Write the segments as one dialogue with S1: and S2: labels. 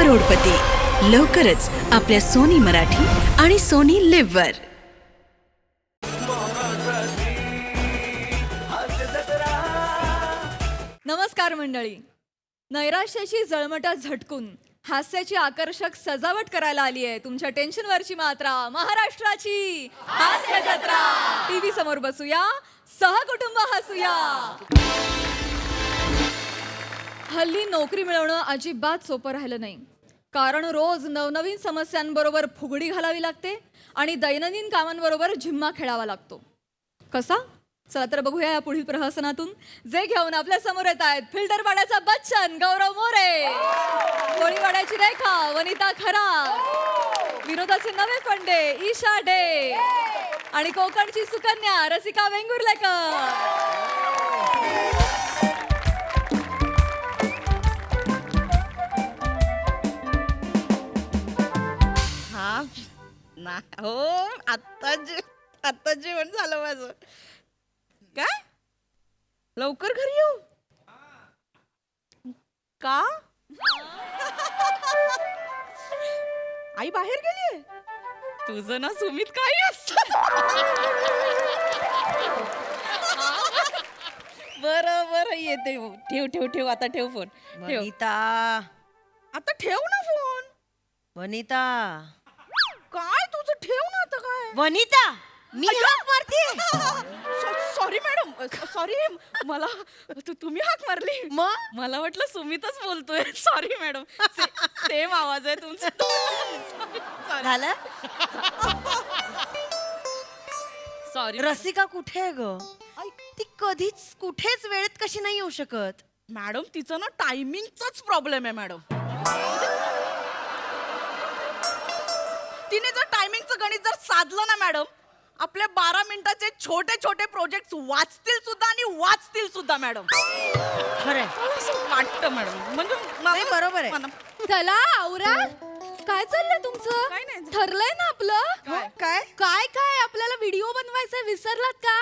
S1: करोडपती लवकरच आपल्या सोनी मराठी आणि सोनी लिव्ह वर.
S2: नमस्कार मंडळी. नैराश्याची जळमटं झटकून हास्याची आकर्षक सजावट करायला आली आहे तुमच्या टेन्शनवरची मात्रा महाराष्ट्राची हास्य जत्रा. टीव्ही समोर बसूया, सहकुटुंब हसूया. हल्ली नोकरी मिळवणं अजिबात सोपं राहिलं नाही, कारण रोज नवनवीन समस्यांबरोबर फुगडी घालावी लागते आणि दैनंदिन कामांबरोबर झिम्मा खेळावा लागतो. कसा? चला तर बघूया या पुढील प्रहसनातून, जे घेऊन आपल्या समोर येत आहेत फिल्टरवाड्याचा बच्चन गौरव मोरे, कोळीवाड्याची रेखा वनिता खरा, विनोदाचे नवे फंडे ईशा डे आणि कोकणची सुकन्या रसिका वेंगुर्लेकर.
S3: हो आता जेवण झालं माझं. काय लवकर घरी येऊ का? आई बाहेर गेलीये. तुझं ना सुमित काही असत. बरं येते. ठेव ठेव ठेव आता ठेव फोन. ठेव
S4: वनिता,
S3: आता ठेव ना फोन.
S4: वनिता,
S3: काय तुझं ठेव ना आता. काय
S4: वनिता, मी हाक मारते.
S3: Sorry madam, sorry. मला तुम्ही हाक मारली.
S4: मग
S3: मला वाटलं सुमितच बोलतोय. सॉरी मॅडम, सेम आवाज आहे तुमचा.
S4: झालं.
S3: सॉरी.
S4: रसिका कुठे आहे ग? ती कधीच कुठेच वेळेत कशी नाही येऊ शकत?
S3: मॅडम तिचं ना टायमिंगचाच प्रॉब्लेम आहे मॅडम. तिने जर टायमिंगचं गणित जर साधलं ना मॅडम, आपले 12 मिनिटाचे छोटे छोटे प्रोजेक्ट वाचतील सुद्धा मॅडम.
S4: खरंय,
S3: वाटतं मॅडम. म्हणजे
S4: नाही, बरोबर आहे.
S2: चला आवरा. काय चाललंय तुमचं?
S3: काय नाही.
S2: ठरलंय ना आपलं?
S4: काय?
S2: काय काय आपल्याला व्हिडिओ बनवायचा विसरलात का?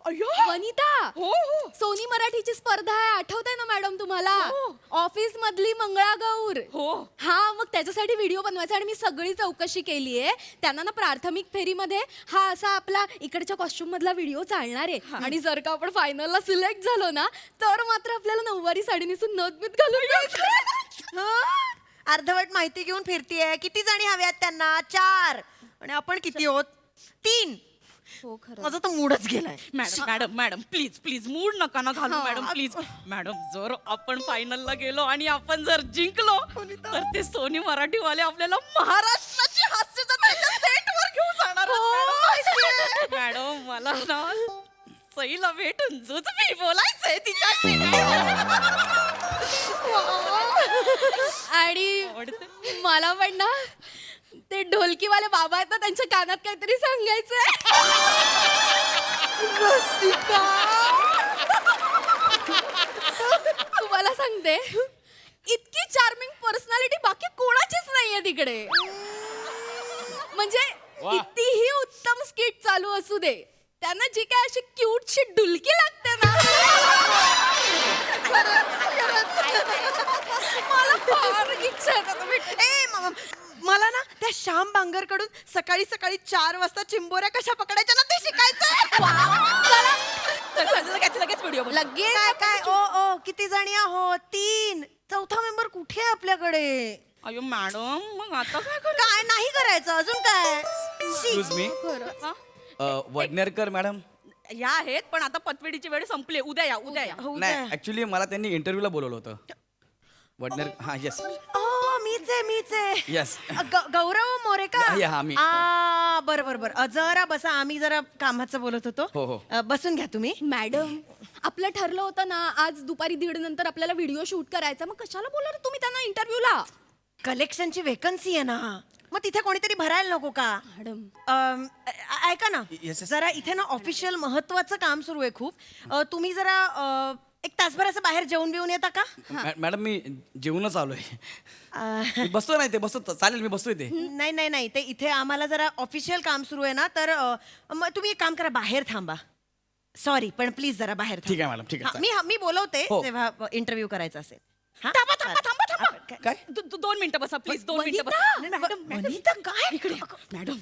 S3: अय्यो.
S2: वनिता,
S3: हो
S2: सोनी मराठीची स्पर्धा आहे, आठवतंय ना मॅडम तुम्हाला?
S3: हो.
S2: ऑफिस मधली मंगळागौर.
S3: हो.
S2: हा, मग त्याच्यासाठी व्हिडिओ बनवायचा आणि मी सगळी चौकशी केली आहे. त्यांना ना प्राथमिक फेरीमध्ये हा असा आपला इकडच्या कॉस्ट्युम मधला व्हिडिओ चालणार आहे आणि जर का आपण फायनलला सिलेक्ट झालो ना, तर मात्र आपल्याला नऊवारी साडी नेसून नथबीत घालून जायचं.
S4: अर्धवट माहिती घेऊन फिरतीये. किती जणी हव्यात त्यांना? 4. आणि आपण किती आहोत? 3.
S2: हो खरं.
S4: माझा तर मूडच गेलाय.
S3: मॅडम प्लीज मूड नका ना घालू मॅडम. प्लीज मॅडम, जर आपण फायनलला गेलो आणि आपण जर जिंकलो तर ते सोनी मराठीवाले आपल्याला महाराष्ट्राची हास्य जत्रेच्या सेटवर घेऊन जाणार आहेत मॅडम. मला ना सईला भेटून जुजबी बोलायचंय तिच्याशी.
S2: आणि मला पण ना ते ढोलकीवाले बाबा आहेत ना, त्यांच्या कानात काहीतरी सांगायचंय. तुम्हाला सांगते, इतकी चार्मिंग पर्सनॅलिटी बाकी कोणाचीच नाहीये तिकडे. म्हणजे कितीही उत्तम स्किट चालू असू दे, त्यांना जी काय अशी क्यूटशी डुलकी लागते ना, मला फार इच्छा आहे त्यांना भेटायची.
S4: मला ना त्या श्याम बांगरकडून सकाळी 4 वाजता चिंबोऱ्या कशा पकडायच्या ना ते शिकायचंय.
S3: लगेच व्हिडिओ
S4: लगेच. काय ओ किती जणी आहोत? 3. चौथा मेंबर कुठे आहे आपल्याकडे?
S3: अयो मॅडम, मग आता
S4: काय नाही करायचं अजून काय?
S5: Excuse me, Vadnerkar madam.
S3: या आहेत, पण आता पतवेडीची वेळ संपली. उद्या या.
S5: नाही, ऍक्च्युली मला त्यांनी इंटरव्ह्यूला बोलवलं होतं. वडनेर, हा येस
S4: मीच आहे.
S5: येस.
S4: गौरव मोरे का?
S5: हा, मी.
S4: बरं. जरा बसा, आम्ही जरा कामाचं बोलत होतो.
S5: हो.
S4: बसून घ्या तुम्ही.
S2: मॅडम, आपलं ठरलं होतं ना आज दुपारी 1:30 नंतर आपल्याला व्हिडिओ शूट करायचा, मग कशाला बोलणार तुम्ही त्यांना इंटरव्ह्यूला?
S4: कलेक्शनची वेकन्सी आहे ना, मग तिथे कोणीतरी भरायला नको का?
S2: मॅडम
S4: ऐका ना,
S5: Yes.
S4: जरा इथे ना ऑफिशियल महत्वाचं काम सुरू आहे खूप. तुम्ही जरा 1 तासभर असं बाहेर जेवून बिवून येता का?
S5: मॅडम, मी जेवूनच आलोय. मी बसतो. नाही ते बसतो, चालेल, मी बसतोय ते.
S4: नाही, ते इथे आम्हाला जरा ऑफिशियल काम सुरू आहे ना, तर मग तुम्ही एक काम करा, बाहेर थांबा. सॉरी, पण प्लीज जरा बाहेर
S5: ठीक आहे मॅडम, ठीक आहे.
S4: मी बोलवते
S5: हो.
S4: तेव्हा इंटरव्ह्यू करायचा असेल.
S3: थांबा थांबा.
S5: काय?
S3: 2 मिनिटं बसा प्लीज, 2 मिनिटं बसा. मॅडम
S4: वनिता काय
S3: इकडे मॅडम,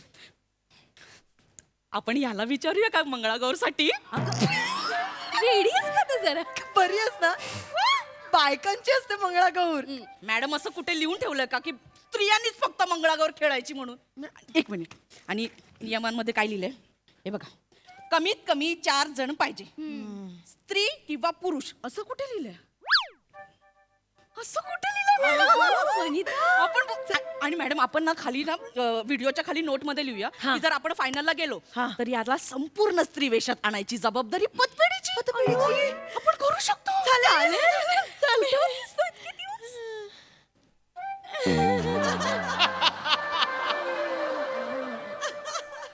S3: आपण याला विचारूया का मंगळागौरसाठी?
S2: रेडी का तू जरा?
S4: बरी आहेस ना? बायकांची असते मंगळागौर.
S3: मॅडम असं कुठे लिहून ठेवलंय का की स्त्रियांनीच फक्त मंगळागौर खेळायची म्हणून? 1 मिनिट. आणि नियमांमध्ये काय लिहिलंय हे बघा, कमीत कमी 4 जण पाहिजे, स्त्री किंवा पुरुष. असं कुठे लिहिलंय? असं कुठे लिहिलंय मॅडम? आपण आणि मॅडम आपण ना खाली ना व्हिडिओच्या खाली नोट मध्ये लिहूया की जर आपण फायनलला गेलो तर याला संपूर्ण स्त्री वेशात आणायची जबाबदारी पतपेढीची. आपण करू शकतो.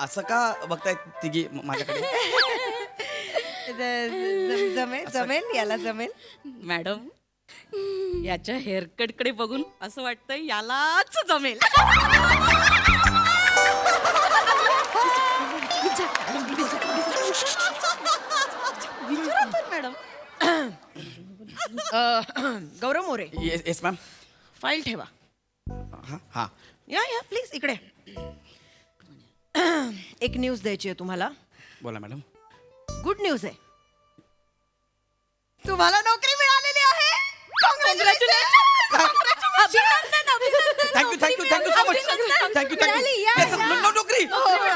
S5: असं का बघताय तिघी माझ्याकडे?
S4: जमेल जमेल याला जमेल.
S3: मॅडम याच्या हेअरकट कडे बघून असं वाटतंय यालाच जमेल. विचारा तर मॅडम.
S4: गौरव मोरे,
S5: येस मॅम.
S4: फाईल ठेवा.
S5: हां हां.
S4: या प्लीज इकडे. एक न्यूज द्यायची आहे तुम्हाला.
S5: बोला मॅडम.
S4: गुड न्यूज आहे, तुम्हाला नोकरी मिळालेली आहे.
S5: Thank you so much. थँक्यू नोकरी.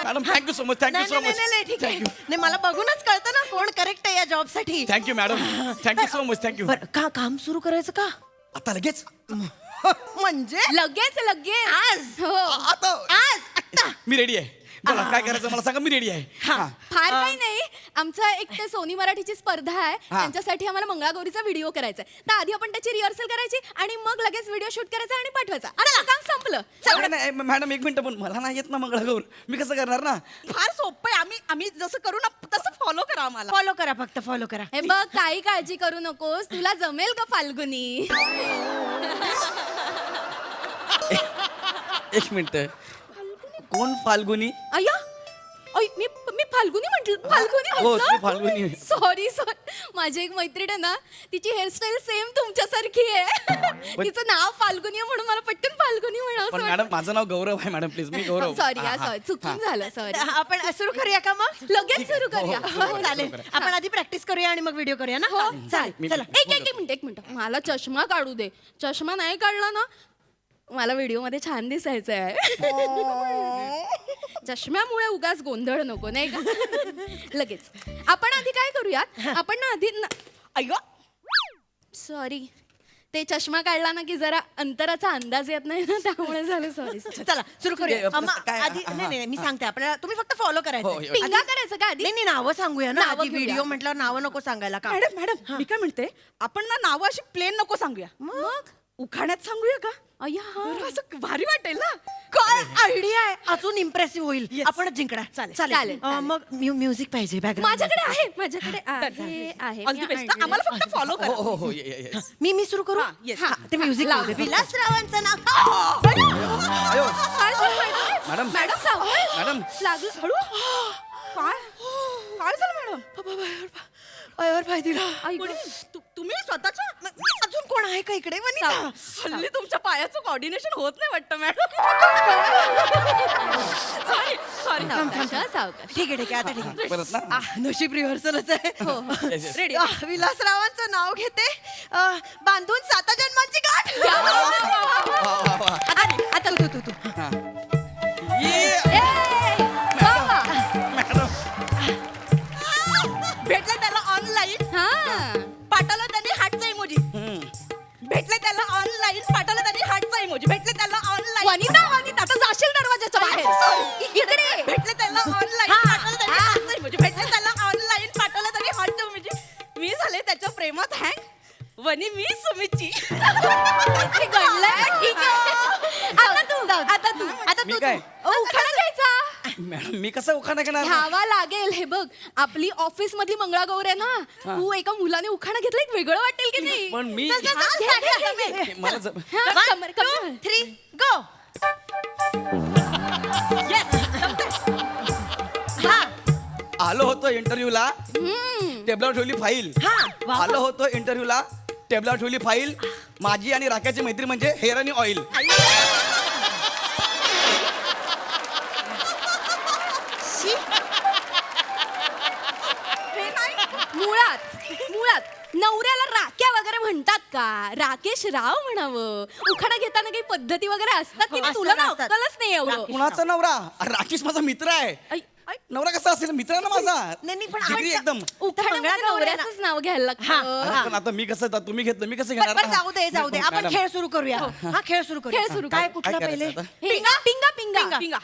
S5: Madam thank you so much. Thank you so much.
S4: ठीक आहे. नाही मला बघूनच कळतं ना कोण करेक्ट आहे या जॉब साठी.
S5: Thank you madam. Thank you so much. Thank you.
S4: बरं का काम सुरू करायचं का?
S5: आता लगेच?
S4: म्हणजे
S2: लगेच
S4: आज
S2: हो.
S5: आता
S4: आता
S5: मी रेडी आहे. बोला काय करायचं मला सांगा, मी रेडी आहे. हां.
S2: फार काही नाही, आमचा एक ते सोनी मराठीची स्पर्धा आहे, त्यांच्यासाठी आम्हाला मंगळागौरीचा व्हिडिओ करायचा आहे. तर आधी आपण त्याची रिहर्सल करायची आणि मग लगेच व्हिडिओ शूट करायचा आणि पाठवायचा. अरे काम संपलं.
S5: नाही, नाही मॅडम 1 मिनिट, पण मला नाही येत ना मंगळागौर. मी कसं करणार ना?
S3: फार सोपं आहे. आम्ही जसं करू ना तसं फॉलो करा आम्हाला.
S4: फॉलो करा, फक्त फॉलो करा.
S2: हे बघ, काही काळजी करू नकोस, तुला जमेल का फाल्गुनी?
S5: 1 मिनिट. कोण फाल्गुनी?
S2: अय्या मी फाल्गुनी म्हटलं.
S5: हो, तुम्ही फाल्गुनी.
S2: सॉरी माझी एक मैत्रीण आहे ना, तिची हेअरस्टाईल सेम तुमच्यासारखी आहे. तिचं नाव फाल्गुनी आहे म्हणून मला पटकन फाल्गुनी
S5: पण
S2: म्हणावं.
S5: मॅडम माझं नाव गौरव आहे madam, please me Gaurav.
S2: Sorry
S5: हां, हां.
S2: सॉरी, चुकून झालं. सॉरी.
S4: आपण सुरू करूया का मग?
S2: लगेच सुरू करूया.
S4: हो, चालेल. आपण आधी प्रॅक्टिस करूया आणि मग व्हिडिओ करूया ना.
S2: हो
S4: चालेल. चला.
S2: एक मिनिट मला चष्मा काढू दे. चष्मा नाही काढला ना, मला व्हिडिओ मध्ये छान दिसायचं आहे. चष्म्यामुळे उगाच गोंधळ नको, नाही का? लगेच आपण आधी काय करूयात, आपण ना आधी
S3: अय्यो
S2: सॉरी, ते चष्मा काढला ना की जरा अंतराचा अंदाज येत नाही ना, त्यामुळे झालं. सॉरी.
S4: चला सुरू करूया.
S5: ओके, काय?
S4: आधी नाही मी सांगते आपल्याला, तुम्ही फक्त फॉलो
S5: हो,
S4: करायचं.
S5: हो.
S2: पिंगा करायचं का आधी?
S4: नाही नावं सांगूया ना
S2: नावं
S4: आधी.
S2: घेऊया.
S4: व्हिडिओ म्हटल्यावर नावं नको सांगायला का?
S3: मॅडम मी काय म्हणते, आपण ना नावं अशी प्लेन नको सांगूया,
S2: मग
S3: उखाण्यात सांगूया का?
S2: अय्या
S3: जरा असं भारी वाटेल ना.
S4: काय आयडिया आहे, अजून इम्प्रेसिव्ह होईल.
S3: Yes.
S4: आपणच जिंकणार.
S2: चालेल.
S4: मग म्युझिक पाहिजे बॅकग्राऊंड.
S2: माझ्याकडे आहे.
S3: All the best. आम्हाला फक्त फॉलो
S5: हो
S3: करा.
S5: हो हो ये.
S4: मी सुरू करू.
S3: हां, yes.
S4: हां, ते म्युझिक लावू दे. विलासरावांचं नाव.
S5: अयो
S2: काय झालं,
S5: मॅडम.
S2: मॅडम सावकाश.
S5: मॅडम.
S2: लागलं हळू.
S3: काय झालं मॅडम?
S4: पायावर पाय दिला.
S3: तुम्ही स्वतःच्या
S4: अजून कोण आहे का इकडे? वनिता.
S3: हल्ली तुमच्या पायाचं कॉर्डिनेशन होत नाही वाटतं मॅडम. सॉरी
S2: सावकाश.
S4: ठीक आहे आता ठीक आहे.
S5: परत ना.
S4: नशीब रिहर्सलच आहे.
S5: Yes, yes.
S3: रेडी.
S4: विलासरावांचं नाव घेते. बांधून 7 जन्मांची गाठ.
S5: वा, वा, वा.
S4: आता तू
S5: हां. ये. मॅडम.
S3: भेटलं त्याला ऑनलाईन, पाठवलं त्याने हार्टचा इमोजी. भेटलं त्याला ऑनलाईन, पाठवलं त्याने हार्टचा इमोजी. भेटलं त्याला ऑनलाईन.
S2: वनिता आता जाशील दरवाजाच्या बाहेर. इकडे
S3: भेटलं त्याला ऑनलाईन, पाठवलं त्याने हार्टचा इमोजी. भेटलं त्याला ऑनलाईन, पाठवलं त्याने हार्टचा इमोजी. मी झाले त्याच्या प्रेमात हँग, वनी मी सुमितची.
S2: गणलंय. ठीक आहे. आता तू
S5: मी काय?
S2: उखाणा घ्यायचा.
S5: मॅडम मी कसं उखाणा घेणार?
S2: घ्यावा लागेल. हे बघ, आपली ऑफिस मधली मंगळागौर आहे ना, तू एका मुलाने उखाणा घेतला, एक वेगळं वाटेल की नाही?
S5: पण मी
S2: घे.
S5: मला
S2: हा, कमर
S4: 3 गो.
S5: आलो होतो इंटरव्ह्यूला, टेबलावर ठेवली फाईल. आलो होतो इंटरव्ह्यूला, टेबलावर ठेवली फाईल. माझी आणि राख्याची मैत्री म्हणजे हेअर आणि ऑइल.
S6: मुळात नवऱ्याला राख्या वगैरे म्हणतात का? राकेश राव म्हणावं. उखाणा घेताना काही पद्धती वगैरे असतात की नाही? तुला ना
S4: असतात.
S6: अक्कलच नाही एवढं.
S5: कुणाचा नवरा? अरे राकेश माझा मित्र आहे. नवरा कसा असेल? मित्र आहे ना माझा.
S4: नाही, पण
S5: जिगरी एकदम.
S6: उखाण्यामध्ये नवऱ्याचंच नाव घ्यायला लागतं.
S5: अरे पण आता मी कसं तुम्ही घेतलं मी कसं घेणार?
S4: पण जाऊ दे आपण
S5: मॅडम,
S4: खेळ सुरू करूया. हा खेळ सुरू करूया.
S6: खेळ सुरू
S4: काय
S6: करू.
S4: कुठला
S5: काय
S4: पहिले?
S5: करायचं आता?
S6: हे, पिंगा
S3: पिंगा.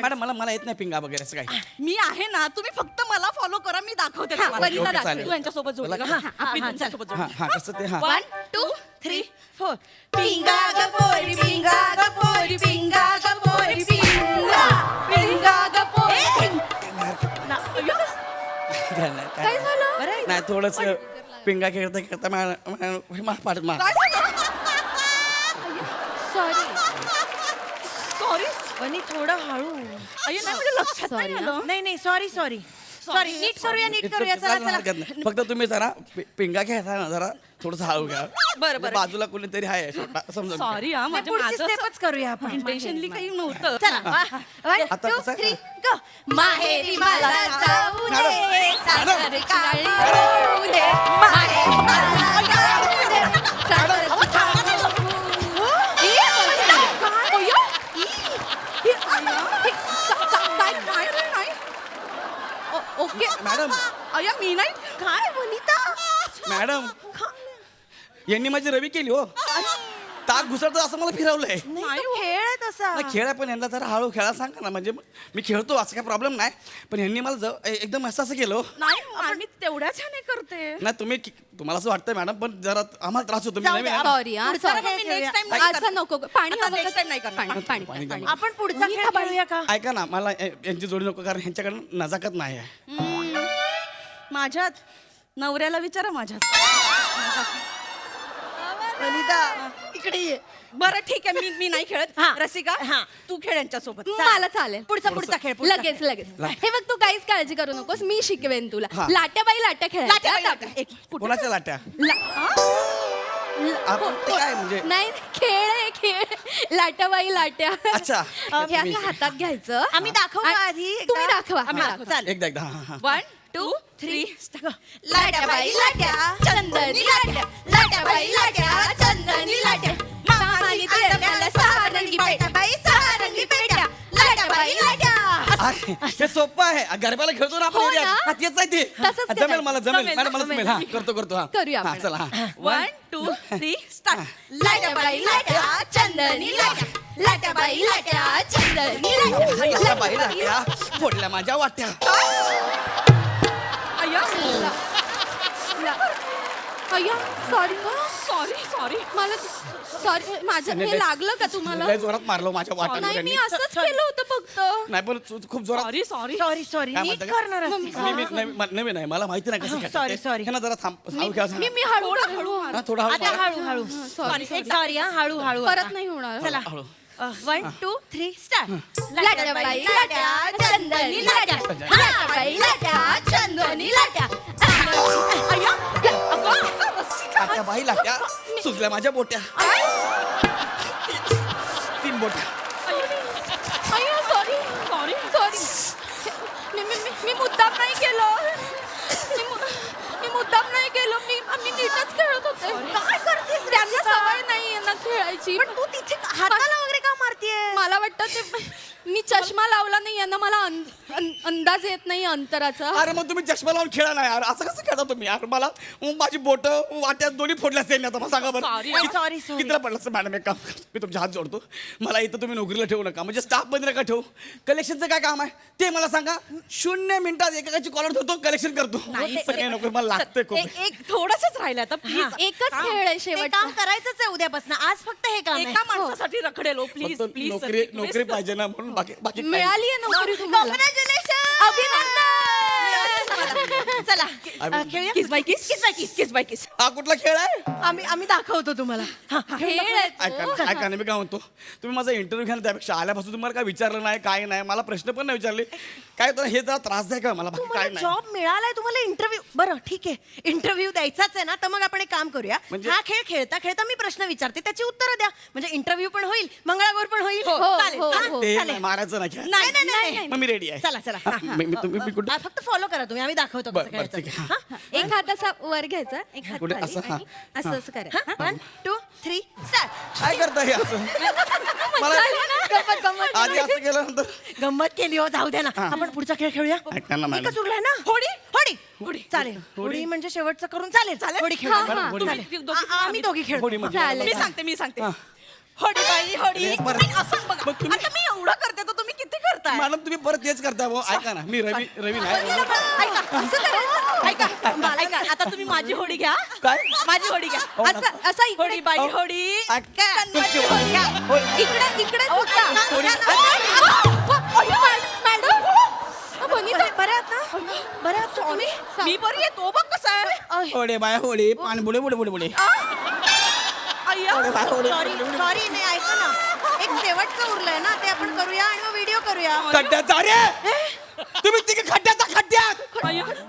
S5: मॅडम मला येत नाही पिंगा वगैरे असं काय.
S3: मी आहे ना, तुम्ही फक्त मला फॉलो करा, मी दाखवते
S6: हा,
S3: तुम्हाला.
S6: वनिता
S5: ओके,
S6: दाखव.
S5: चालेल.
S3: तू यांच्यासोबत जोड
S5: मला-
S3: गं. आपली तुमच्यासोबत जोड.
S5: हा कसं ते हा
S3: 1 2 3 4.
S6: पिंगा ग पोरी पिंगा ग पोरी पिंगा ग पोरी पिंगा पिंगा ग पोरी. काय झालं?
S5: नाही थोडस पिंगा खेळता खेळता मा
S6: सॉरी
S3: सॉरी.
S4: वनी थोडं हळू.
S3: नाही म्हणजे लक्षात नाही आलं.
S4: नाही सॉरी नीट करूया चला
S5: फक्त तुम्ही जरा पिंगा खेळता जरा थोडस हळू घ्या.
S3: बरं.
S5: बाजूला कोणीतरी आहे समजा.
S3: सॉरी हा,
S4: पुढची
S3: माझं
S4: स्टेपच करूया आपण.
S3: इंटेन्शनली काही नव्हतं.
S4: चला
S5: आता कसं आहे?
S6: माहेरी मला जाऊ दे
S5: मॅडम.
S6: सासर काळी होऊ दे माहेरी मला जाऊ दे सासर काळी होऊ दे. ई, अय्यो. ई.
S3: नाही.
S6: ओके
S5: मॅडम
S3: अय्या मी नाही.
S4: काय वनिता?
S5: मॅडम यांनी माझी रवी केली हो. ताक घुसळतो असं मला फिरवलंय.
S4: नाही तो खेळ आहे तसा.
S5: नाही, खेळ आहे पण यांना जरा हळू खेळा सांगा ना. म्हणजे मी खेळतो असं काही प्रॉब्लेम नाही पण यांनी मला एकदम असं केलं हो.
S3: नाही आम्ही तेवढ्या छान करते.
S5: नाही तुम्हाला असं वाटतं मॅडम पण जरा आम्हाला त्रास होतो. मी
S4: जाऊ
S5: नवीन
S4: दे,
S5: आहे ना.
S6: सॉरी
S4: पुढचा
S6: सॉरी
S4: खेळ खेळूया.
S3: नेक्स्ट टाइम
S6: असं नको पाणी
S3: आता
S6: हवं
S3: next
S6: का?
S3: time नाही करणार.
S6: पाणी
S5: पाणी
S6: पाणी
S4: आपण पुढचा खेळ खेळूया का?
S5: ऐका ना मला यांची जोडी नको कारण ह्यांच्याकडे नजाकत नाही आहे.
S3: माझ्यात नवऱ्याला विचारा माझ्यात.
S4: वनिता इकडे ये.
S3: बरं ठीक आहे, मी नाही खेळत.
S4: हा.
S3: रसिका
S4: हा.
S3: तू खेळ यांच्यासोबत.
S6: मला चालेल
S4: पुढचा खेळ
S6: लगेच हे बघ तू काहीच काळजी करू नकोस मी शिकवेन तुला
S5: हा.
S6: लाट्या बाई लाट्या खेळायच्या आता.
S5: कोणाच्या लाट्या
S6: ला-
S5: आपण ते काय म्हणजे
S6: नाही खेळ आहे खेळ लाट्या बाई लाट्या
S5: अच्छा.
S6: हे असं हातात घ्यायचं
S4: आम्ही दाखवू का
S6: आ-
S4: आधी?
S6: तुम्ही
S4: एकदा?
S6: दाखवा
S3: आम्ही
S6: हा.
S3: दाखवतो.
S4: चालेल.
S5: एकदा हा
S3: 1 2 3
S6: लाट्या बाई लाट्या चंदनी लाट्या लाट्या बाई लाट्या चंदनी लाट्या मामाने दिल्या सारंगी पेट्या बाई सारंगी पेट्या लाट्या बाई लाट्या
S5: हे सोपं आहे गरब्याला खेळतो ना आपण
S6: हो
S5: एरियात.
S6: ना?
S5: हा, तेच आहे ते.
S6: तसंच
S5: हा, जमेल
S6: करायचं.
S5: मला जमेल
S6: जमेल,
S5: मॅडम मला
S6: जमेल.
S5: जमेल हा करतो हा
S6: करूया
S5: हा,
S6: आपण.
S5: चला हा
S3: 1 2 3 स्टार्ट.
S6: लाट्या बाई लाट्या चंदनी लाट्या लाट्या बाई लाट्या चंदनी लाट्या
S5: लाट्या बाई लाट्या फोडल्या माझ्या वाट्या.
S3: अय्या
S6: अय्या सॉरी
S3: सॉरी
S6: मला सॉरी माझं हे लागलं का तुम्हाला
S5: लय जोरात मारलो माझ्या वाट्या
S6: नाही मी
S5: लोकांनी.
S6: असंच केलं होतं फक्त
S5: नाही पण खूप जोरात.
S3: सॉरी
S4: सॉरी
S5: काय
S4: नीट
S5: म्हणता का?
S4: करणार असतीस.
S5: नवीन आहे मला माहिती नाही कसं खेळतात ते.
S4: sorry.
S5: ह्यांना जरा थांब हळू खेळा सांगा.
S6: मी हळू हळू
S5: हा, थोडं हळू
S4: आता
S5: मारा.
S4: हळू
S6: सॉरी
S4: सॉरी हा हळू
S6: परत नाही होणार
S4: चला
S5: हळू
S4: 1 2 3 स्टार्ट.
S6: लाट्या बाई लाट्या चंदनी लाट्या लाट्या बाई लाट्या चंदनी लाट्या
S5: लाट्या बाई लाट्या सुजल्या माझ्या बोट्या 3 बोट्या.
S6: अय्यो सॉरी मी मुद्दाम नाही केलं मी मुद्दाम नाही केलं मी नीटच खेळत होते काय करतेस त्यांना सवय नाही यांना खेळायची
S4: पण तू तिथे हाताला वगैरे का मारतीये?
S6: मला वाटतं ते मी चष्मा लावला नाही यांना मला अंदाज येत नाही अंतराचा
S5: अरे मग तुम्ही चष्मा लावून खेळा नाही यार असं कसं खेळता तुम्ही यार मला माझी बोट वाट्यात दोन्ही फोडल्या असेल आता मला सांगा बरं.
S4: Sorry.
S5: कितीला पडलं असं मॅडम एक काम करा. मी तुमच्या हात जोडतो मला इथं तुम्ही नोकरीला ठेवू नका म्हणजे स्टाफ मध्ये नका ठेवू. कलेक्शनचं काय काम आहे ते मला सांगा 0 मिनिटात एकाची कॉलर धरतो कलेक्शन करतो. सगळे नको मला लागतंय खूप.
S3: एक थोडंसंच राहिलं आता प्लीज.
S6: एकच खेळ आहे
S4: ते
S6: शेवट
S4: काम करायचंच आहे उद्यापासून. आज फक्त हे काम आहे.
S3: एका माणसासाठी रखडेलो प्लीज
S5: फक्त
S3: प्लीज
S5: नोकरी पाहिजे ना म्हणून बाकी
S6: मिळाली आहे नोकरी तुम्हाला
S4: Congratulations!
S6: अभिनंदन
S4: चला खेळूया
S1: किस बाय किस किस बाय किस.
S5: हा कुठला खेळ आहे?
S4: आम्ही दाखवतो तुम्हाला हा,
S2: खेळ आहे तो.
S5: ऐका ना, मी काय म्हणतो, तुम्ही माझा इंटरव्ह्यू घ्या ना, त्यापेक्षा आल्यापासून तुम्हाला काय विचारलं नाही, काय नाही, मला प्रश्न पण नाही विचारले. काय तर हे जरा त्रासदायक आहे मला, बाकी काय
S4: तुम्हाला
S5: नाही.
S4: जॉब मिळालाय, तुम्हाला इंटरव्ह्यू. बरं ठीक आहे, इंटरव्ह्यू द्यायचाच आहे ना, तर मग आपण एक काम करूया.
S5: म्हणजे-
S4: हा खेळ खेळता खेळता मी प्रश्न विचारते, त्याची उत्तरं द्या. म्हणजे इंटरव्ह्यू पण होईल, मंगळागौर पण होईल.
S2: हो,
S4: चालेल,
S2: हो,
S4: हा?
S2: हो.
S5: ते
S4: चालेल.
S5: नाही, मारायचं नाही खेळ.
S4: नाही नाही नाही
S5: मग मी रेडी आहे.
S4: चला चला हा, हा.
S5: मी कुठं?
S4: हा, फक्त फॉलो करा तुम्ही, आम्ही दाखवतो कसं
S5: बरं, बरं,
S4: खेळायचं.
S5: ठीक आहे,
S4: हा?
S2: एक हात असा वर घ्यायचा, एक हात
S5: कुठे?
S2: खाली
S5: असं, हा.
S2: आणि असं असं करा.
S4: हा? 1, 2, 3 स्टार्ट.
S5: काय करता हे असं? मला आधी असं केल्यानंतर
S4: गंमत केली हो, जाऊ द्या ना. आपण पुढचा खेळ खेळूया.
S5: ऐका ना, मॅडम.
S4: एकच उरलाय ना. होडी चालेल. होडी म्हणजे शेवटचं करून चालेल. होडी खेळू.
S2: हा, हा.
S4: चालेल. आम्ही दोघी खेळू.
S5: होडी म्हणजे-
S2: चालेल.
S3: मी सांगते
S4: होडी बाई होडी.
S5: हे परत-
S4: असं बघा.
S5: मग तुम्ही-
S4: आता मी एवढं करते तर तुम्ही किती करताय?
S5: मॅडम तुम्ही परत तेच करता हो. ऐका ना, मी रवी नाही.
S4: ऐका आता तुम्ही माझी होडी घ्या.
S5: काय?
S4: माझी होडी घ्या.
S5: हो ना.
S4: असं होडी बाई होडी.
S5: तुमची होडी.
S2: इकडे होता.
S4: बऱ्या आहात ना? बऱ्या आहात तुम्ही?
S3: मी बरी आहे, तो बघ कसा आहे.
S5: होडे बाय होडी पाणी बुडे बुडे बुडे बुडे.
S4: सॉरी नाही ऐका ना, एक शेवटचं उरलंय ना, ते आपण करूया आणि मग व्हिडिओ करूया.
S5: खड्ड्यात अरे तुम्ही तिघे खड्ड्यात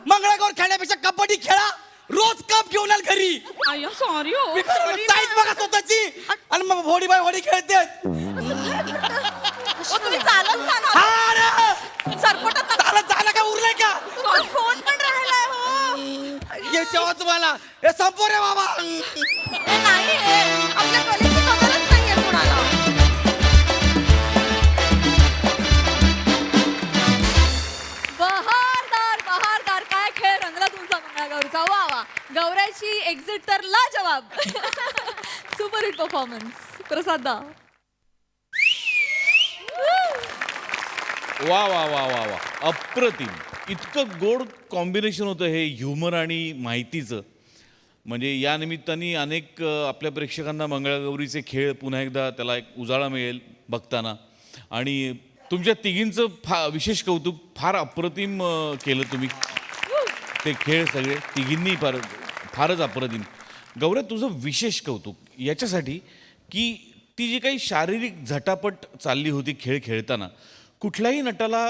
S5: मंगळागौर खेळण्यापेक्षा कबड्डी खेळा. रोज कप घेऊन आल घरी.
S3: अय्या सॉरी हो.
S5: साईज बघा स्वतःची आणि मग होडी बाय होडी खेळते.
S4: तुम्ही चालत जा ना.
S5: चालत जाणं काय उरलंय का?
S4: फोन पण राहिलाय हो.
S5: ये तेव्हा तुम्हाला हे संपव रे बाबा.
S4: हे नाही हे. आपल्या कॉलेजची खबरच नाहीये कोणाला.
S2: बहारदार काय खेळ रंगला तुमचा मंगळागौरचा. वा वा, गौऱ्याची एक्झिट तर लाजवाब. Super hit performance. प्रसाद दा.
S7: वा वा वा वा वा अप्रतिम. इतकं गोड कॉम्बिनेशन होतं हे ह्युमर आणि माहितीचं. म्हणजे या निमित्ताने अनेक आपल्या प्रेक्षकांना मंगळागौरीचे खेळ पुन्हा एकदा त्याला एक उजाळा मिळेल बघताना. आणि तुमच्या तिघींचं विशेष कौतुक. फार अप्रतिम केलं तुम्ही ते खेळ सगळे तिघींनी. फारच अप्रतिम. गौऱ्या तुझं विशेष कौतुक याच्यासाठी की ती जी काही शारीरिक झटापट चालली होती खेळ खेळताना, कुठल्याही नटाला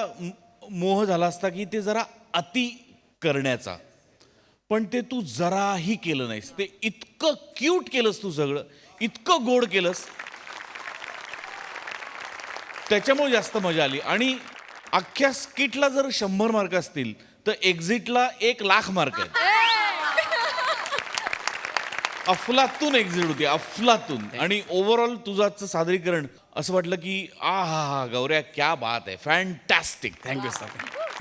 S7: मोह झाला असता की ते जरा अति करण्याचा, पण ते तू जराही केलं नाहीस. ते इतकं क्यूट केलंस तू सगळं, इतकं गोड केलंस, त्याच्यामुळे जास्त मजा आली. आणि अख्ख्या स्किटला जर 100 मार्क असतील तर एक्झिटला 1,00,000 मार्क आहेत. अफलातून एक्झिट होती, अफलातून. आणि ओव्हरऑल तुझं आजचं सादरीकरण असं वाटलं की हा गौऱ्या क्या बात आहे, फॅन्टॅस्टिक.
S5: Thank you sir.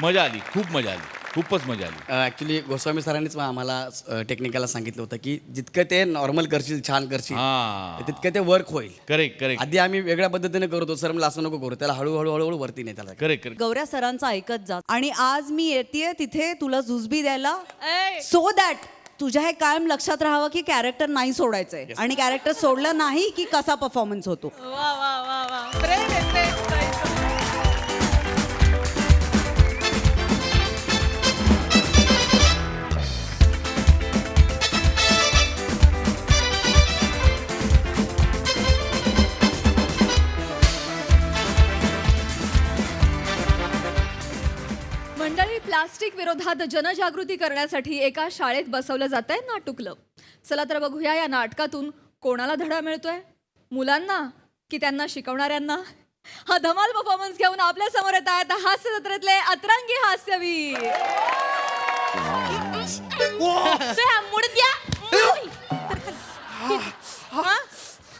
S7: मजा आली, खूप मजा आली, खूपच मजा आली.
S5: ॲक्च्युली गोस्वामी सरांनीच आम्हाला टेक्निकला सांगितलं होतं की जितकं ते नॉर्मल करशील, छान करशील,
S7: हा
S5: तितकं ते वर्क होईल.
S7: करेक्ट करेक्ट
S5: आधी आम्ही वेगळ्या पद्धतीने करत होतो. सर मला असं नको करू, त्याला हळूहळू हळूहळू वरती नाही त्याला.
S7: Correct correct.
S8: गौऱ्या सरांचं ऐकत जा. आणि आज मी येतेय तिथे तुला जुजबी द्यायला,
S2: ए.
S8: सो दॅट तुझ्या हे कायम लक्षात राहावं की कॅरेक्टर नाही सोडायचंय. आणि कॅरेक्टर सोडलं नाही की कसा परफॉर्मन्स होतो.
S2: वा वा वा वा. प्रेम आहे, प्रेम. मंडळी, प्लास्टिक विरोधात जनजागृती करण्यासाठी एका शाळेत बसवलं जात आहे नाटू क्लब. चला तर बघूया या नाटकातून कोणाला धडा मिळतोय, मुलांना की त्यांना शिकवणाऱ्यांना. हा धमाल परफॉर्मन्स घेऊन आपल्या समोर येत आहेत हास्य जत्रेतले अतरंगी हास्यवीर.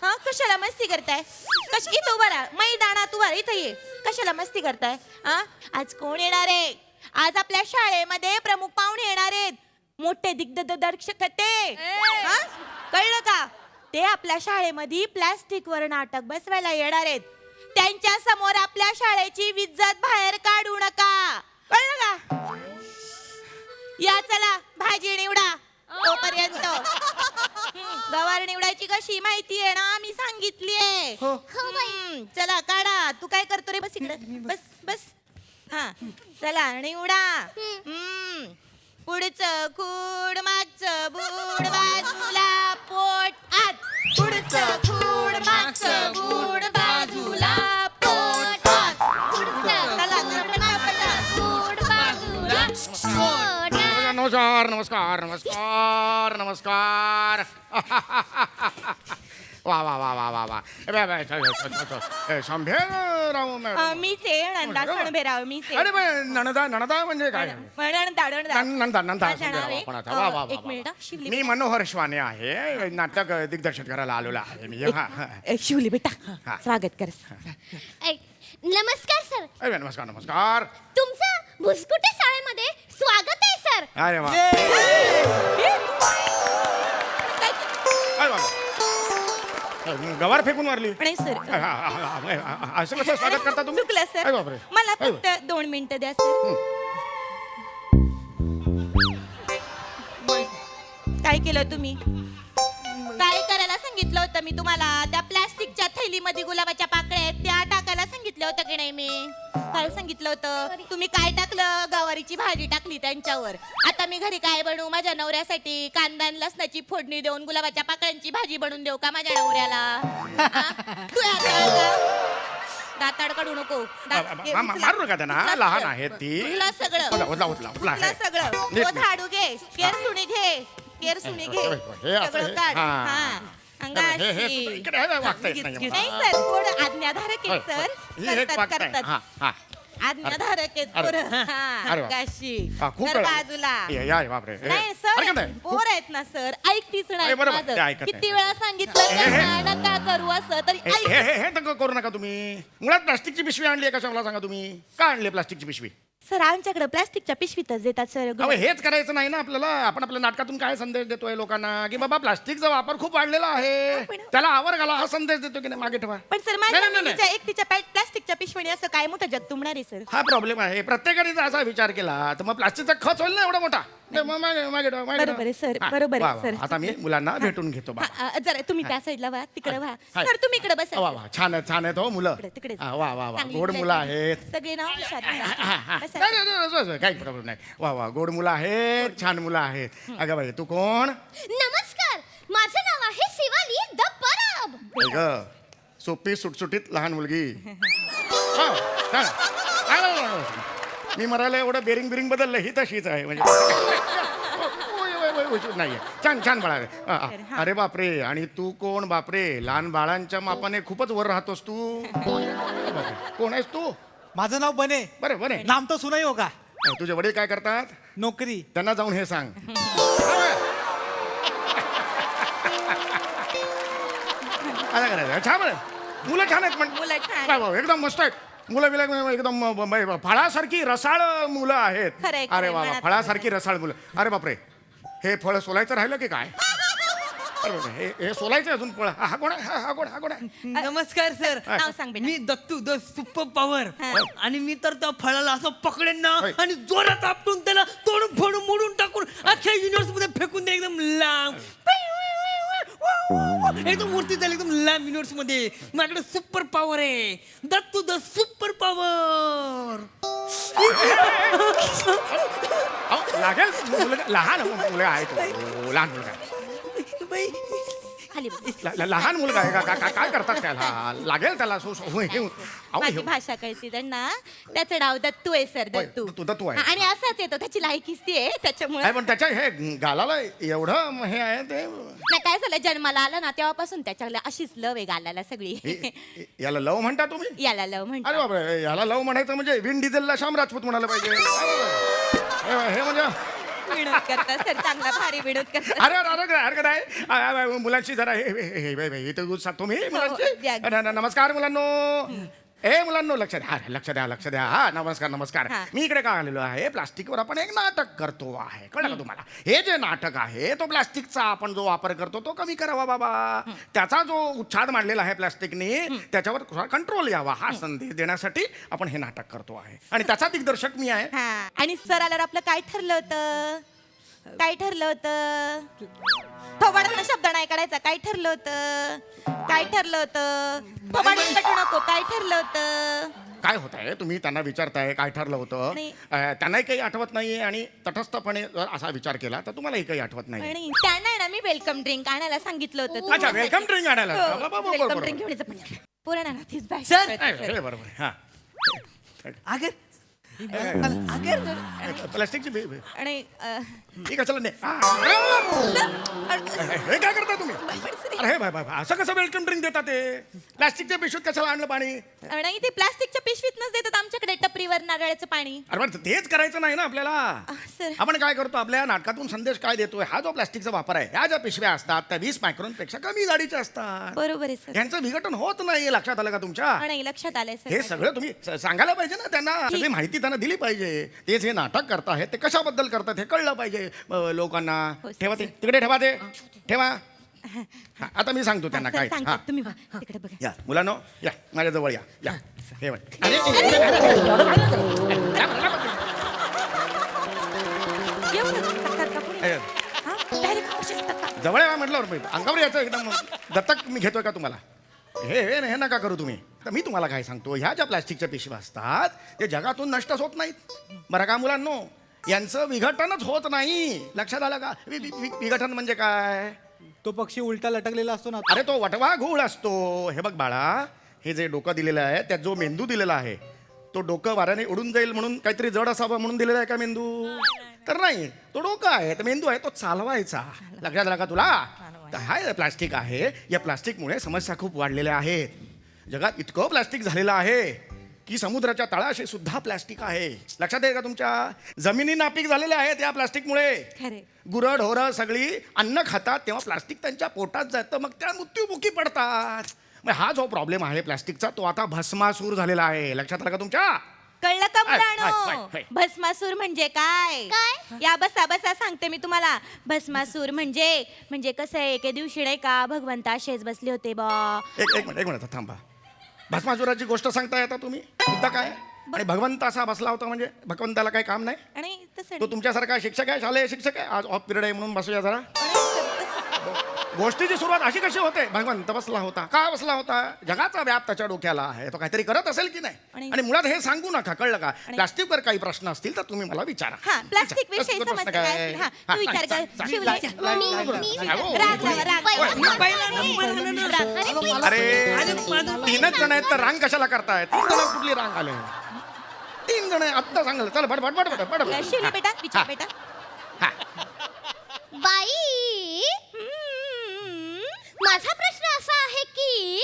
S6: हा कशाला मस्ती करताय? इथं उभा राहा, मैदानात उभा राहा, इथं ये. कशाला मस्ती करताय? हा आज कोण येणार आहे? आज आपल्या शाळेमध्ये प्रमुख पाहुणे येणार आहेत. मोठे दिग्दर्शक ते. हा? कळलं का? ते आपल्या शाळेमध्ये प्लास्टिक वर नाटक बसवायला येणार आहेत. त्यांच्या समोर आपल्या शाळेची इज्जत बाहेर काढू नका. कळलं का? या चला, भाजी निवडा तोपर्यंत. गवार निवडायची कशी माहिती आहे ना, मी सांगितलीये. चला काढा. तू काय करतो रे? बस इकडे, बस बस. हा चला निवडा. पुढचं खूड मागचं बूड बाजूला पोट आत पुढचं खूड मागचं बूड बाजूला पोट आत पुढचं खूड बाजूला पोट आत.
S9: नमस्कार नमस्कार नमस्कार नमस्कार वा वा वा वा वा वा शंभेराव मॅडम
S6: मीच आहे नंदा सणभेराव मीच आहे.
S9: अरे पण नणदा नणदा म्हणजे काय
S6: नणदा नणदा
S9: नंदा नंदा
S6: माझं नाव आहे.
S9: आपण आता वा वा
S6: एक
S9: वा
S6: मिनिट हा, शिवली
S9: मी मनोहर श्वाने आहे नाटक दिग्दर्शन करायला आलेलो आहे मी हा
S6: शिवली बेटा
S9: हा.
S6: स्वागत कर.
S10: नमस्कार सर
S9: अरे नमस्कार नमस्कार
S10: तुमचं भुसकुटे शाळेमध्ये स्वागत आहे सर.
S9: अरे वा अरे वा गवार फेकून मारली
S6: नाही सर
S9: असं कसं स्वागत करता तुम्ही
S6: चुकलं
S9: अरे
S6: सर
S9: बापरे.
S6: मला
S9: अरे
S6: फक्त 2 मिनिटं द्या सर. काय केलं तुम्ही काय करायला सांगितलं होतं मी तुम्हाला त्या प्लास्टिकच्या थैलीमध्ये गुलाबाच्या पाकळ्या आहेत त्या टाकायला सांगितलं होतं की नाही मी काय सांगितलं होतं तुम्ही काय टाकलं गवारीची भाजी टाकली त्यांच्यावर. आता मी घरी काय बनवू माझ्या नवऱ्यासाठी कांदा आणि लसणाची फोडणी देऊन गुलाबाच्या पाकळ्यांची भाजी बनवून देऊ का माझ्या नवऱ्याला हा? तू दाताड काढू नको
S9: मारू नका त्यांना लहान आहेत ती
S6: उचला सगळं
S9: उचला उचला उचला
S6: उचला सगळं
S9: नीट,
S6: तो
S9: नीट.
S6: झाडू घे केर सुणी घे केर सुणी घे
S9: हे असं
S6: सगळं
S9: हे-
S6: काढ
S9: हा.
S6: हा
S9: हे- हे-
S6: अंगाशी
S9: इकडे हे वागता येत नाही
S6: नाही सर थोडं आज्ञाधारक आहेत
S9: होय,
S6: सर
S9: ही हे
S6: करतात
S9: वागताय.
S6: करतात
S9: हा, हा.
S6: आज्ञाधारक आहेत
S9: अरे.
S6: पोरं. हा,
S9: अरे वा.
S6: अंगाशी
S9: हा, खूप
S6: तर
S9: वेळा.
S6: बाजूला
S9: या बापरे हे.
S6: नाही
S9: अरे का
S6: सर
S9: नाही?
S6: पोर आहेत ना सर ऐकतीच नाही
S9: अरे, बरोबर. ते
S6: माझं
S9: ऐकत
S6: किती
S9: नाही.
S6: वेळा सांगितलं
S9: हे- हे-
S6: त्यांना नका करू असं तरी
S9: हे
S6: ऐक
S9: हे- हे तर करू नका तुम्ही मुळात प्लास्टिकची पिशवी आणली आहे कशा मला सांगा तुम्ही का आणली प्लास्टिकची पिशवी
S6: सर आमच्याकडे प्लास्टिकच्या पिशवीतच देतात सर
S9: अहो हेच करायचं नाही ना आपल्याला आपण आपल्या नाटकातून काय संदेश देतोय लोकांना की बाबा प्लास्टिकचा वापर खूप वाढलेला आहे त्याला आवर घाला हा संदेश देतो की नाही मागे ठेवा
S6: पण सर
S9: नाही,
S6: माझ्या
S9: नाही, नाही.
S6: मुलीच्या एकटीच्या प्लास्टिकच्या पिशवीने असं काय मोठं जग तुंबणार आहे सर
S9: हा प्रॉब्लेम आहे प्रत्येकाने जर असा विचार केला तर मग प्लास्टिकचा खच होईल ना एवढा मोठा नाही, मग मागे ठेवा, मागे
S6: बरोबर आहे,
S9: ठेवा.
S6: सर,
S9: हा,
S6: बरोबर आहे,
S9: वा, वा.
S6: सर.
S9: आता मी मुलांना भेटून घेतो बा
S6: जरा तुम्ही त्या साईडला व्हा तिकडे व्हा
S9: हाय.
S6: सर तुम्ही इकडे बसा
S9: वा वा छान आहेत हो मुलं
S6: तिकडे तिकडे
S9: हा, वा वा वा
S6: चांगली
S9: गोड मुलं आहेत
S6: सगळे नाव हुशार
S9: हा,
S6: बसा.
S9: हा.
S6: बसा.
S9: नाही, नाही, नाही, नाही, काही प्रॉब्लेम नाही वा वा गोड मुलं आहेत छान मुलं आहेत अगं बाई तू कोण
S10: नमस्कार माझं नाव आहे शिवाली द परब.
S9: ग सोपी सुटसुटीत लहान मुलगी हा, छान. मी मरायला एवढं बेरिंग बिरिंग बदललं ही तशीच आहे म्हणजे नाही छान छान बाळा आहे. अरे बापरे आणि तू कोण बापरे लहान बाळांच्या मापाने खूपच वर राहतोस तू बापरे. कोण आहेस तू
S11: माझं नाव बने
S9: बरं बरं
S11: नाम तो सुनाई होगा
S9: तुझे वडील काय करतात
S11: नोकरी
S9: त्यांना जाऊन हे सांग आता करायचं छान बरं मुलं छान आहेत
S6: मुलं छान.
S9: काय भाऊ, एकदम मस्त आहेत मुलं बिलं एकदम फळासारखी रसाळ मुलं आहेत
S6: खरंय,
S9: अरे
S6: खरंय,
S9: वा वा,
S6: मनात
S9: फळासारखी रसाळ मुलं अरे बापरे हे फळ सोलायचं राहिलं की काय अरे बापरे, हे सोलायचं अजून फळ हा कोण आहे हा कोण हा कोण आहे
S11: नमस्कार सर
S6: नाव सांग बेटा.
S11: मी दत्तू द सुपर पॉवर आणि मी तर त्या फळाला असं पकडेन ना
S9: होय.
S11: आणि जोरात आपटून त्याला तोडून फोडून मोडून टाकून अख्ख्या युनिव्हर्स मध्ये फेकून दे एकदम लांब एकदम मूर्ती झाली एकदम लांब युनिव्हर्स मध्ये माझ्याकडे सुपर पॉवर आहे दत्तू द सुपर पॉवर
S9: अहो, लागेल मुलगा लहान मुलगा आहे तो लहान मुलगा आहे.
S6: खाली बस.
S9: लहान मुलगा आहे का काय करतात त्याला लागेल त्याला
S6: माझी भाषा कळते त्यांना त्याचं नाव दत्तू आहे सर
S9: होय,
S6: दत्तू
S9: दत्तू, दत्तू आहे.
S6: हा, आणि असंच येतो त्याची लायकीच ती आहे त्याच्यामुळे
S9: पण त्याच्या हे गालाला एवढं हे आहे ते
S6: नाही काय झालं जन्माला आला ना तेव्हापासून त्याच्याकडे अशीच लव आहे गालाला सगळी
S9: याला लव म्हणता तुम्ही
S6: याला लव
S9: अरे
S6: म्हणतो
S9: बापरे याला लव म्हणायचं म्हणजे विन डिझेलला श्याम राजपूत म्हणायला पाहिजे हे म्हणजे
S6: विनोद करतात सर चांगला भारी विनोद करतात
S9: अरे अरे अरे अरे काय मुलांची जरा हे तर तुम्ही मुलांची
S6: द्या.
S9: नमस्कार मुलांनो ए मुलांनो लक्ष द्या लक्ष द्या हा नमस्कार नमस्कार
S6: हा.
S9: मी इकडे काय आलेलो आहे प्लास्टिकवर आपण एक नाटक करतो आहे कळलं का तुम्हाला हे जे नाटक आहे तो प्लास्टिकचा आपण जो वापर करतो तो कमी करावा बाबा त्याचा जो उच्छाद मांडलेला आहे प्लास्टिकने त्याच्यावर थोडा कंट्रोल यावा हा संदेश देण्यासाठी आपण हे नाटक करतो आहे आणि त्याचा दिग्दर्शक मी आहे
S6: हा आणि सर आल्यावर आपलं काय ठरलं होतं काय ठरलं होतं? थोबाडातला शब्द नाही काढायचा. काय ठरलं होतं? काय ठरलं होतं? थोबाडात कटू नको. काय ठरलं होतं?
S9: काय होत आहे तुम्ही त्यांना विचारताय काय ठरलं होतं
S6: नाही.
S9: त्यांनाही काही आठवत नाहीये आणि तटस्थपणे जर असा विचार केला तर तुम्हालाही काही आठवत नाही
S6: आणि त्यांना आहे ना मी वेलकम ड्रिंक आणायला सांगितलं होतं.
S9: अच्छा वेलकम ड्रिंक आणायला
S6: वेलकम ड्रिंक घेऊन यायचं पण पुराणा ना तीच बाय.
S11: सर
S9: हे बरोबर हा
S11: अगर
S9: प्लास्टिकची
S6: आणि
S9: ही कशाला नाही हे काय करता तुम्ही अरे बाय बाय असं कसं वेलकम ड्रिंक देतात ते प्लास्टिकच्या पिशवीत कशाला आणलं पाणी
S6: नाही ते प्लास्टिकच्या पिशवीतनच देतात आमच्याकडे टपरीवर नारळाचं पाणी.
S9: अरे पण तेच करायचं नाही ना आपल्याला
S6: सर
S9: आपण काय करतो आपल्या नाटकातून संदेश काय देतोय हा जो प्लास्टिकचा वापर आहे ह्या ज्या पिशव्या असतात त्या 20 मायक्रॉन पेक्षा कमी जाडीच्या असतात
S6: बरोबर आहे सर.
S9: यांचं विघटन होत नाही लक्षात आलं का तुमच्या
S6: नाही लक्षात आलंय सर.
S9: हे सगळं तुम्ही सांगायला पाहिजे ना त्यांना सगळी माहिती त्यांना दिली पाहिजे तेच हे नाटक करतायत ते कशाबद्दल करतात हे कळलं पाहिजे लोकांना
S6: हो, सर.
S9: ठेवा ते तिकडे ठेवा ते ठेवा हा, आता मी सांगतो त्यांना
S6: सर,
S9: काय
S6: सांगते.
S9: हा
S6: तुम्ही वा, तिकडे बघा.
S9: या मुलांनो या माझ्या जवळ या हे बघ.
S6: एवढं करतात का कोणी?
S9: अरे,
S6: हा? Direct कशीच करतात?
S9: जवळ या म्हटल्यावर अंगावर यायचं एकदम दत्तक मी घेतोय का तुम्हाला हे नका करू तुम्ही तर मी तुम्हाला काय सांगतो ह्या ज्या प्लास्टिकच्या पिशव्या असतात ते जगातून नष्टच होत नाहीत बरं का मुलांनो यांचं विघटनच होत नाही लक्षात आलं का विघटन म्हणजे काय
S5: तो पक्षी उलटा लटकलेला असतो ना
S9: अरे तो वटवा घूळ असतो हे बघ बाळा हे जे डोकं दिलेलं आहे त्यात जो मेंदू दिलेला आहे तो डोकं वाऱ्याने उडून जाईल म्हणून काहीतरी जड असावा म्हणून दिलेला आहे का मेंदू तर नाही तो डोकं आहे तर मेंदू आहे तो चालवायचा लक्षात आला का तुला तर हा प्लास्टिक आहे या प्लास्टिकमुळे समस्या खूप वाढलेल्या आहेत जगात इतकं प्लास्टिक झालेलं आहे की समुद्राच्या तळाशी सुद्धा प्लास्टिक आहे लक्षात आहे का तुमच्या जमिनी नापीक झालेल्या आहेत या प्लास्टिकमुळे
S6: खरे.
S9: गुरं ढोरं सगळी अन्न खातात तेव्हा प्लास्टिक त्यांच्या पोटात जातं मग त्या मृत्युमुखी पडतात मग हा जो प्रॉब्लेम आहे प्लास्टिकचा तो आता भस्मासूर झालेला आहे लक्षात आलं का तुमच्या
S6: कळलं का
S9: हाय, हाय,
S6: मुलांनो?
S9: हाय.
S6: भस्मासूर म्हणजे काय? या बसा बसा सांगते मी तुम्हाला. भस्मासूर म्हणजे कसं आहे एके दिवशी नाही का भगवंत असेच बसले होते बा.
S9: एक मिनिट थांबा भस्मासुराची गोष्ट सांगताय आता तुम्ही मुद्दा काय आणि भगवंत असा बसला होता म्हणजे भगवंताला काही काम नाही
S6: आणि तसं
S9: तो तुमच्यासारखा शिक्षक आहे शालेय शिक्षक आहे आज ऑफ पिरियड आहे म्हणून बसूया जरा गोष्टीची सुरुवात अशी कशी होते भगवंत बसला होता का बसला होता जगाचा व्याप त्याच्या डोक्याला आहे तो काहीतरी करत असेल की नाही आणि मुळात हे सांगू नका कळलं का प्लास्टिकवर काही प्रश्न असतील तर तुम्ही मला विचारा
S6: हा प्लास्टिक विषयी
S9: प्रश्न
S6: समजतं
S9: काय?
S6: काय? हा तू विचार कर.
S9: सांग.
S6: शिवला.
S9: अहो.
S6: राग लावा, राग लावा.
S9: अरे तीनच जण आहेत तर रांग कशाला करताय 3 जण कुठली रांग आले 3 जण आता सांगलं चल बट
S6: शिवली बेटा विचार बेटा.
S10: बाई माझा प्रश्न असा आहे की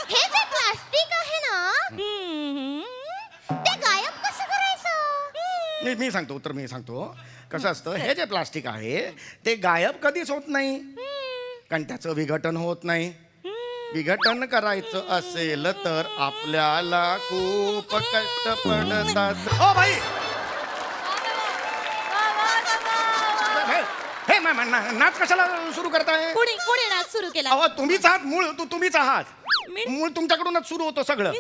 S10: हे जे प्लास्टिक आहे ना ते गायब कसं करायचं?
S9: मी सांगतो उत्तर मी सांगतो कसं असतं हे जे प्लास्टिक आहे ते गायब कधीच होत नाही कारण त्याचं विघटन होत नाही विघटन करायचं असेल तर आपल्याला खूप कष्ट पडतात ओ बाई हे नाच कशाला सुरू करताय
S6: कोणी नाच सुरू केला?
S9: अहो तुम्हीच आहात मूळ तुम्हीच आहात मूळ तुमच्याकडूनच सुरू होतं सगळं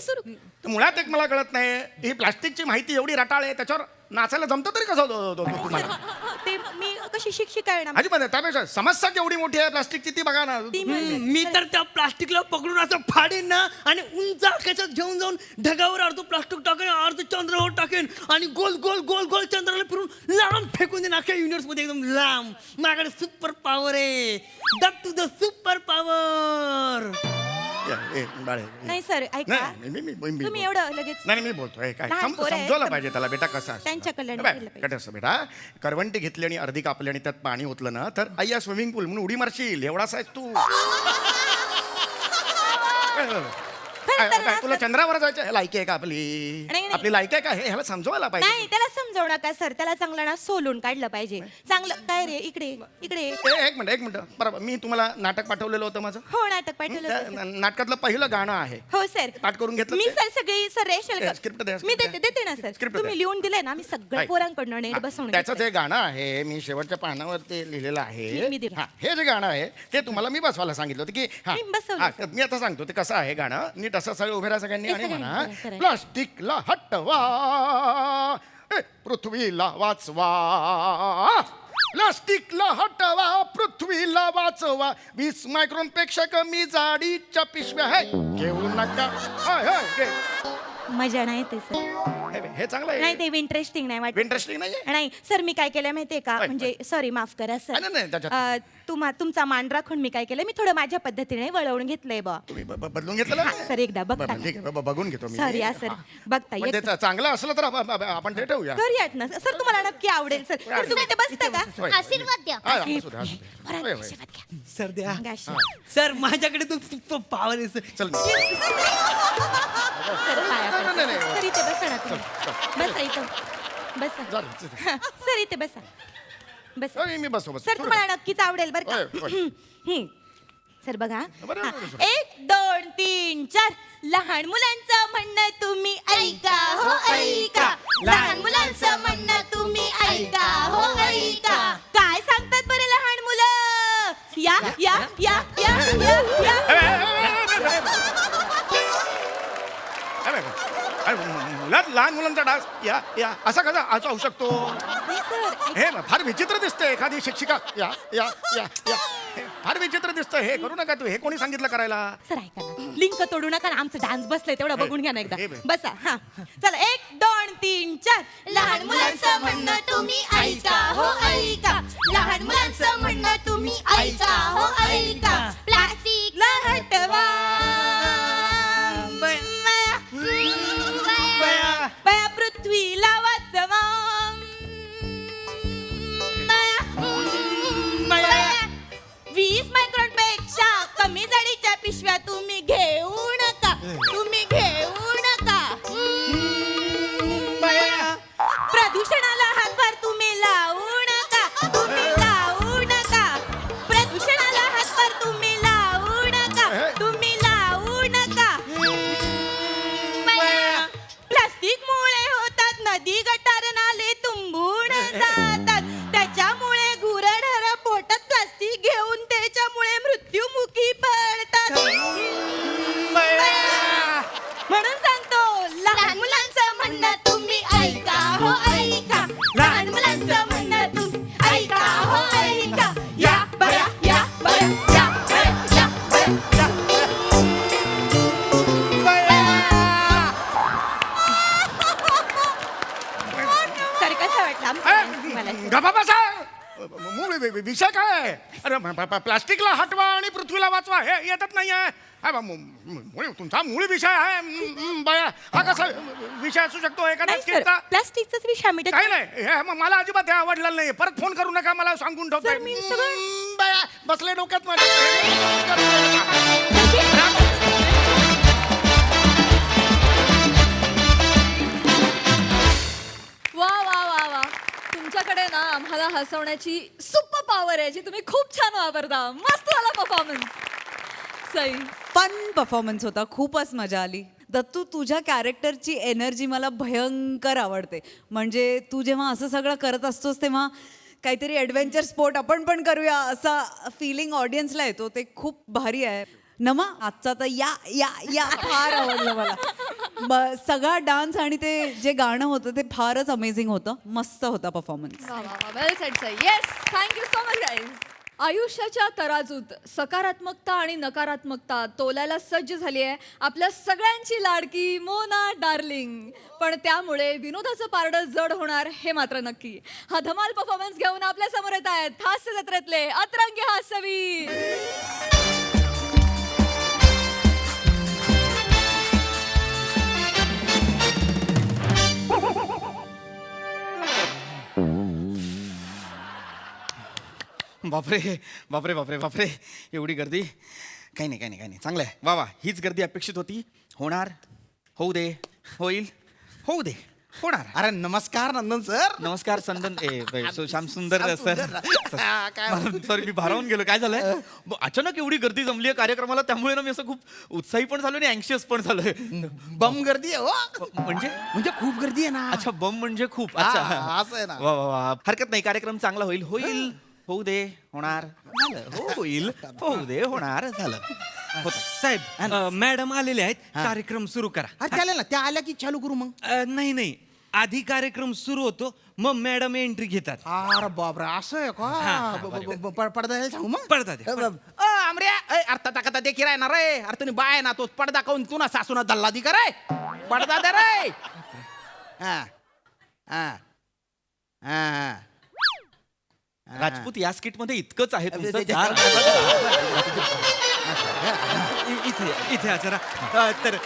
S9: तर मुळात एक मला कळत नाही ही प्लास्टिकची माहिती एवढी रटाळ आहे त्याच्यावर नाचायला जमतं तरी कसं तुम्हाला
S6: ते मी कशी शिक्षिका आहे ना.
S9: अजिबात त्यापेक्षा समस्या केवढी मोठी आहे प्लास्टिकची ती बघा ना
S11: मी तर त्या प्लास्टिकला पकडून असं फाडेन ना आणि उंच आकाशात घेऊन जाऊन ढगावर अर्ध प्लास्टिक टाकेन अर्ध चंद्रावर टाकेन आणि गोल गोल गोल गोल चंद्राला फिरून लांब फेकून देईन अख्या युनिवर्स मध्ये एकदम लांब माझ्याकडे सुपर पॉवर आहे दट टू द सुपर पॉवर.
S6: नाही सर ऐका तुम्ही एवढं लगेच
S9: नाही मी बोलतोय काय
S6: लहान पोरं आहेत,
S9: समजवलं
S6: तर
S9: पाहिजे त्याला बेटा कसं असतं.
S6: त्यांच्या कल्याणी
S9: बघ,
S6: केलं पाहिजे.
S9: कसं असतं बेटा करवंटी घेतली आणि अर्धी कापली आणि त्यात पाणी ओतलं ना तर अय्या स्विमिंग पूल म्हणून उडी मारशील एवढाच आहेस तू काय, तुला चंद्रावर जायचं लायकी आहे का आपली
S6: नाही.
S9: आपली लायकी आहे का हे ह्याला समजवायला
S6: नाही
S9: पाहिजे
S6: त्याला समजावू नका सर त्याला चांगलं ना सोलून काढलं पाहिजे चांगलं काय रे इकडे इकडे
S9: एक मिनिट बरोबर मी तुम्हाला नाटक पाठवलेलं होतं माझं
S6: हो नाटक पाठवलं
S9: त्या
S6: होतं, सर.
S9: नाटकातलं पहिलं गाणं आहे
S6: हो सर
S9: पाठ करून घेतलं
S6: मी
S9: ते?
S6: सर सगळी सर रेशल
S9: ए, स्क्रिप्ट द्या,
S6: मी
S9: स्क्रिप्ट
S6: देते ना सर
S9: स्क्रिप्ट
S6: तुम्ही
S9: द्या.
S6: लिहून दिलंय ना मी सगळं
S9: काय?
S6: पोरांकडनं नेट
S9: हा,
S6: बसवून
S9: त्याचं
S6: घेतलंय.
S9: जे गाणं आहे मी शेवटच्या पानावर ते लिहिलेलं आहे
S6: मी दिलं.
S9: हा, हे जे गाणं आहे ते तुम्हाला मी बसवायला सांगितलं होतं की हा,
S6: मी बसवलं,
S9: हा,
S6: सर.
S9: मी आता सांगतो ते कसं आहे गाणं नीट असं सगळं उभे राहा सगळ्यांनी
S6: हे
S9: आणि
S6: सगळ्यांनी
S9: म्हणा
S6: करा, करा.
S9: प्लास्टिकला हटवा पृथ्वीला वाचवा, प्लास्टिकला हटवा, पृथ्वीला वाचवा. 20 मायक्रॉन पेक्षा कमी जाडीच्या पिशव्या आहे घेऊ नका. हाय, हाय, घे.
S6: मजा नाही ते सर.
S9: हे चांगलं
S6: नाही
S9: आहे.
S6: ते इंटरेस्टिंग नाही वाटत.
S9: इंटरेस्टिंग नाहीये.
S6: नाही सर, मी काय केलं माहितीये का,
S9: होय,
S6: म्हणजे सॉरी माफ करा सर.
S9: नाही, नाही, त्याच्यात-
S6: तुमचा मान राखून मी काय केलं, मी थोडं माझ्या पद्धतीने वळवून घेतलंय बा.
S9: तुम्ही बदलून घेतलं ना?
S6: सर एकदा बघता.
S9: ठीक आहे, बघून घेतो मी.
S6: सॉरी सर, बघता
S9: पण
S6: येत
S9: ते चांगलं असलं तर आपण ते ठेवूया.
S6: करूयात ना सर, तुम्हाला नक्की आवडेल सर. तर तुम्ही इथे बसता का?
S9: होय, होय.
S10: आशीर्वाद द्या.
S9: हा, असू दे, असू दे.
S6: बरं,
S9: होय, होय.
S6: आशीर्वाद घ्या.
S11: सर द्या.
S6: गाशी.
S11: सर माझ्याकडे तो पावर आहे सर.
S9: चल
S6: सर पाया
S9: नाही, नाही,
S6: पडतो.
S9: नाही.
S6: सर इथे बसा ना तुम्ही. बसा इथं बसा.
S9: जा रे, चल.
S6: हा, सर इथे बसा बसा.
S9: होय, मी बसतो.
S6: सर तुम्हाला नक्कीच आवडेल बरं
S9: होय,
S6: का.
S9: होय.
S6: हम्म. सर बघा,
S9: बरं,
S6: हा.
S9: बरं, सर.
S6: 1 2 3 4. लहान मुलांचं म्हणणं तुम्ही ऐका हो ऐका. लहान मुलांचं म्हणणं तुम्ही ऐका हो ऐका. काय सांगतात बरं लहान मुलं? या या या या या या.
S9: मुलात लहान मुलांचा डान्स या या असा कसा असा होऊ शकतो?
S6: नाही, सर
S9: हे फार विचित्र दिसतंय. एखादी शिक्षिका या या या या हे फार विचित्र दिसतंय. हे करू नका तू. हे कोणी सांगितलं करायला?
S6: सर ऐका ना, लिंक तोडू नका ना. आमचं डान्स बसलंय तेवढं बघून घ्या ना एकदा.
S9: हे बघ.
S6: बसा. हा चला 1 2 3 4. लहान मुलांचं म्हणणं तुम्ही ऐका हो ऐका. लहान मुलांचं म्हणणं तुम्ही ऐका हो ऐका. प्लास्टिकला हटवा, बया पृथ्वीला वाचवा. 20 मायक्रॉन पेक्षा कमी जाडीच्या पिशव्या तुम्ही घेऊ नका. तुम्ही घेऊ नका. प्रदूषणाला हातभार तुम्ही लावू नका. तुम्ही लावू नका. प्रदूषणाला हातभार तुम्ही लावू नका. तुम्ही लावू नका. प्लास्टिक मुळे होतात नदी गटार नाले तुंबून जातात. त्याच्यामुळे गुरढर पोटात प्लास्टिक घेऊन त्याच्यामुळे मृत्युमुखी पडतात. म्हणून सांगतो लहान मुलांचं म्हणणं तुम्ही ऐका हो ऐका. लहान मुलांचं म्हणणं तुम्ही ऐका हो ऐका. या बया या बया या बया या बया तरी कसं वाटलं मला?
S9: गप्पा बसा. मूळ विषय काय आहे? अरे प्लास्टिकला हटवा आणि पृथ्वीला वाचवा हे येतच नाही आहे. तुमचा मूळ विषय आहे. बया हा कसा विषय असू शकतो एखादा
S6: नाही सर,
S9: स्किटचा?
S6: प्लास्टिकचाच विषय आम्ही
S9: काही नाही. हे मला अजिबात हे आवडलेलं नाही. परत फोन करू नका. मला सांगून ठेवतोय.
S6: सर, मी सगळं-
S9: बया बसले डोक्यात माझ्या.
S2: वा वा वा वा, तुमच्याकडे ना आम्हाला हसवण्याची सुपर पॉवर आहे जी तुम्ही खूप छान वापरता. मस्त झाला परफॉर्मन्स. सई
S8: फन परफॉर्मन्स होता. खूपच मजा आली. दत्तू, तुझ्या कॅरेक्टरची एनर्जी मला भयंकर आवडते. म्हणजे तू जेव्हा असं सगळं करत असतोस तेव्हा काहीतरी ॲडव्हेंचर स्पोर्ट आपण पण करूया असा फिलिंग ऑडियन्सला येतो. ते खूप भारी आहे. नमा आजचा तर या या या फार आवडलं मला. सगळा डान्स आणि ते जे गाणं होतं ते फारच अमेझिंग होतं. मस्त होता performance.
S2: Well said Sai. Yes, thank you so much guys. आयुष्याच्या तराजूत सकारात्मकता आणि नकारात्मकता तोलायला सज्ज झाली आहे आपल्या सगळ्यांची लाडकी मोना डार्लिंग. पण त्यामुळे विनोदाचं पारडं जड होणार हे मात्र नक्की. हा धमाल परफॉर्मन्स घेऊन आपल्या समोर येत आहेत हास्य जत्रेतले अतरंगी हास्यवीर.
S5: बापरे बापरे बापरे बापरे एवढी गर्दी. काही नाही काही नाही काही नाही. चांगलं आहे. वा वा, हीच गर्दी अपेक्षित होती. होणार, होऊ दे, होईल, होऊ दे, होणार.
S12: अरे नमस्कार नंदन सर.
S5: नमस्कार संदन श्याम सुंदर सर. सॉरी मी भारावून गेलो. काय झालंय? अचानक एवढी गर्दी जमली आहे कार्यक्रमाला, त्यामुळे ना मी असं खूप उत्साही पण झालो आणि अँक्शियस पण झालोय.
S12: बम गर्दी आहे हो.
S5: म्हणजे
S12: खूप गर्दी आहे ना.
S5: अच्छा, बम म्हणजे खूप.
S12: हा,
S5: अच्छा
S12: असं आहे ना.
S5: वा वा वा, हरकत नाही. कार्यक्रम चांगला होईल, होईल, होऊ दे, होणार, झालं, होईल, होऊ दे, होणार, झालं.
S11: साहेब मॅडम आलेले आहेत. कार्यक्रम सुरू करा.
S12: अरे चालेल ना. त्या आल्या की चालू करू मग.
S11: नाही नाही आधी कार्यक्रम सुरू होतो मग मॅडम एंट्री घेतात.
S12: अरे बापरे असं आहे का पडदा यायला सांगू मग
S11: पडदा दे.
S12: आमऱ्या अर्थ टाकता ते किराय ना रे अरे तुम्ही बाय ना तो पडदा काऊन तू ना सासूना दल्ला दी का रे पडदा दे रे हा हा हा
S5: राजपूत या स्किट मध्ये इतकंच आहे तुमचं.
S11: इथे जरा तर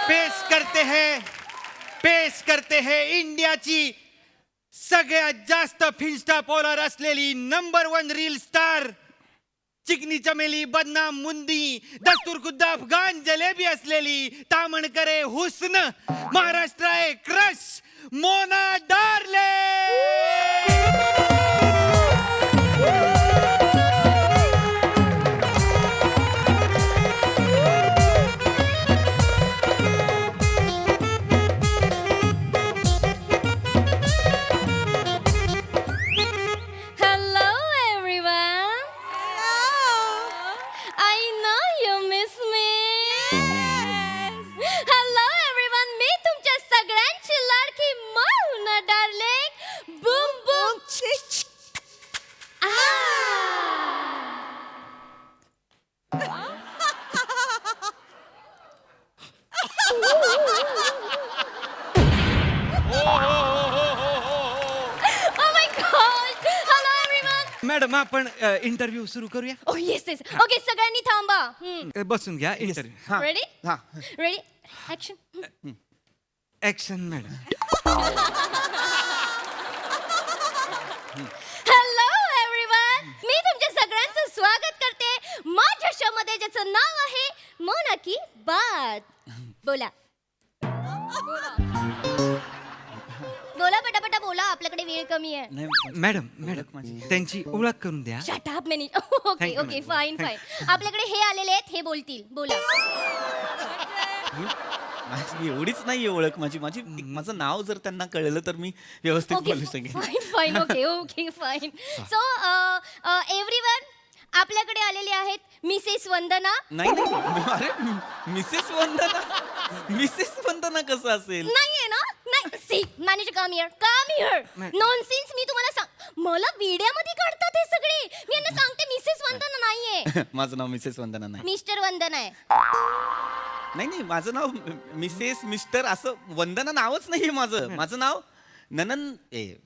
S11: पेश करते हैं इंडियाची सगळ्यात जास्त फिन्स्टा फॉलोअर असलेली नंबर 1 रील स्टार, चिकनी चमेली, बदनाम मुंदी, दस्तूर खुद्द अफगान जलेबी असलेली, तामणकरे हुस्न, महाराष्ट्र आहे crush, Mona Darle.
S10: Hello, everyone. I know you miss me. Hello, everyone. मी तुमच्या सगळ्यांची लाडकी Mona darling. Boom boom. Oh my gosh. Hello, everyone.
S11: Madam आपण इंटरव्ह्यू सुरू करूया.
S10: Oh yes, yes. Okay, सगळ्यांनी थांबा.
S11: बसून घ्या इंटरव्ह्यू.
S10: Ready?
S12: हा
S10: Ready? Action.
S11: Action madam.
S10: Hello everyone, मी तुमच्या सगळ्यांचं स्वागत करते माझ्या शो मध्ये ज्याचं नाव आहे मोना की बात. बोला बोला पटापटा बोला, आपल्याकडे वेळ कमी आहे.
S11: मॅडम त्यांची ओळख करून द्या.
S10: Shut up minute. Okay
S11: Thank you,
S10: okay
S11: ma'am.
S10: Fine fine. आपल्याकडे हे आलेले आहेत, हे बोलतील. बोला.
S5: माझी एवढीच नाहीये ओळख माझी माझं नाव जर त्यांना कळलं तर मी व्यवस्थित
S10: ओके
S5: बोलू शकेन.
S10: Fine fine. Okay okay fine. So everyone, आपल्याकडे आलेले आहेत मिसेस वंदना.
S5: नाही अरे मिसेस वंदना कसं असेल?
S10: नाहीये ना? नाही. See manager come here. Nonsense. मी तुम्हाला सांग, मला वीडियोमध्ये काढतात हे सगळे. मी यांना सांगते मिसेस वंदना नाहीये.
S5: माझं नाव मिसेस वंदना नाही.
S10: मिस्टर वंदना आहे.
S5: नाही माझं नाव मिसेस मिस्टर असं वंदना नावच नाहीये माझं. माझं नाव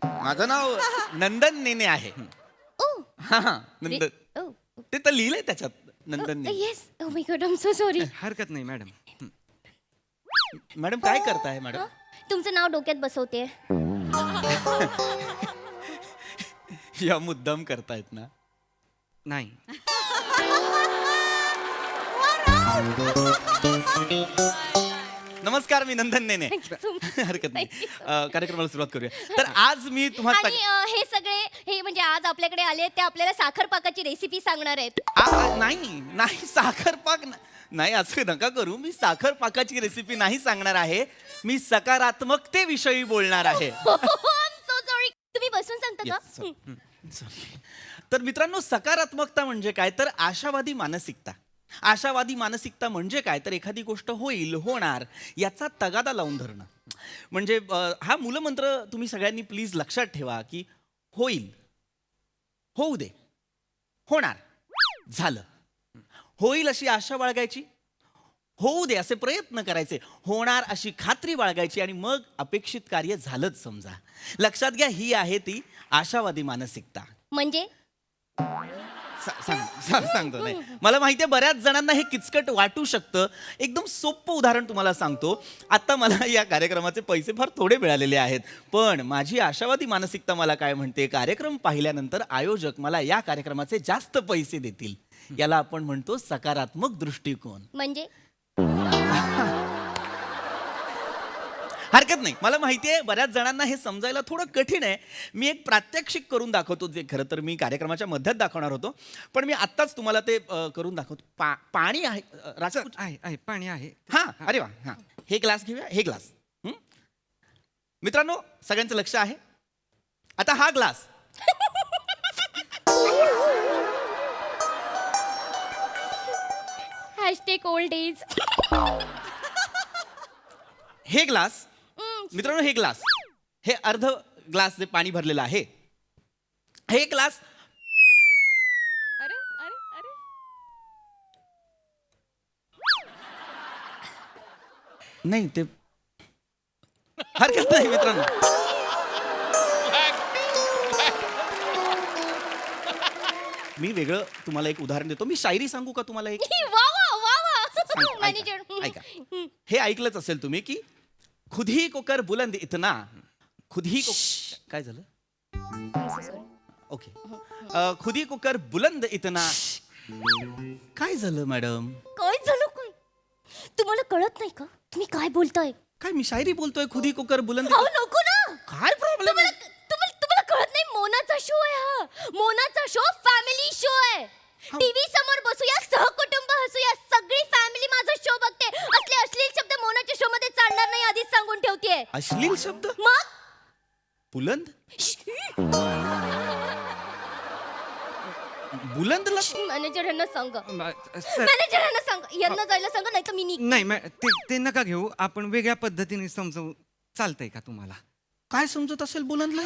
S5: माझं नाव नंदन नेने आहे.
S10: ओ
S5: हा नंदन.
S10: ओ
S5: ते तर लिहिलंय त्याच्यात Nandan Nene.
S10: Yes. Oh my god, I am so sorry.
S11: हरकत नाही मॅडम.
S5: मॅडम काय करताय मॅडम?
S10: तुमचं नाव डोक्यात बसवते.
S5: या मुद्दाम करतायत ना?
S11: नाही.
S5: नमस्कार, मी नंदन नेने. हरकत नाही. कार्यक्रमाला सुरुवात करूया. तर आज मी तुम्हाला
S10: आणि हे सगळे हे म्हणजे आज आपल्याकडे आले ते आपल्याला साखर पाकाची रेसिपी सांगणार आहेत.
S5: नाही साखर पाक नाही, असं नका करू. मी साखर पाकाची रेसिपी नाही सांगणार आहे. मी सकारात्मकतेविषयी बोलणार आहे.
S10: So sorry. तुम्ही बसून सांगता का?
S5: तर मित्रांनो, सकारात्मकता म्हणजे काय तर आशावादी मानसिकता. आशावादी मानसिकता म्हणजे काय तर एखादी गोष्ट होईल, होणार याचा तगादा लावून धरणं. म्हणजे हा मूलमंत्र तुम्ही सगळ्यांनी प्लीज लक्षात ठेवा की होईल, होऊ दे, होणार, झालं. होईल अशी आशा बाळगायची, होऊ दे असे प्रयत्न करायचे, होणार अशी खात्री बाळगायची आणि मग अपेक्षित कार्य झालंच समजा. लक्षात घ्या, ही आहे ती आशावादी मानसिकता.
S10: म्हणजे
S5: सांगतो. नाही, मला माहिती आहे बऱ्याच जणांना हे किचकट वाटू शकतं. एकदम सोपं उदाहरण तुम्हाला सांगतो. आता मला या कार्यक्रमाचे पैसे फार थोडे मिळालेले आहेत, पण माझी आशावादी मानसिकता मला काय म्हणते, कार्यक्रम पाहिल्यानंतर आयोजक मला या कार्यक्रमाचे जास्त पैसे देतील. याला आपण म्हणतो सकारात्मक दृष्टिकोन.
S10: म्हणजे
S5: हरकत नाही. मला माहिती आहे बऱ्याच जणांना हे समजायला थोडं कठीण आहे. मी एक प्रात्यक्षिक करून दाखवतो, जे खरं तर मी कार्यक्रमाच्या मध्यात दाखवणार होतो, पण मी आत्ताच तुम्हाला ते करून दाखवतो. पाणी आहे राजपूत?
S11: आहे पाणी आहे.
S5: हा, अरे वा. हा, हे ग्लास घेऊया. हे ग्लास. मित्रांनो, सगळ्यांचं लक्ष आहे. आता हा ग्लास
S10: #old days.
S12: हे ग्लास मित्रांनो, हे ग्लास, हे अर्ध ग्लास जे पाणी भरलेलं आहे, हे ग्लास
S2: अरे अरे अरे
S12: नाही, ते हरकत नाही मित्रांनो. मी वेगळं तुम्हाला एक उदाहरण देतो. मी शायरी सांगू का तुम्हाला एक?
S10: वा वा वा वा
S12: सांग,
S10: मॅनेजर.
S12: ऐका. हे ऐकलंच असेल तुम्ही की खुद ही को कर बुलंद इतना, खुद ही को काय झालं? ओके. खुद ही को कर बुलंद इतना. काय झालं मॅडम?
S10: काय झालं काय? तुम्हाला कळत नाही का तुम्ही काय बोलताय?
S12: काय मी शायरी बोलतोय? खुद ही को कर बुलंद.
S10: अहो नको ना.
S12: काय प्रॉब्लेम आहे?
S10: तुम्हाला कळत नाही, मोनाचा शो आहे हा. मोनाचा शो फॅमिली शो आहे. टीव्ही समोर बसूया, सहकुटुंब हसूया, सगळी फॅमिली माझा शो बघते. असले अश्लील शब्द मोनाच्या शो मध्ये चालणार नाही, आधीच सांगून ठेवतेय.
S12: अश्लील शब्द?
S10: मग
S12: बुलंद? बुलंदला
S10: मॅनेजर यांना सांग,
S11: सर
S10: मॅनेजर यांना सांग, यांना जायला सांग, नाही तर मी निघ.
S11: नाही ते नका घेऊ, आपण वेगळ्या पद्धतीने समजवू. चालतंय का तुम्हाला?
S12: काय समजत असेल बुलंदला?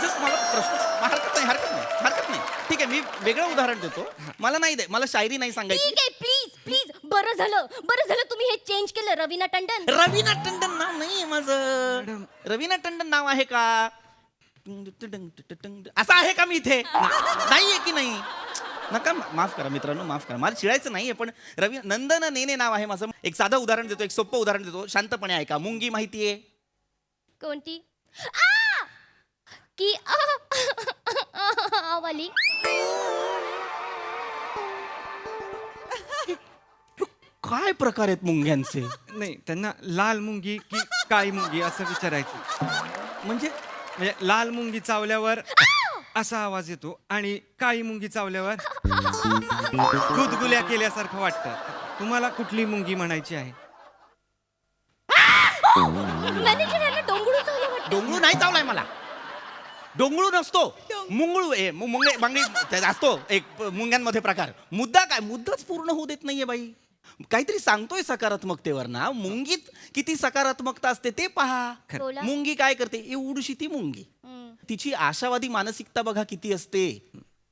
S12: जस्ट मला प्रश्न. हरकत नाही. ठीक आहे, मी वेगळं उदाहरण देतो. मला नाही मला शायरी नाही सांगायची.
S10: ठीक आहे, प्लीज प्लीज. बरं झालं तुम्ही हे चेंज केलं. रवीना टंडन.
S12: रवीना टंडन नाव नाही माझं. रवीना टंडन नाव आहे का? असं आहे का मी इथे? नाहीये की नाही? नका, माफ करा मित्रांनो, माफ करा. मला चिडायचं नाहीये, पण रवी नंदन नेने नाव आहे माझं. एक साधं उदाहरण देतो, एक सोपं उदाहरण देतो. शांतपणे ऐका. मुंगी माहितीये?
S10: कोणती? की वाली.
S12: काय प्रकार आहेत मुंग्यांचे?
S11: नाही, त्यांना लाल मुंगी की काळी मुंगी असं विचारायचं.
S12: म्हणजे
S11: लाल मुंगी चावल्यावर असा आवाज येतो आणि काळी मुंगी चावल्यावर गुदगुल्या केल्यासारखं वाटतं. तुम्हाला कुठली मुंगी म्हणायची आहे?
S10: मॅनेजर यांना डोंगळू चावलं वाटतं.
S12: डोंगळू नाही चावलाय मला. डोंगळू नसतो, मुंगळू बांगडी असतो एक मुंग्यांमध्ये प्रकार. मुद्दा काय? मुद्दाच पूर्ण होऊ देत नाहीये बाई. काहीतरी सांगतोय सकारात्मकतेवर ना. मुंगीत किती सकारात्मकता असते ते पहा.
S10: बोला.
S12: मुंगी काय करते? एवढीशी ती मुंगी, तिची आशावादी मानसिकता बघा किती असते.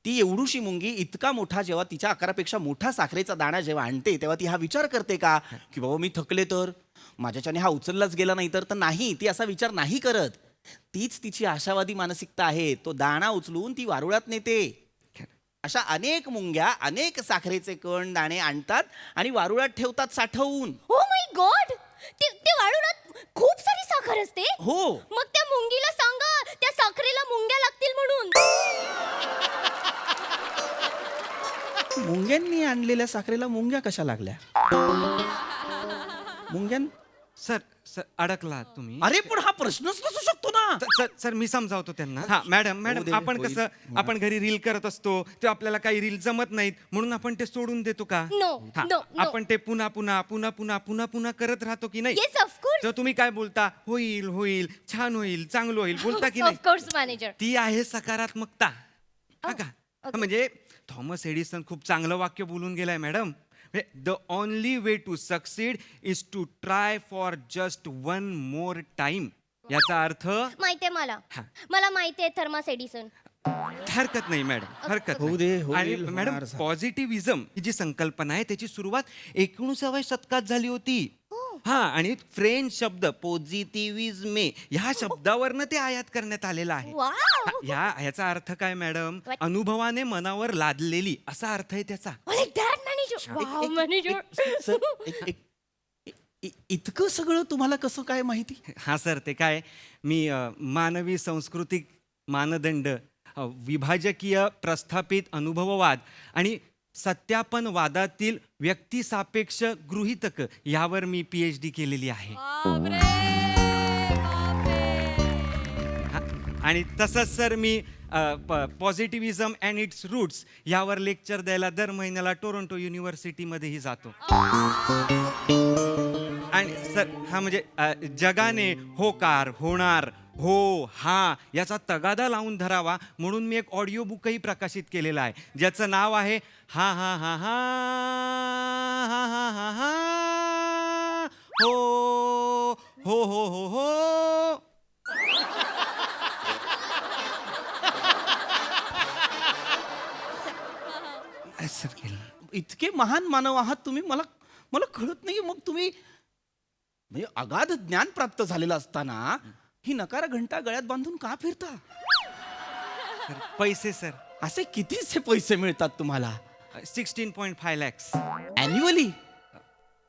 S12: ती एवढीशी मुंगी इतका मोठा, जेव्हा तिच्या आकारापेक्षा मोठा साखरेचा दाणा जेव्हा आणते, तेव्हा ती हा विचार करते का की बाबा मी थकले तर, माझ्याच्याने हा उचललाच गेला नाही तर नाही. ती असा विचार नाही करत. तीच तिची आशावादी मानसिकता आहे. तो दाणा उचलून ती वारुळात नेते. अशा अनेक मुंग्या अनेक साखरेचे कण दाणे आणतात आणि वारुळात ठेवतात साठवून.
S10: ओ माय गॉड, ते वाळूला खूप सारी साखर असते.
S12: हो.
S10: मग त्या मुंगीला सांगा त्या साखरेला मुंग्या लागतील म्हणून.
S12: मुंग्यांनी आणलेल्या साखरेला मुंग्या कशा लागल्या? मुंग्यां
S11: सर अडकला तुम्ही.
S12: अरे पण हा प्रश्नच नसू शकतो ना.
S11: सर मी समजावतो त्यांना. हा मॅडम आपण कसं आपण घरी रील करत असतो ते आपल्याला काही रील जमत नाहीत म्हणून आपण ते सोडून देतो का?
S10: No,
S11: हा,
S10: no.
S11: आपण ते पुन्हा करत राहतो की नाही?
S10: Yes, of course.
S11: तर तुम्ही काय बोलता? होईल, छान होईल, चांगलं होईल बोलता की नाही?
S10: Of course manager.
S11: ती आहे सकारात्मकता. हा का? म्हणजे थॉमस एडिसन खूप चांगलं वाक्य बोलून गेलाय madam. The only way to succeed is to try for just one more time. याचा अर्थ
S10: माहितीये मला माहितीये थर्मास एडिसन.
S11: हरकत नाही मॅडम, हरकत
S12: होऊ दे,
S11: नाही.
S12: होईल,
S11: आणि
S12: होणार
S11: मॅडम
S12: झालं.
S11: पॉझिटिव्हिजम ही जी संकल्पना आहे त्याची सुरुवात 19व्या शतकात झाली होती. हा, आणि फ्रेंच शब्द पॉझिटिव्हिझमे ह्या शब्दावरनं ते आयात करण्यात आलेलं आहे.
S10: वाव.
S11: ह्याचा अर्थ काय मॅडम? अनुभवाने मनावर लादलेली असा अर्थ आहे त्याचा.
S10: Like that manager. Wow manager.
S12: इतकं सगळं तुम्हाला कसं काय माहिती?
S11: हा सर, ते काय मी मानवी सांस्कृतिक मानदंड, विभाजकीय प्रस्थापित अनुभववाद आणि सत्यापनवादातील व्यक्तिसापेक्ष गृहीतक यावर मी PhD केलेली आहे. आणि तसंच सर मी पॉझिटिव्हिझम अँड इट्स रूट्स यावर लेक्चर द्यायला दर महिन्याला टोरंटो युनिव्हर्सिटीमध्येही जातो. आणि सर हा म्हणजे जगाने होकार, होणार, हो, हा याचा तगादा लावून धरावा म्हणून मी एक ऑडिओ बुकही प्रकाशित केलेलं आहे ज्याचं नाव आहे हा हा हा हा हा हा हा हा
S12: हो हो हो हो हो.
S11: असं केलं.
S12: इतके महान मानव आहात तुम्ही, मला मला कळत नाही मग तुम्ही म्हणजे अगाध ज्ञान प्राप्त झालेलं असताना ही नकारा घंटा गळ्यात बांधून का फिरता?
S11: पैसे सर,
S12: असे कितीचे पैसे मिळतात तुम्हाला
S11: 16.5 lakhs.
S12: अॅन्युअली?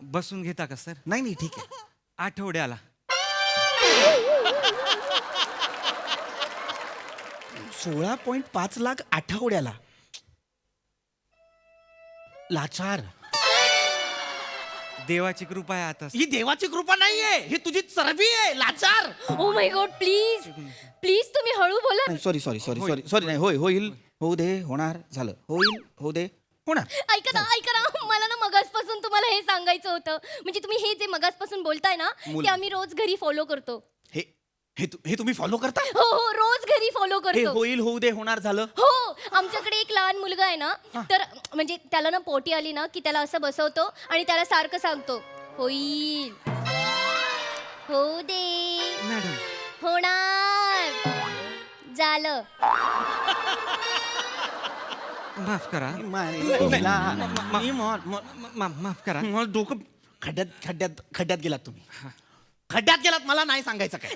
S11: बसून घेता का सर?
S12: नाही नाही ठीक आहे.
S11: आठवड्याला.
S12: 16.5 लाख आठवड्याला. लाचार.
S11: देवाची कृपा आहे आता.
S12: ही देवाची कृपा नाहीये, ही तुझी चरबी आहे. लाचार.
S10: ओ माय गॉड, प्लीज प्लीज तुम्ही हळू बोला.
S12: Sorry sorry sorry sorry sorry नाही. होय होईल, होऊ दे, होणार, झालं, होईल, होऊ दे, होणार.
S10: ऐका ना, मला ना मगासपासून तुम्हाला हे सांगायचं होतं. म्हणजे तुम्ही हे जे मगासपासून बोलताय ना, ते आम्ही रोज घरी फॉलो करतो.
S12: हे हे तुम्ही फॉलो करता?
S10: हो हो, रोज घरी फॉलो
S12: हे
S10: करतो.
S12: होईल, होऊ दे, होणार, झालं.
S10: हो, आमच्याकडे एक लहान मुलगा आहे ना, तर म्हणजे त्याला ना पोटी आली ना की त्याला असं बसवतो आणि त्याला सारखं सांगतो, होईल, होऊ दे,
S11: मॅडम
S10: होणार, झालं.
S11: माफ करा. माफ करा.
S12: डोकं खड्ड्यात गेलात तुम्ही. खड्ड्यात गेलात, मला नाही सांगायचं काय.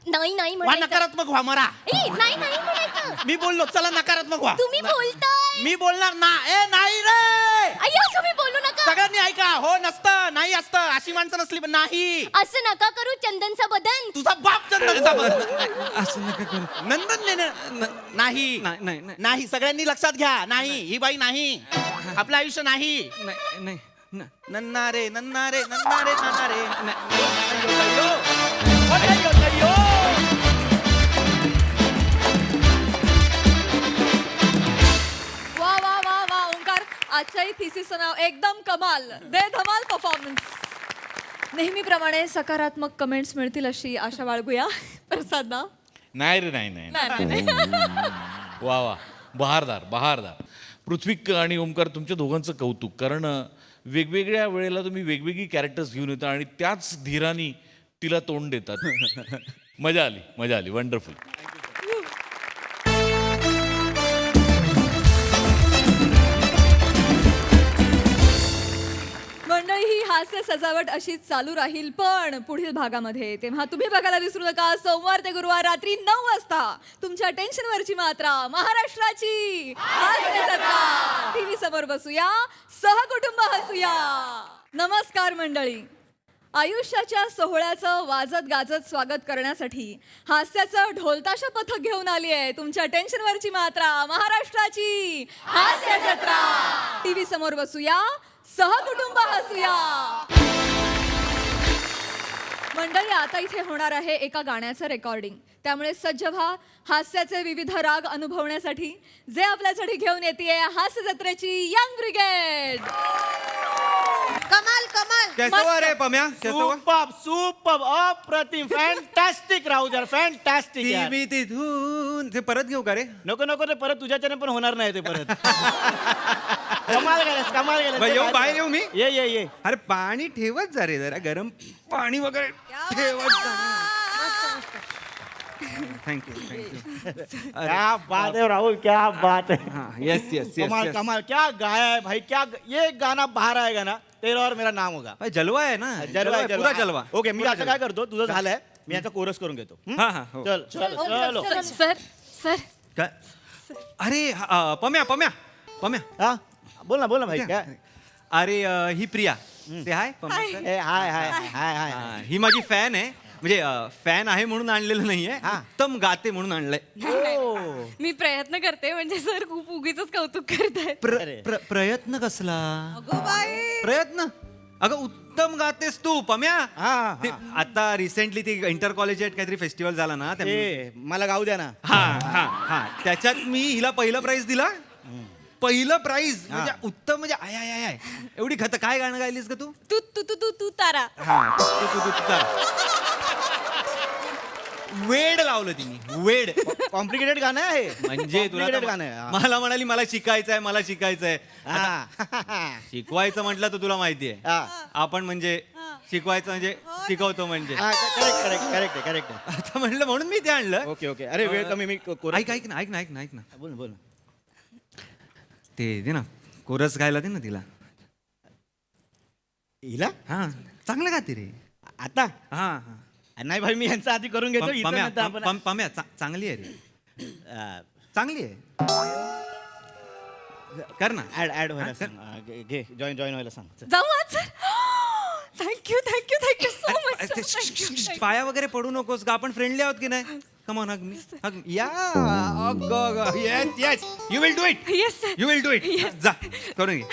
S10: नाही नाही
S12: वा
S10: म्हणायचं.
S12: नकारात्मक व्हा, मरा.
S10: नाही नाही म्हणायचं.
S12: मी बोललो, चला नकारात्मक व्हा.
S10: तुम्ही बोलताय.
S12: मी बोलणार ना. ए नाही रे,
S10: अय्या, तुम्ही बोलू नका.
S12: सगळ्यांनी ऐका. हो नसतं, नाही असतं, अशी माणसं नसली पण नाही.
S10: असं नका करू, चंदनचा बदन.
S12: तुझा बाप चंदनचा
S11: असं नका करू.
S12: नंदन नाही नाही. सगळ्यांनी लक्षात घ्या. नाही, ही बाई नाही. आपलं आयुष्य नाही.
S11: नाही नाही.
S12: नन्नारे नन्नारे नन्नारे नन्नारे.
S2: वा वा वा वा ओंकार, आजच्याही थिसिसचं नाव एकदम कमाल. दे धमाल परफॉर्मन्स. नेहमीप्रमाणे सकारात्मक कमेंट्स मिळतील अशी आशा बाळगूया. प्रसाद ना?
S7: नाही रे, नाही नाही. वा वा, बहारदार. पृथ्वी आणि ओमकार, तुमच्या दोघांचं कौतुक. कारण वेगवेगळ्या वेळेला तुम्ही वेगवेगळी कॅरेक्टर्स घेऊन येता आणि त्याच धीरानी तिला तोंड देतात. मजा आली. वंडरफुल.
S2: मंडळी, ही हास्य सजावट अशीच चालू राहील पण पुढील भागामध्ये. तेव्हा तुम्ही बघायला विसरू नका, सोमवार ते गुरुवार रात्री 9 वाजता तुमच्या टेन्शनवरची मात्रा, महाराष्ट्राची हास्य जत्रा. टीव्ही समोर बसूया, सहकुटुंब हसूया. नमस्कार मंडळी. आयुष्याच्या सोहळ्याचं वाजत गाजत स्वागत करण्यासाठी हास्याचं ढोलताशा पथक घेऊन आली आहे तुमच्या टेन्शनवरची मात्रा, महाराष्ट्राची हास्य जत्रा. टीव्ही समोर बसूया, सहकुटुंब हसूया. मंडळी, आता इथे होणार आहे एका गाण्याचं रेकॉर्डिंग. त्यामुळे सज्ज व्हा हास्याचे विविध राग अनुभवण्यासाठी. जे आपल्यासाठी घेऊन येते हास्य जत्रेची यंग ब्रिगेड.
S4: कमाल कमाल.
S11: कैसा हुआ रे पम्या? कैसा हुआ?
S5: सुपर अप्रतिम, फॅन्टॅस्टिक राहुल, फॅन्टॅस्टिक.
S11: मी तिथून ते परत घेऊ का रे?
S5: नको ते परत तुझ्याच्याने पण होणार नाही ते परत. कमाल
S11: बाई,
S5: केलंस.
S11: येऊ बाहेर येऊ मी?
S5: ये.
S11: अरे पाणी ठेवत जा रे, जरा गरम पाणी वगैरे ठेवत जा. थँक्यू.
S5: क्या बात है राहुल, क्या बात है.
S11: यस.
S5: कमाल क्या गाया है भाई, क्या ये गाना बाहर आएगा ना, तेरा और मेरा नाम होगा.
S11: जलवा आहे ना, पूरा जलवा.
S5: ओके, मी आता काय करतो, तुझं झालंय, मी आता कोरस करून घेतो.
S11: हो.
S5: चलो.
S10: सर
S11: काय? अरे पम्या.
S5: हा, बोल ना भाई. काय?
S11: अरे ही प्रिया. ते हाय पम्या.
S5: ए, हाय.
S11: हा, ही माझी फॅन आहे. म्हणजे फॅन आहे म्हणून आणलेलं नाहीये, उत्तम गाते म्हणून आणलंय.
S6: मी प्रयत्न करते, म्हणजे सर खूप उगीच कौतुक करतायत.
S11: प्रयत्न कसला? प्रयत्न? अगं उत्तम गातेस तू पम्या. ते आता रिसेंटली ती इंटर कॉलेजिएट काहीतरी फेस्टिवल झाला ना,
S5: मला गाऊ द्या ना.
S11: हा त्याच्यात मी हिला पहिलं प्राइज दिला. पहिलं प्राइज म्हणजे उत्तम, म्हणजे आय एवढी खत. काय गाणं गायलीस का तू?
S6: तू तारा.
S11: वेड लावलं तिने, वेड.
S5: कॉम्प्लिकेटेड गाणं आहे.
S11: म्हणजे तुला
S5: Complicated
S11: आता
S5: गाणं आहे.
S11: मला म्हणाली मला शिकायचंय. शिकवायचं म्हटलं तर तुला माहितीये आपण म्हणजे
S13: शिकवायचं म्हणजे शिकवतो म्हणजे
S5: करेक्ट करेक्ट करेक्ट आहे करेक्ट आहे
S13: आता म्हणलं म्हणून मी ते आणलं.
S5: ओके ओके अरे वेळ कमी मी
S13: ऐक ऐक ना ऐक ना ऐक ना ऐक ना
S5: बोल बोल
S13: ते दे ना कोरस गायला दे ना तिला.
S5: हिला
S13: हा चांगलं गाते रे.
S5: आता
S13: हा हा
S5: नाही भाई मी यांचा आधी करून घेतो इथं
S13: पम्या
S5: नंतर आपण
S13: पम्या चांगली आहे रे. चांगली आहे. कर ना
S5: ऍड ऍड व्हायला सांग घे जॉईन व्हायला सांग चल.
S2: जाऊ आज sir thank you thank you thank you so much
S13: पाया वगैरे पडू नकोस का आपण फ्रेंडली आहोत की नाही. कम ऑन हग मी हग या yes yes you will do it.
S2: Yes sir
S13: you will do it. जा करून घे.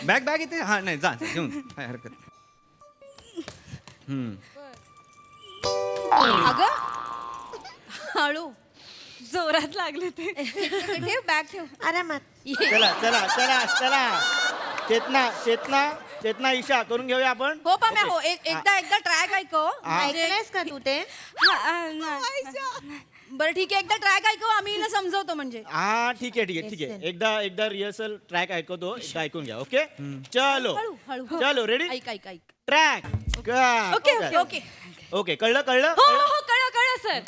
S13: बॅग इथे हा नाही जा घेऊन काय हरकत नाही.
S2: अगं हळू जोरात लागले ते ठेव बॅग ठेव
S4: आरामात.
S5: चला चला चला चला चेतना चेतना चेतना ईशा करून घेऊया आपण
S2: हो पाम्या हो एकदा ट्रॅक ऐकव
S4: ऐकलंयस का तू ते?
S2: बरं ठीक आहे एकदा ट्रॅक ऐकव आम्ही हिला समजवतो म्हणजे
S5: हा ठीक आहे ठीक आहे ठीक आहे एकदा रिहर्सल ट्रॅक ऐकवतो एकदा ऐकून घ्या ओके चलो
S2: हळू हळू
S5: चलो रेडी
S2: ऐक ऐक ऐक
S5: track
S2: okay okay okay
S5: okay कळलं कळलं
S2: हो हो हो कळलं sir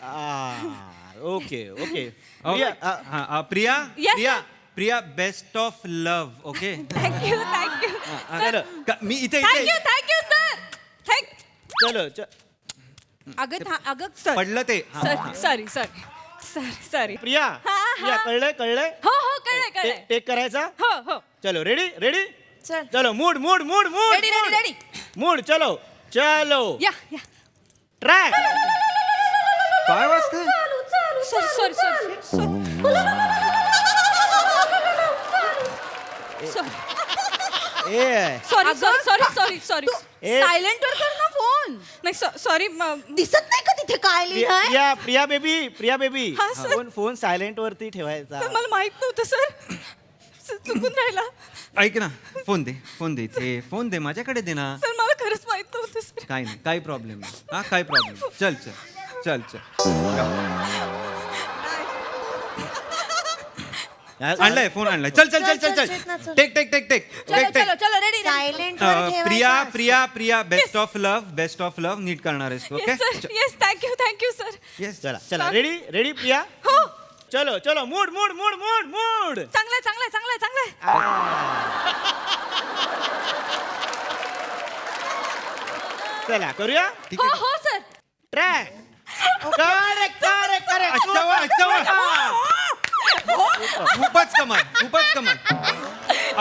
S5: okay okay
S13: Priya
S2: Yes,
S13: Priya Priya best of love okay.
S2: Thank you thank you
S5: चलो
S13: मी इथे
S2: थँक्यू सर
S5: चलो
S2: अगं सर
S13: पडलं ते
S2: सॉरी सॉरी
S5: प्रिया प्रिया कळलंय कळलंय
S2: हो हो कळलंय
S5: टेक करायचा
S2: हो हो
S5: चलो रेडी रेडी
S4: चल.
S5: चलो mood mood mood mood
S2: ready ready ready
S5: mood चलो चलो
S2: या
S5: ट्रॅक
S13: काय वाजतंय.
S2: सॉरी
S5: ए
S2: सॉरी
S5: ए.
S2: सायलेंट वर कर ना फोन नाही सॉरी
S4: दिसत नाही का तिथे काय लिहिलंय?
S5: प्रिया बेबी
S2: हा, सर.
S5: फोन सायलेंट वरती ठेवायचा
S2: मला माहित नव्हतं सर चुकून राहिला
S13: ऐक ना फोन दे इथे फोन दे माझ्याकडे दे ना.
S2: सर मला खरंच माहित नव्हतं सर
S13: काय नाही काही प्रॉब्लेम नाही. हा काय प्रॉब्लेम चल चल चल आणलाय फोन आणलाय चल चल चल चल
S4: चेतना,
S13: चल
S4: चल.
S13: टेक टेक टेक टेक
S2: चलो
S13: टेक टेक
S2: चलो चलो रेडी
S4: सायलेंट वर ठेवायचं
S13: प्रिया
S4: असतं.
S13: Priya Priya best of love नीट करणार आहेस okay.
S2: Yes thank you sir
S13: yes
S5: चला चला रेडी रेडी प्रिया
S2: हो
S5: चलो चलो mood mood mood mood mood
S2: चांगलं
S5: चला करूया
S2: हो हो sir
S5: track correct correct correct
S13: अच्छा खूपच कमाल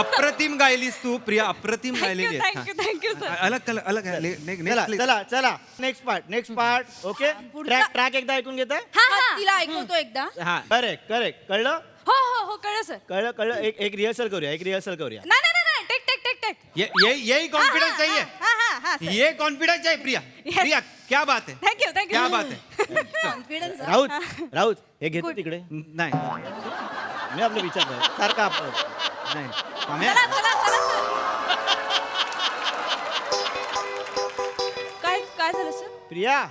S13: अप्रतिम गायलीस तू प्रिया अप्रतिम गायलेली आहे.
S2: थँक्यू सर
S13: अलग
S5: चला चला चला नेक्स्ट पार्ट ओके ट्रॅक एकदा ऐकून घेत
S2: हा तिला ऐकवतो एकदा
S5: हा करेक्ट करेक्ट कळलं
S2: हो कळलं सर
S5: कळलं एक रिहर्सल करूया
S2: नाही टेक
S13: यही कॉन्फिडेंस चाहिए.
S2: हा
S13: ये कॉन्फिडेंस है प्रिया क्या बात है
S2: थँक्यू
S13: क्या बात है.
S2: कॉन्फिडन्स
S5: राऊत हे घेतो तिकडे
S13: नाही
S5: मी आपलं विचार सारखा आपण
S13: नाही
S2: चला सर काय झालं सर
S5: प्रिया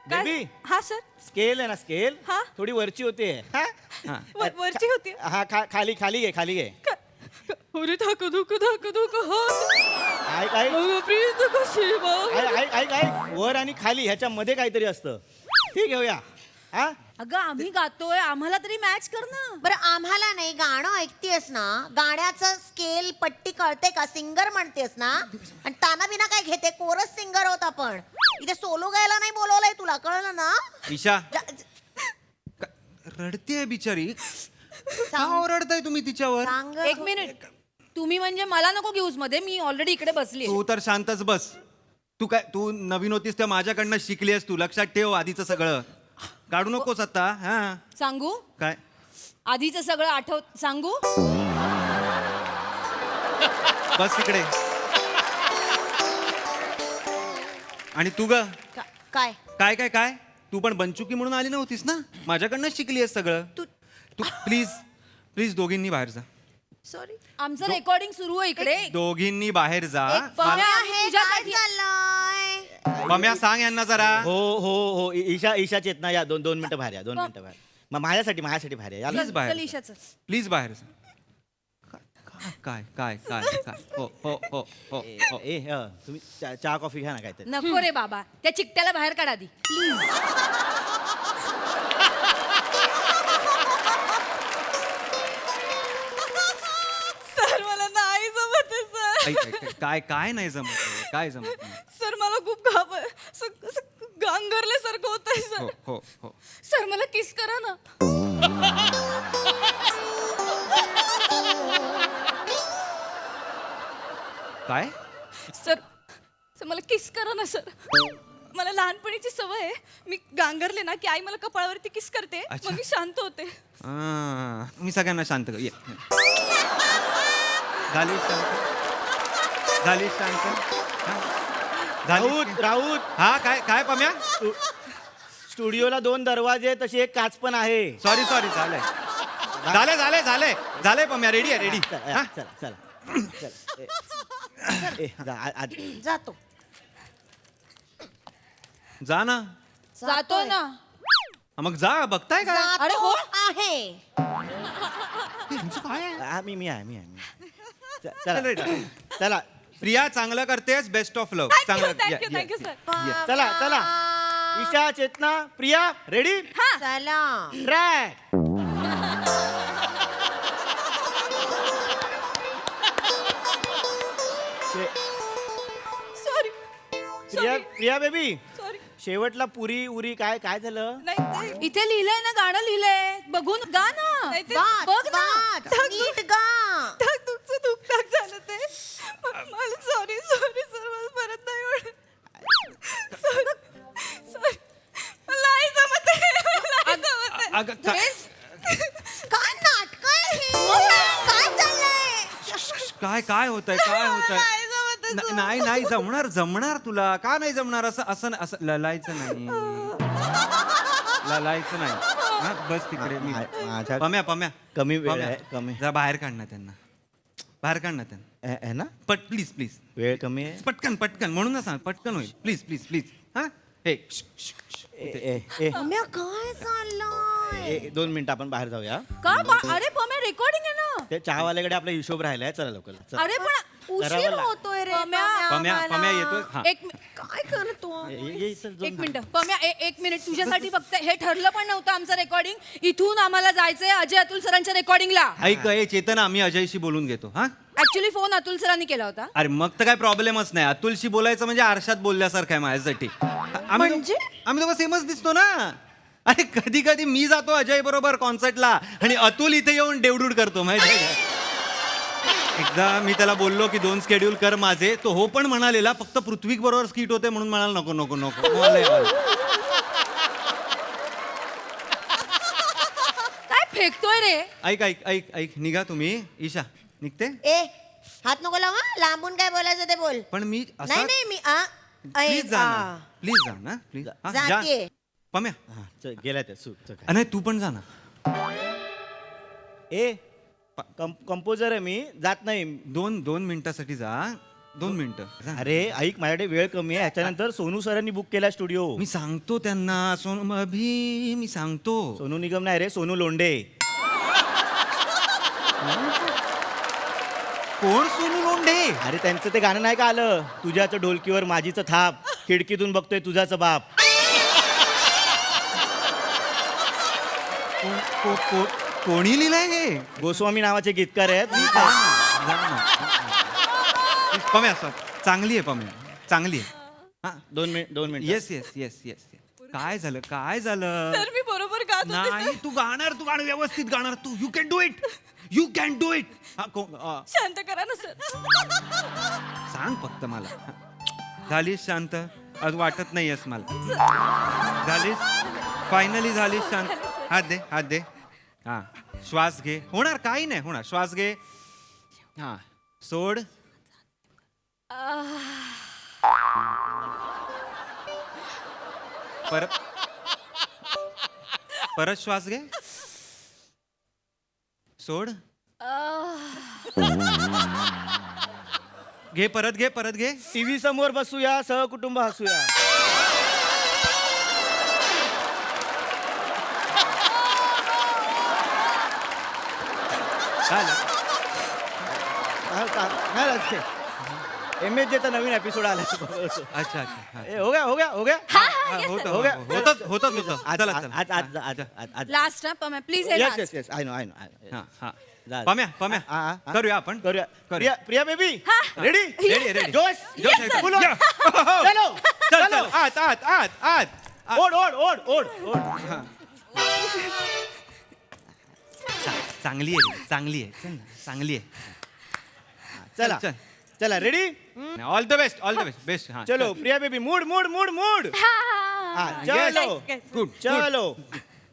S5: बेबी
S2: हा सर
S5: स्केल आहे ना स्केल
S2: हा.
S5: थोडी वरची होते
S2: वरची होती
S5: हा खाली घे
S2: अरे धक हो
S5: काय
S2: प्रीत कशी
S5: ऐक वर आणि खाली ह्याच्या मध्ये काहीतरी असतं ते घेऊया हा
S2: अगं आम्ही गातोय आम्हाला तरी मॅच कर ना
S4: बरं आम्हाला नाही गाणं ऐकतेस ना गाण्याचं स्केल पट्टी कळते का सिंगर म्हणतेस ना आणि ताना बिना काय घेते कोरस सिंगर होत आपण इथे सोलो गायला नाही बोलवलंय तुला कळलं ना.
S13: ईशा रडतेय बिचारी का ओरडताय तुम्ही तिच्यावर.
S4: सांग
S2: एक मिनिट तुम्ही म्हणजे मला नको घेऊस मध्ये मी ऑलरेडी इकडे बसली
S13: तू तर शांतच बस. तू नवीन होतीस त्या माझ्याकडनं शिकलीस तू लक्षात ठेव आधीचं सगळं काढू नकोस आता. हा
S2: सांगू
S13: काय
S2: आधीचं सगळं आठव सांगू
S13: बस तिकडे. आणि तू ग
S4: काय
S13: काय काय काय तू पण बनचुकी म्हणून आली नव्हतीस ना माझ्याकडनं शिकली आहेस सगळं. तू प्लीज दोघींनी बाहेर जा.
S4: सॉरी
S2: आमचं रेकॉर्डिंग सुरू आहे इकडे
S13: दोघींनी बाहेर जा.
S2: पम्या, आम्ही
S4: हे
S2: तुझ्यासाठी-
S4: काय चाललंय?
S13: मम्या सांग यांना जरा.
S5: हो ईशा चेतना या दोन मिनिटं बाहेर या 2 मिनिटं बाहेर मग माझ्यासाठी बाहेर या
S2: चल,
S13: प्लीज बाहेर
S2: चल ईशाचं.
S13: प्लीज बाहेर जा. काय काय काय काय हो हो हो हो हो
S12: तुम्ही चहा कॉफी घ्या ना काहीतरी.
S6: नको रे बाबा, त्या चिकट्याला बाहेर काढा आधी प्लीज.
S2: सर मला नाही जमत आहे, सर.
S13: ऐक, ऐक, ऐक, काय काय नाही जमत आहे? काय जमत नाही?
S2: सर मला खूप गांगरल्यासारखं होत आहे,
S13: हो
S2: सर.
S13: हो हो
S2: सर मला किस करा ना.
S13: काय
S2: सर सर मला किस करा ना, सर. मला लहानपणीची सवय आहे, मी गांगरले ना की आई मला कपाळावरती किस करते,
S13: अच्छा.
S2: मग मी शांत होते.
S13: मी सगळ्यांना शांत कर ये. झाली शांत झाली शांत हा? झाली?
S12: राऊत राऊत
S13: हा काय काय पम्या
S12: स्टुडिओला 2 दरवाजे तशी एक काच पण आहे.
S13: सॉरी सॉरी झालंय झालंय झालंय झालंय झालंय पम्या रेडी आहे रेडी
S12: चला चला चला चला. ए, जा, आधी.
S4: जातो.
S13: जा ना
S6: जातो ना.
S13: मग जा बघताय काय
S6: अरे हो.
S4: आहे.
S13: काय आहे?
S12: मी आहे मी आहे. चला
S13: चला.
S12: चला
S13: प्रिया चांगलं करतेस बेस्ट ऑफ लव चांगलं
S2: थँक्यू सर.
S12: चला चला. ईशा चेतना प्रिया रेडी
S4: चला.
S12: Track.
S2: Sorry
S12: Priya Priya baby
S2: sorry.
S12: शेवटला पुरी उरी काय काय झालं?
S2: नाही
S6: इथे लिहिलंय ना, गाणं लिहिलंय, बघून गा ना.
S2: नाही ते
S4: वाच,
S6: बघ ना.
S4: वाच. नीट गा.
S2: दुखताक झालं ते. मला सॉरी सॉरी सर, मला परत नाही होणार. सॉरी मला नाही जमत आहे, मला नाही जमत आहे.
S13: अगं, काय
S4: काय नाटक आहे हे? काय चाललंय?
S13: काय काय होतंय काय होतंय
S2: नाही जमत आहे,
S13: नाही नाही जमणार जमणार तुला का नाही जमणार असं असं असं ललायचं नाही ललायचं नाही हा, बस तिकडे मी
S12: माझ्या
S13: पम्या पम्या
S12: कमी वेळ
S13: पम्या,
S12: आहे, कमी.
S13: जरा बाहेर काढ ना त्यांना बाहेर काढ ना त्यांना
S12: आहे ना
S13: पट प्लीज प्लीज
S12: वेळ कमी आहे.
S13: पटकन पटकन म्हणूनच सांग पटकन होईल प्लीज प्लीज प्लीज हा हे
S12: ए, ए, ए,
S4: रम्या, काय चाललंय?
S12: 2 मिनिटं आपण बाहेर जाऊया.
S6: अरे पम्या रेकॉर्डिंग आहे ना.
S12: ते चहावाल्याकडे आपला हिशोब राहिलाय. चला लवकर चला.
S6: अरे पण
S4: उशीर होतोय रे
S6: पम्या,
S13: पम्या
S4: आम्हाला.
S13: पम्या येतोय हा
S6: एक
S4: काय करतो?
S12: ये इथं दोन
S6: एक मिनिट पम्या, एक मिनिट. तुझ्यासाठी फक्त हे ठरलं पण नव्हतं आमचं रेकॉर्डिंग. इथून आम्हाला जायचंय अजय अतुल सरांच्या रेकॉर्डिंगला.
S13: ऐक हे चेतन आम्ही अजयशी बोलून घेतो हा
S6: ऍक्च्युली फोन अतुल सरांनी केला होता.
S13: अरे मग तर काय प्रॉब्लेमच नाही अतुलशी बोलायचं म्हणजे आरशात बोलल्यासारखं आहे माझ्यासाठी आम्ही दोघं सेमच दिसतो ना. अरे कधी कधी मी जातो अजय बरोबर कॉन्सर्टला आणि अतुल इथे येऊन डेवडूड करतो माहिती आहे का? एकदा मी त्याला बोललो की 2 स्केड्यूल कर माझे, तो हो पण म्हणालेला, फक्त पृथ्वी बरोबर स्किट होते म्हणून म्हणाला नको नको नको.
S6: काय फेकतोय रे?
S13: ऐक ऐक ऐक ऐक निघा तुम्ही. ईशा निघते
S4: ए, हात नको लावा. लांबून काय बोलायचं ते बोल.
S13: पण मी
S4: नाही नाही मी
S13: प्लीज जा ना प्लीज जा ना प्लीज
S4: जाते.
S13: पम्या
S12: हा, चल, गेला त्या चल, चल.
S13: नाही तू पण जा ना.
S12: ए कंपोजर आहे मी, जात नाही.
S13: 2 मिनिटासाठी जा 2 मिनिटं जा.
S12: अरे ऐक, माझ्याकडे वेळ कमी आहे. ह्याच्यानंतर सोनू सरांनी बुक केला स्टुडिओ.
S13: मी सांगतो त्यांना सोनू अभि मी सांगतो.
S12: सोनू निगम नाही रे, सोनू लोंढे.
S13: कोण सोनू लोंढे?
S12: अरे त्यांचं ते गाणं नाही का आलं, तुझ्याचं ढोलकीवर माझीचं थाप, खिडकीतून बघतोय तुझाचं बाप.
S13: कोणी लिहिलंय हे?
S12: गोस्वामी नावाचे गीतकार आहेत.
S13: जा ना. पम्या चांगली आहे पम्या चांगली आहे. हा
S12: 2 minute
S13: yes yes yes yes काय झालं काय झालं?
S2: सर मी बरोबर गात होते,
S13: नाही तू गाणं व्यवस्थित गाणार तू. You can do it you can do it.
S2: शांत करा ना सर.
S13: सांग फक्त मला. झालीस शांत? आज वाटत नाहीयेस मला. झालीस फायनली झालीस शांत? हात दे हात दे. हा श्वास घे. होणार काही नाही होणार. श्वास घे. हा सोड. परत श्वास घे. सोड. घे परत घे परत घे.
S12: टीव्ही समोर बसूया, सहकुटुंब हसूया.
S13: झालं
S5: MSJचा नवीन एपिसोड आला
S13: अच्छा अच्छा हा.
S5: हो गया हो गया हो गया
S13: हा, होतं
S5: हो गया
S13: होतं होतं
S5: आज
S13: चला
S5: आज
S13: चला
S5: आज आज आज आज आज
S1: लास्ट ना पम्या प्लीज हे
S5: yes
S1: last.
S5: Yes yes I know
S13: हा हा
S5: जा.
S13: पम्या
S5: हा, हा.
S13: पम्या करूया आपण
S5: करूया
S13: करूया.
S5: Priya baby ready
S13: ready ready
S5: जोश
S13: जोश आहे.
S5: बोलो
S13: या.
S5: चलो
S13: चल
S5: चलो
S13: चल आत आत आत आत
S5: ओढ ओढ ओढ ओढ ओढ
S13: चांगली आहे रे, चांगली आहे चल ना, चांगली आहे
S5: चला
S13: चल.
S5: चला ready
S13: all the best best हा
S5: चलो Priya baby mood mood mood mood हा चलो
S13: गुड
S5: चलो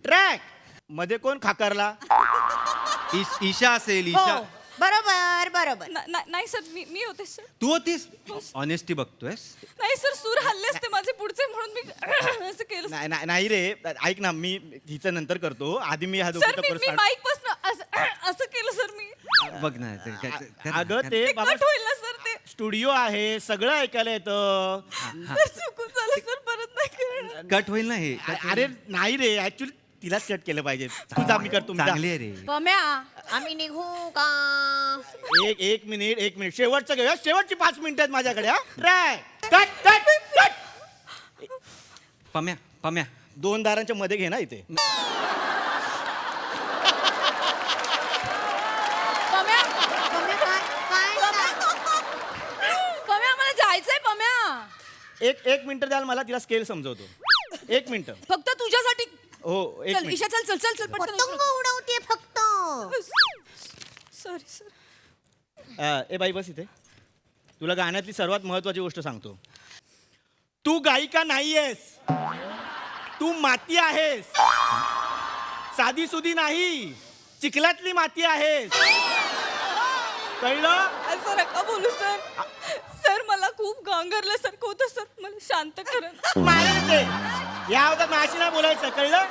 S5: ट्रॅक मध्ये कोण खाकारला
S13: ईशा असेल ईशा
S4: हो बरोबर बरोबर
S6: नाही सर मी होते सर
S13: तू होतीस ऑनेस्टी बघतोयस
S6: नाही सर सूर हल्ले असते माझे पुढचे म्हणून मी असं केलं
S5: नाही नाही नाही रे ऐक ना मी हिचं नंतर करतो आधी मी हा
S6: सर
S5: दोघीचा
S6: मी
S5: परत
S6: माईक पासन असं केलं सर मी
S13: बघ ना ते- ते- ते- कर ना,
S5: अगं
S13: कर.
S5: ते बाबा
S6: कट होईल ना सर ते
S5: स्टुडिओ आहे सगळं ऐकायला येतं
S6: सर चुकून झालं सर परत नाही करणार
S13: कट होईल ना हे
S5: अरे नाही रे ऍक्च्युली तिलाच कट केलं पाहिजे तुझा मी करतो मी जा.
S13: चांगली आहे रे
S1: पम्या
S4: आम्ही निघू का
S5: एक मिनिट शेवटचं घेऊया शेवटची 5 मिनिटं आहेत माझ्याकडे हा track cut cut cut
S13: Pamya
S5: 2 दारांच्या मध्ये घे ना इथे
S1: पम्या
S4: पम्या, काय
S1: पम्या मला जायचंय पम्या
S5: एक मिनिट द्याल मला तिला स्केल समजवतो 1 मिनिट
S1: फक्त तुझ्यासाठी
S5: हो 1
S1: चल
S5: मिनिट
S1: ईशा चल चल चल चल पटकन
S4: पतंग उडवते फक्त
S6: sorry sir
S5: A by bus इथे तुला गाण्यातली सर्वात महत्वाची गोष्ट सांगतो तू गायिका नाहीयेस तू माती आहेस साधी सुधी नाही चिखलातली माती आहेस कळलं
S6: असं नका बोलू सर सर मला खूप गांगरल्यासारखं होतं सर मला शांत करा
S5: मारेल ते या अवधात माझ्याशी नाही बोलायचं कळलं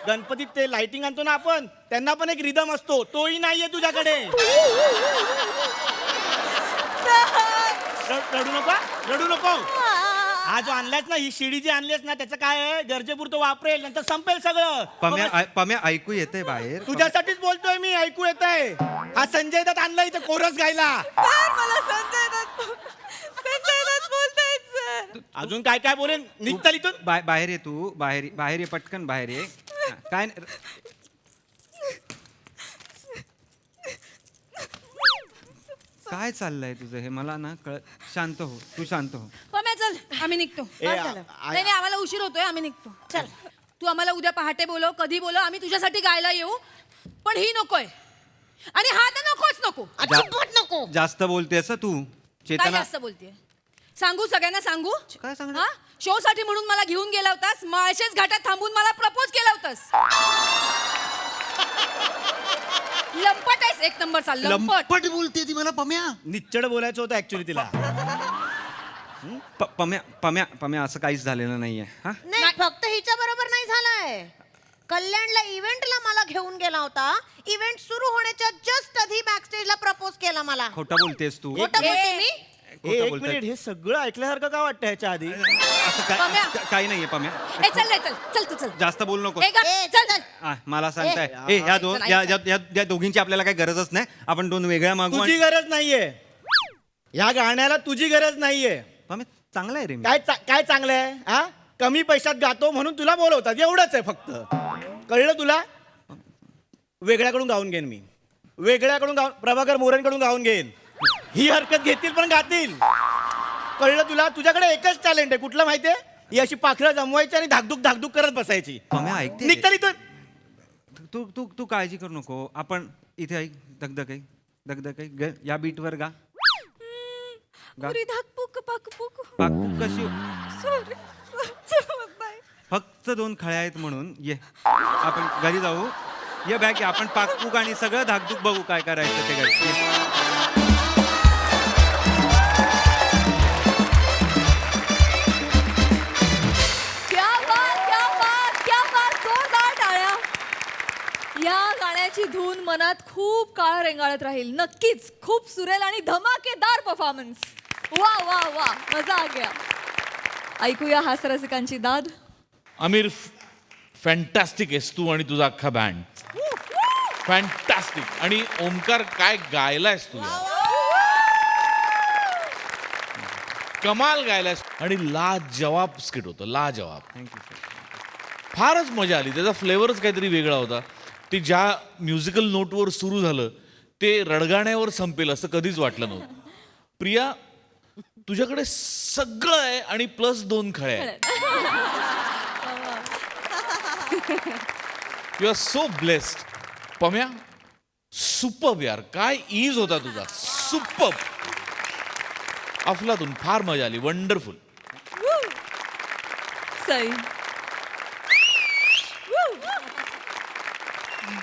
S5: गणपतीत ते लाइटिंग आणतो ना आपण त्यांना पण एक रिदम असतो तोही नाहीये तुझ्याकडे रडू नको हा जो आणलास ना ही शिडी जी आणलीस ना त्याचं काय आहे गरजेपुरतं वापरेल नंतर संपेल सगळं
S13: पम्या ऐकू येते बाहेर
S5: तुझ्यासाठीच बोलतोय मी ऐकू येतंय हा संजय दत्त आणला इथे कोरस गायला
S6: सर मला संजय दत्त बोलतायत सर
S5: अजून काय काय बोलेन निघताल इथून
S13: बाहेर ये तू बाहेर ये पटकन बाहेर ये हा, काय काय चाललंय तुझं हे मला ना शांत हो तू शांत हो
S1: पम्या चल आम्ही निघतो
S5: ए,
S1: बस झालं. नाही नाही आम्हाला उशीर होतोय आम्ही निघतो चल तू आम्हाला उद्या पहाटे बोलव कधी बोलव आम्ही तुझ्यासाठी गायला येऊ पण ही नकोय आणि हा तर नकोच नको
S4: अजिबात नको
S13: जास्त बोलतेस तू
S1: काय
S13: चेतना
S1: जास्त बोलतेय सांगू सगळ्यांना सांगू
S13: काय सांगणार?
S1: हा शो साठी म्हणून मला घेऊन गेला होतास माळशेज घाटात थांबून मला प्रपोज केला होतास लंपट आहेस एक नंबरचा लंपट
S13: लंपट बोलते ती मला पम्या
S5: निच्चड बोलायचं होतं ऍक्च्युली तिला
S13: पम्या असं काहीच झालेलं नाहीये हा
S4: नाही फक्त हिच्या बरोबर नाही झालंय कल्याणला इव्हेंटला मला घेऊन गेला होता इव्हेंट सुरू होण्याच्या जस्ट आधी बॅकस्टेजला प्रपोज केला मला
S13: खोटा बोलतेस तू
S4: खोटं बोलते मी
S13: खोटं
S5: एक
S13: बोलताय.
S5: मिनिट हे सगळं ऐकल्यासारखं का वाटतं ह्याच्या आधी
S13: असं
S1: पम्या.
S13: काही नाहीये पम्या
S1: ए चल रे चल चल तू चल
S13: जास्त बोलू नको
S1: ए गप,
S4: ए,
S1: चल
S4: चल.
S13: मला सांगताय ह्या दोन
S1: चल,
S13: या- या- या- या दोघींची आपल्याला काही गरजच नाही आपण दोन वेगळ्या मागू
S5: तुझी गरज नाहीये ह्या गाण्याला तुझी गरज नाहीये
S13: पम्या चांगला आहे रे मी
S5: काय चांगलं आहे हा कमी पैशात गातो म्हणून तुला बोलवतात एवढंच आहे फक्त कळलं तुला वेगळ्याकडून गाऊन घेईन मी वेगळ्याकडून प्रभाकर मोरेंकडून गाऊन घेईन ही हरकत घेतील पण गातील कळलं तुला तुझ्याकडे एकच टॅलेंट आहे कुठलं माहितीये ही अशी पाखरं जमवायची आणि धाकधूक करत बसायची
S13: पम्या ऐकते
S5: निघताल इथून
S13: तू तू तू काळजी करू नको आपण इथे ऐक दगदग या बीटवर गा गा.
S6: पुरी धाकपूक पाकपूक
S13: पाकपूक कशी
S6: सॉरी
S13: फक्त 2 खळ्या आहेत म्हणून ये आपण घरी जाऊ ये बॅग आपण पाकपूक आणि सगळं धाकधूक बघू काय करायचं ते घरी ये.
S2: क्या बात जोरदार टाळ्या या गाण्याची धून मनात खूप काळ रेंगाळत राहील नक्कीच खूप सुरेल आणि धमाकेदार परफॉर्मन्स वा वा वा मजा आ गया ऐकूया हास्यरसिकांची दाद
S7: आमिर फॅन्टॅस्टिक आहेस तू आणि तुझा अख्खा बँड फॅन्टॅस्टिक आणि ओमकार काय गायलायस तू यार. कमाल गायलास आणि लाजवाब स्किट होतं, लाजवाब. फारच मजा आली. त्याचा फ्लेवरच काहीतरी वेगळा होता. ते ज्या म्युझिकल नोटवर सुरू झालं ते रडगाण्यावर संपेल असं कधीच वाटलं नव्हतं. प्रिया, तुझ्याकडे सगळं आहे आणि प्लस 2 खळे आहेत. You are so blessed. Pamya, superb यार, काय ईज होता तुझा, सुपर्ब. अफलातून, फार मजा आली, वंडरफुल.
S2: सई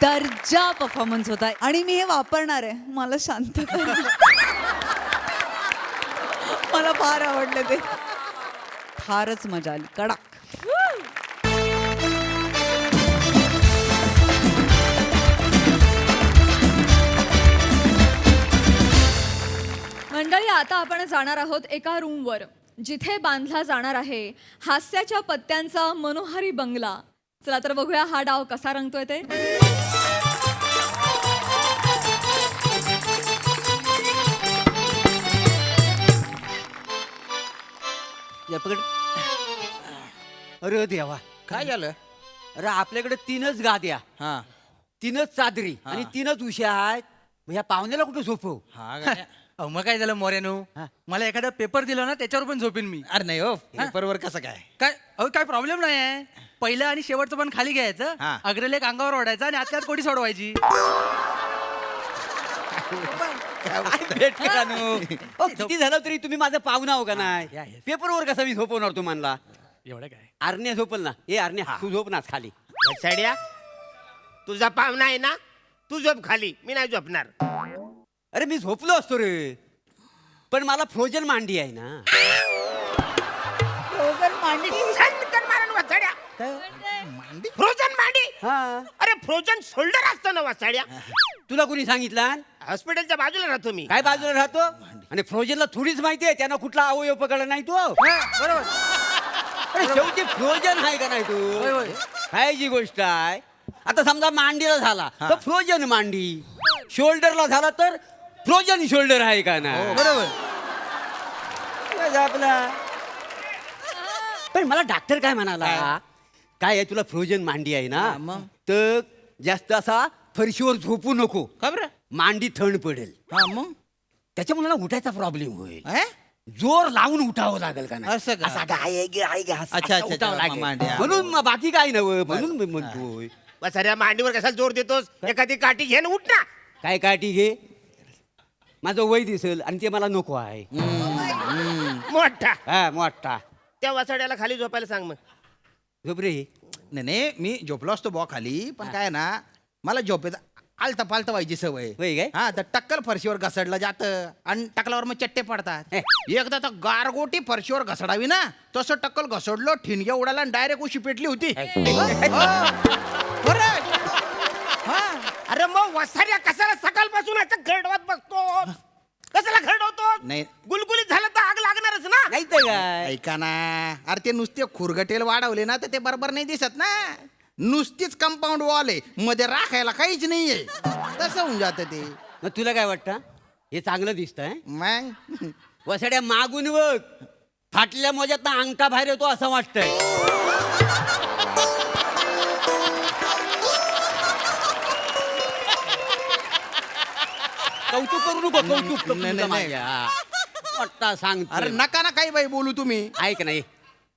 S8: दर्जा परफॉर्मन्स होता आणि मी हे वापरणार आहे. मला शांत कर. मला फार आवडलं ते. फारच मजा आली. कडक.
S2: मंडळी, आता आपण जाणार आहोत एका रूमवर जिथे बांधला जाणार आहे हास्याच्या पत्त्यांचा मनोहारी बंगला. चला तर बघूया हा डाव कसा रंगतोय ते.
S14: अरे देवा,
S12: काय झालं?
S14: अरे आपल्याकडे 3च गाद्या,
S12: हा
S14: 3च चादरी आणि 3च उश्या आहेत. मग ह्या पाहुण्याला कुठे झोपव?
S11: अहो मग काय झालं मोऱ्यानो, मला एखादा पेपर दिला ना त्याच्यावर पण झोपेन मी.
S12: अरे नाही हो, पेपरवर कसं काय?
S11: काय अहो काय प्रॉब्लेम नाही आहे. पहिलं आणि शेवटचं पण खाली घ्यायचं,
S12: हा.
S11: अग्रलेख अंगावर ओढायचा आणि आतल्यात कोटी सोडवायची.
S14: भेट करा नो. किती झालं तरी तुम्ही माझा पाहुणा हो का नाही? पेपरवर कसा मी झोपवणार तुम्हाला?
S11: एवढं काय
S14: आरण्या झोपल ना. ए आरण्या, तू झोप ना खाली.
S15: साड्या, तुझा पाहुणा आहे ना, तू झोप खाली, मी नाही झोपणार.
S14: अरे मी झोपलो असतो रे, पण मला फ्रोजन मांडी आहे ना.
S15: फ्रोजन मांडी?
S14: हा.
S15: अरे फ्रोजन शोल्डर असतं ना वाचाड्या.
S14: तुला कोणी सांगितलं?
S15: हॉस्पिटलच्या बाजूला राहतो मी.
S14: काय बाजूला राहतो? आणि फ्रोजनला थोडीच माहिती आहे त्यांना कुठला अवयव पकडला नाही तो.
S11: बरोबर.
S14: अरे शेवटी फ्रोजन आहे का नाही तू? काय जी गोष्ट आहे. आता समजा मांडीला झाला तर फ्रोजन मांडी, शोल्डरला झाला तर फ्रोजन शोल्डर आहे का ना?
S11: बरोबर.
S14: आपला पण मला डॉक्टर काय म्हणाला, काय आहे तुला फ्रोजन मांडी आहे ना, तर जास्त असा फरशीवर झोपू नको.
S12: का बरं?
S14: मांडी थंड पडेल.
S12: हा मग
S14: त्याच्यामुळे ना उठायचा प्रॉब्लेम होईल. जोर लावून उठावं लागेल का नाही?
S12: असं का?
S14: असा गाय गाय गाय असं
S12: अच्छा,
S14: उठावं लागेल.
S12: मांड्या.
S14: म्हणून मग बाकी काय नव्हे, म्हणून मी म्हणतोय.
S15: वाचाड्या, मांडीवर कशाला जोर देतोस? एखादी काठी घे ना, उठ ना.
S14: काय काठी घे, माझं वय दिसेल आणि ते मला नको आहे.
S15: मोठा
S14: हा मोठा.
S15: त्या वाचाड्याला खाली झोपायला सांग मग.
S14: झोप रे.
S12: नाही नाही, मी झोपलो असतो बॉ खाली, पण काय ना, मला झोपेत आलता पालता व्हायची सवय.
S14: होय काय?
S12: हा, तर टक्कल फरशीवर घसडलं जातं आणि टकलावर मग चट्टे पडतात. एकदा तर गारगोटी फरशीवर घसडावी ना, तसं टक्कल घसडलो, ठिणग्या उडाला आणि डायरेक्ट उशी पेटली होती.
S15: अरे मग वाचाड्या कशाला सकाळपासून असं घरडवत बसतो? कशाला घरडवतो?
S12: नाही.
S15: गुलगुलीत झालं तर आग लागणारच ना.
S14: नाही तर काय.
S12: ऐका ना, अरे ते नुसते खुरगटेल वाढवले ना तर ते बरोबर नाही दिसत ना. नुसतीच कंपाऊंड वॉल आहे, मध्ये राखायला काहीच नाहीये, तसं होऊन जातं ते.
S14: मग तुला काय वाटतं हे चांगलं दिसतंय?
S12: मग
S14: वसाड्या मागून बघ, फाटल्या मोज्यात अंगठा बाहेर येतो असं वाटतंय. कौतुक करू नको, कौतुक
S12: नाही, नाही.
S14: माझ्या वाटता सांग.
S12: अरे नका ना काही बाई बोलू तुम्ही.
S14: ऐक नाही,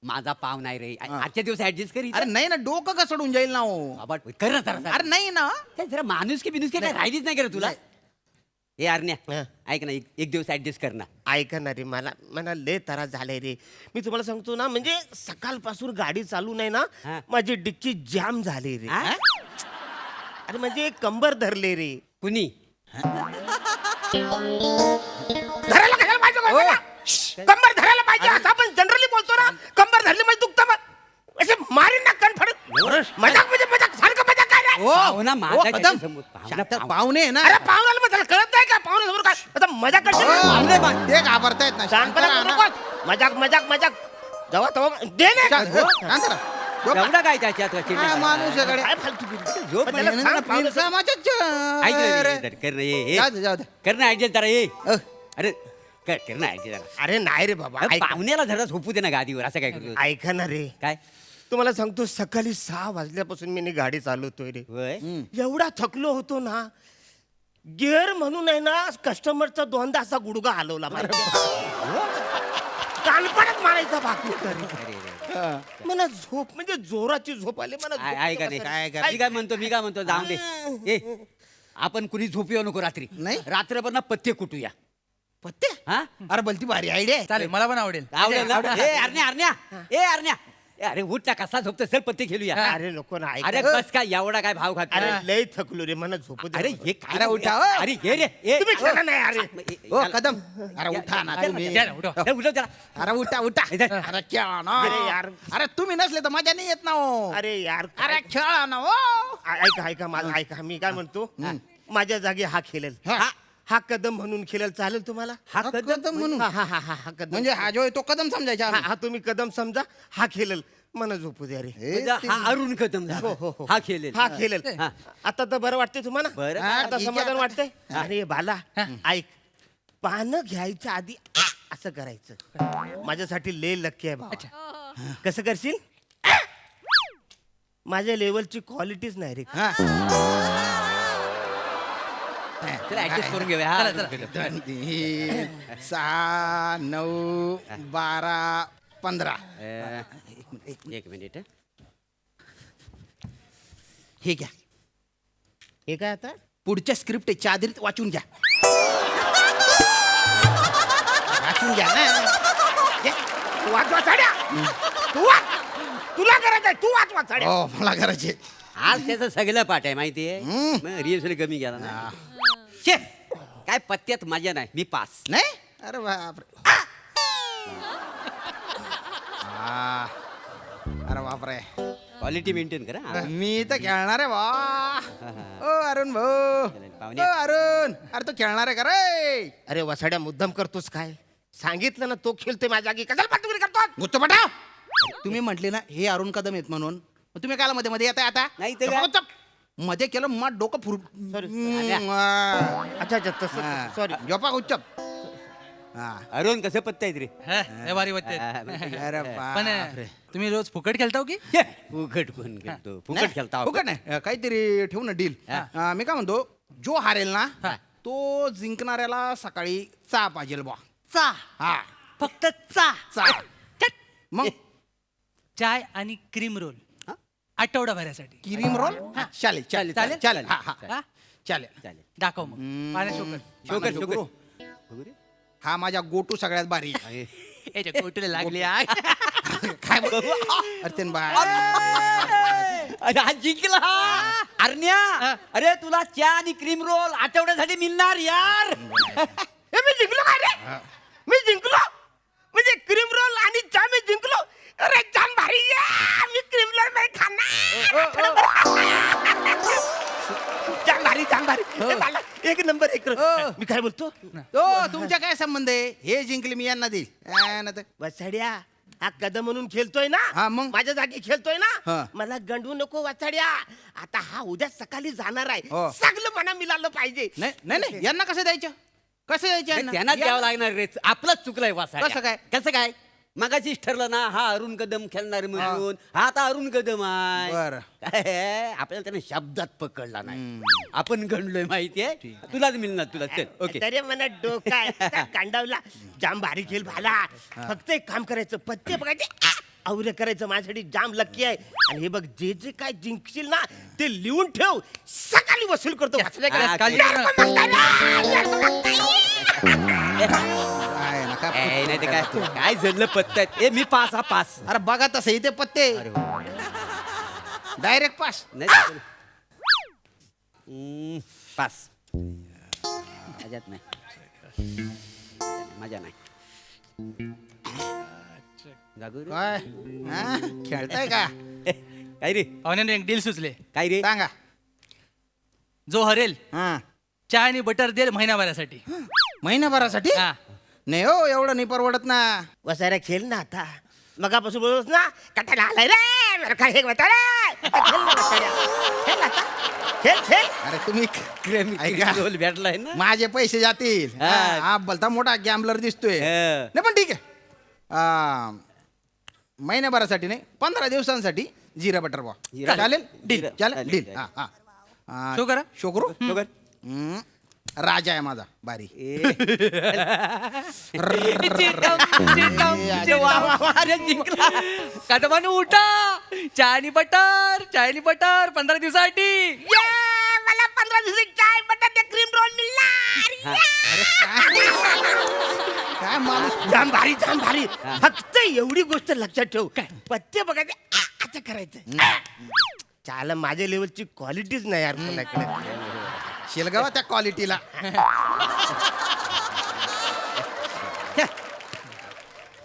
S14: माझा पाव नाही रे, आजच्या दिवस ऍडजस्ट करी.
S12: अरे नाही ना, डोकं घसडून जाईल ना हो.
S14: कर.
S12: अरे नाही ना.
S14: काय जरा माणूस की बिनूस काय राहिलीच नाही करत तुला. हे आरण्या, ऐक ना, एक दिवस ऍडजस्ट कर ना.
S15: ऐका ना रे, मला लय त्रास झालाय रे. मी तुम्हाला सांगतो ना, म्हणजे सकाळपासून गाडी चालू नाही ना, माझी डिक्की जाम झाली रे. अरे म्हणजे कंबर धरले रे.
S14: कुणी?
S15: धरायला कशाला पाहिजे का? कंबर धरायला पाहिजे असं आपण जनरली बोलतो ना. कंबर धरली म्हणजे दुखतं मग. असे मारीन ना कण फडत. मजाक म्हणजे मजाक, सारखं मजाक काय रे?
S14: पाहुणा माझा
S12: कदम.
S14: समोर.
S12: पाहुणे आहे ना.
S15: अरे पाहुण्याला मग त्याला कळत नाही का? पाहुण्यासमोर काय आता मजाक करशील?
S12: ते घाबरतायत ना. शांत
S15: शांतपणा
S12: राहा
S15: करू
S12: ना.
S15: नकोस. मजाक मजाक मजाक जेव्हा तेव्हा दे ना.
S12: शांत राहा.
S14: एवढा काय त्याच्यात
S12: काय माणूस आहे गड्या.
S15: काय फालतू बोलतो?
S14: झोप
S15: मग त्याला सांग, पाहुणं
S12: समाजात
S14: ऐक ना, कर ना,
S12: जाऊ दे.
S14: कर ना ऍडजस्ट जरा ये. अरे कर ना ऍडजस्ट जरा.
S15: अरे नाही रे बाबा
S14: अरे,
S15: ऐका.
S14: पाहुण्याला जरा झोपू दे ना गादीवर असं काय करतो
S15: ऐका ना रे
S14: काय
S15: तुम्हाला सांगतो सकाळी 6 वाजल्यापासून मी गाडी चालवतोय रे
S14: होय
S15: एवढा थकलो होतो ना गिअर म्हणून आहे ना कस्टमरचा 2दा असा गुडगा हलवला कानपणात मारायचा बाकी मला झोप म्हणजे जोराची झोप आली मला झोप
S14: ऐका
S15: कसं-
S14: नाही मी काय म्हणतो जाऊन दे ए आपण कुणी झोपी येऊ नको रात्री
S5: नाही?
S14: रात्रभर ना पत्ते कुटूया
S5: पत्ते
S14: हा
S5: अरे भलती भारी आयडिया आहे.
S11: चालेल मला पण आवडेल
S14: आवडेल ना ए अरण्या ए अरे उठ ना कसा झोपतो चल पत्ते खेळूया
S15: अरे नको ना ऐका.
S14: अरे बस काय एवढा काय भाव खात
S15: अरे लय थकलो रे मला झोप
S14: अरे हे काय
S5: अरे उठा, हो.
S14: अरे हे रे ए,
S15: तुम्ही खेळा नाही अरे
S5: ओ कदम अरे उठा ना तुम्ही.
S14: उठव जरा.
S5: अरे उठा उठा अरे खेळा ना
S15: अरे यार.
S5: अरे तुम्ही नसले तर मजा नाही येत ना हो.
S15: अरे यार
S5: अरे खेळा ना हो.
S15: ऐका माझं ऐका मी काय म्हणतो माझ्या जागी हा खेळेल हा कदम म्हणून खेळेल चालेल तुम्हाला
S14: हा कदम
S5: म्हणून
S15: हा कदम
S5: म्हणजे हा जो आहे तो कदम समजायचा आम्ही.
S15: हा तुम्ही कदम समजा हा खेळेल मला झोपू द्या रे
S14: म्हणजे हा अरुण कदम झाला.
S15: हो.
S14: हा खेळेल
S15: हा खेळेल
S14: हा.
S15: आता तर बरं वाटतंय तुम्हाला
S14: बरं.
S15: आता
S5: ठीक आहे
S15: समाधान
S5: आता.
S15: वाटतंय अरे बाला ऐक पानं घ्यायच्या आधी असं करायचं माझ्यासाठी ले लक्की आहे बाबा कसं करशील माझ्या लेवलची क्वालिटीच नाही रे
S14: चला ऍडजस्ट करून घेऊया हा, अरुण कदम.
S5: 2, 3, 6, 9, 12, 15.
S14: एक मिनिट हं.
S5: हे घ्या
S15: हे काय आता
S5: पुढच्या स्क्रिप्ट आहे चादरीत वाचून घ्या वाचून घ्या ना घे.
S15: वाचवा साड्या तू वाच तुला करायचं आहे तू वाचवा साड्या
S5: हो मला करायचे
S14: आज त्याचं सगळं पाठ आहे माहितीये रिहर्सल कमी गेला ना शे, काय पत्त्यात मजा नाही मी पास
S5: नाही अरे बापरे अरे बापरे
S14: क्वालिटी मेंटेन करा
S5: मी तर खेळणार आहे वा ओ अरुण भाऊ
S14: पाहुणे.
S5: ओ अरुण अरे तो खेळणार आहे का रे
S15: अरे वसाड्या मुद्दाम करतोस काय सांगितलं ना तो खेळतोय माझ्या जागी कशाला पाठवून करतो
S5: गुत्तो पटाव तुम्ही म्हटले ना हे अरुण कदम आहेत म्हणून मग तुम्ही काला मध्ये मध्ये येताय आता
S14: नाही ते काय?
S5: मध्ये केलं मग डोकं फुर
S15: अच्छा तसं सॉरी
S5: झोपा उच्चप
S14: अरुण कसं पत्ता आहेत रे
S11: भारी वाटते
S5: अरे
S11: पण तुम्ही रोज फुकट खेळताव की
S14: फुकट कोण खेळतो फुकट खेळता
S5: फुकट नाही काहीतरी ठेवू ना डील मी काय म्हणतो जो हारेल ना तो जिंकणाऱ्याला सकाळी चहा पाहिजे बा
S11: चा
S5: हा
S11: फक्त चा
S5: चहा मग
S11: चाय आणि क्रीम रोल आठवडाभरासाठी
S5: क्रीम रोल चालेल चालेल चालेल चालेल हा हा
S11: हा?
S5: चालेल
S14: चालेल
S11: दाखव मग पाण्या शोकर
S14: शोकर
S5: शोकर.
S14: शोकर
S5: हा माझ्या गोटू सगळ्यात भारी
S11: याच्या कोटीला लागली
S5: काय अरे ते बा
S14: अरे हा जिंकला अरण्या अरे तुला चहा आणि क्रीम रोल आठवड्यासाठी मिळणार यार
S15: मी जिंकलो काय रे मी जिंकलो म्हणजे क्रीम रोल आणि चहा मी जिंकलो अरे जाम भारी आहे. मी क्रीम रोल नाही खाणार जाम भारी हे मला एक नंबर एक मी काय बोलतो
S5: तो तुमच्या काय संबंध आहे हे जिंकले मी यांना देईल
S15: वसाड्या हा कदम म्हणून खेळतोय ना
S5: हा, मग?
S15: माझ्या जागी खेळतोय
S5: हा.
S15: ना मला गंडू नको वाचाड्या आता हा उद्या सकाळी जाणार आहे
S5: हो.
S15: सगळं मना मिळालं पाहिजे
S5: नाही नाही नाही यांना कसं द्यायचं कसं द्यायचं यांना?
S14: त्यांना द्यावं लागणार रे आपलाच चुकलाय वासा
S5: कसं काय?
S14: कसं काय मगाशीच ठरलं ना हा अरुण कदम खेळणार म्हणून हा आता अरुण कदम आहे
S5: बरं.
S14: काय आपल्याला त्याने शब्दात पकडला नाही आपण गणलोय माहितीये तुलाच मिळणार तुला चल ओके
S15: तरी मला डोका कांडावला जाम भारी खेळ भाला फक्त एक काम करायचं पत्ते बघायचे आवरे करायचं माझ्यासाठी जाम लक्की आहे आणि हे बघ जे जे काय जिंकशील ना ते लिहून ठेव सकाळी वसूल करतो
S14: नाही ते काय काय जडलं पत्त्यात ए मी पास हा पास
S5: अरे बघा तसं इथे पत्ते डायरेक्ट पास
S14: नाही पास मजात नाही मजा नाही जागू रे.
S5: काय हा? खेळताय का
S14: काय रे
S11: पाहुण्याने एक डील सुचले
S14: काय रे
S5: सांगा
S11: जो हरेल
S5: हा
S11: चहा आणि बटर देईल महिनाभरासाठी
S5: महिनाभरासाठी
S11: हा
S5: नाही हो एवढं नाही परवडत ना
S15: वसायला खेळ ना आता मगापासून बोलतोस ना कटाला आलाय रे बरं का हे वताडा आता खेळ ना वताड्या. खेळ आता. खेळ खेळ
S14: अरे तुम्ही ऐका.
S13: रोल भेटलाय ना
S14: माझे पैसे जातील
S13: हा.
S14: हा बोलता मोठा गॅम्बलर दिसतोय
S13: हा.
S14: नाही पण ठीक आहे महिन्याभरासाठी नाही 15 दिवसांसाठी जिरा बटर बॉ
S13: जिरा-
S14: चालेल डील
S13: जिरा-
S14: चालेल
S13: चालेल,
S14: डील
S13: चालेल.
S14: हा हा
S11: शो करा.
S14: शो करू
S13: शुगर
S14: राजा आहे माझा बारी
S11: कदमान उठा चायनी बटर 15 दिवसासाठी
S15: ये, मला 15 दिवसाची चाय बटाटे क्रीम रोल मिळणार
S14: काय माणूस
S15: जाम भारी फक्त एवढी गोष्ट लक्षात ठेव काय पत्ते बघायचे आता करायचं चाल माझ्या लेवलची क्वालिटीच नाही यार कोणाकडे
S14: शेलगावा त्या क्वालिटीला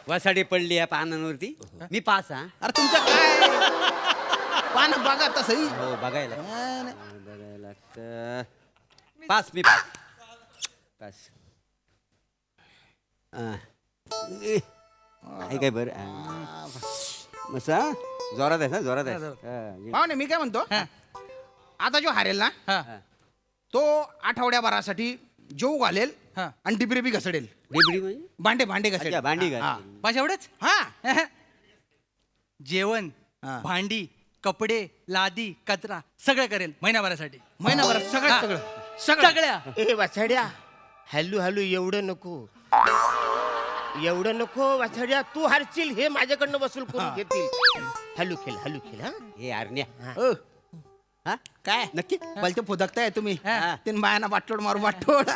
S13: वसाडी पडली या पानांवरती मी पास हा
S14: अरे तुमचं काय पान बघा तसंही
S13: हो बघायला
S14: नाही, नाही.
S13: बघायला लागतं. पास मी पास पास आहे काय बरं मसा जोरात आहे ना जोरात आहे
S14: पाहुणे मी काय म्हणतो आता जो हारेल ना तो आठवड्याभरासाठी जेऊ घालेल आणि डिबरी घसडेल
S13: डिबरी म्हणजे
S14: भांडे भांडे घसडेल
S13: अच्छा, भांडी
S14: हा,
S13: घालेल.
S14: हा.
S11: माझ्या एवढेच
S14: हा
S11: जेवण
S14: हा.
S11: भांडी कपडे लादी कचरा सगळं करेल महिनाभरासाठी
S14: महिनाभर सगळं
S11: हा.
S14: सगळं सगळं
S11: सगळ्या
S15: ए वासाड्या हॅलू हॅलू एवढं नको वासाड्या तू हारशील हे माझ्याकडनं वसूल करून घेतील हॅलू खेळ हा
S13: हे आरण्या
S14: ओ,
S13: हा
S14: काय
S13: नक्की
S14: बोलते फुदकताय तुम्ही
S11: हा.
S14: तीन बायांना वाटोड मारू वाटोड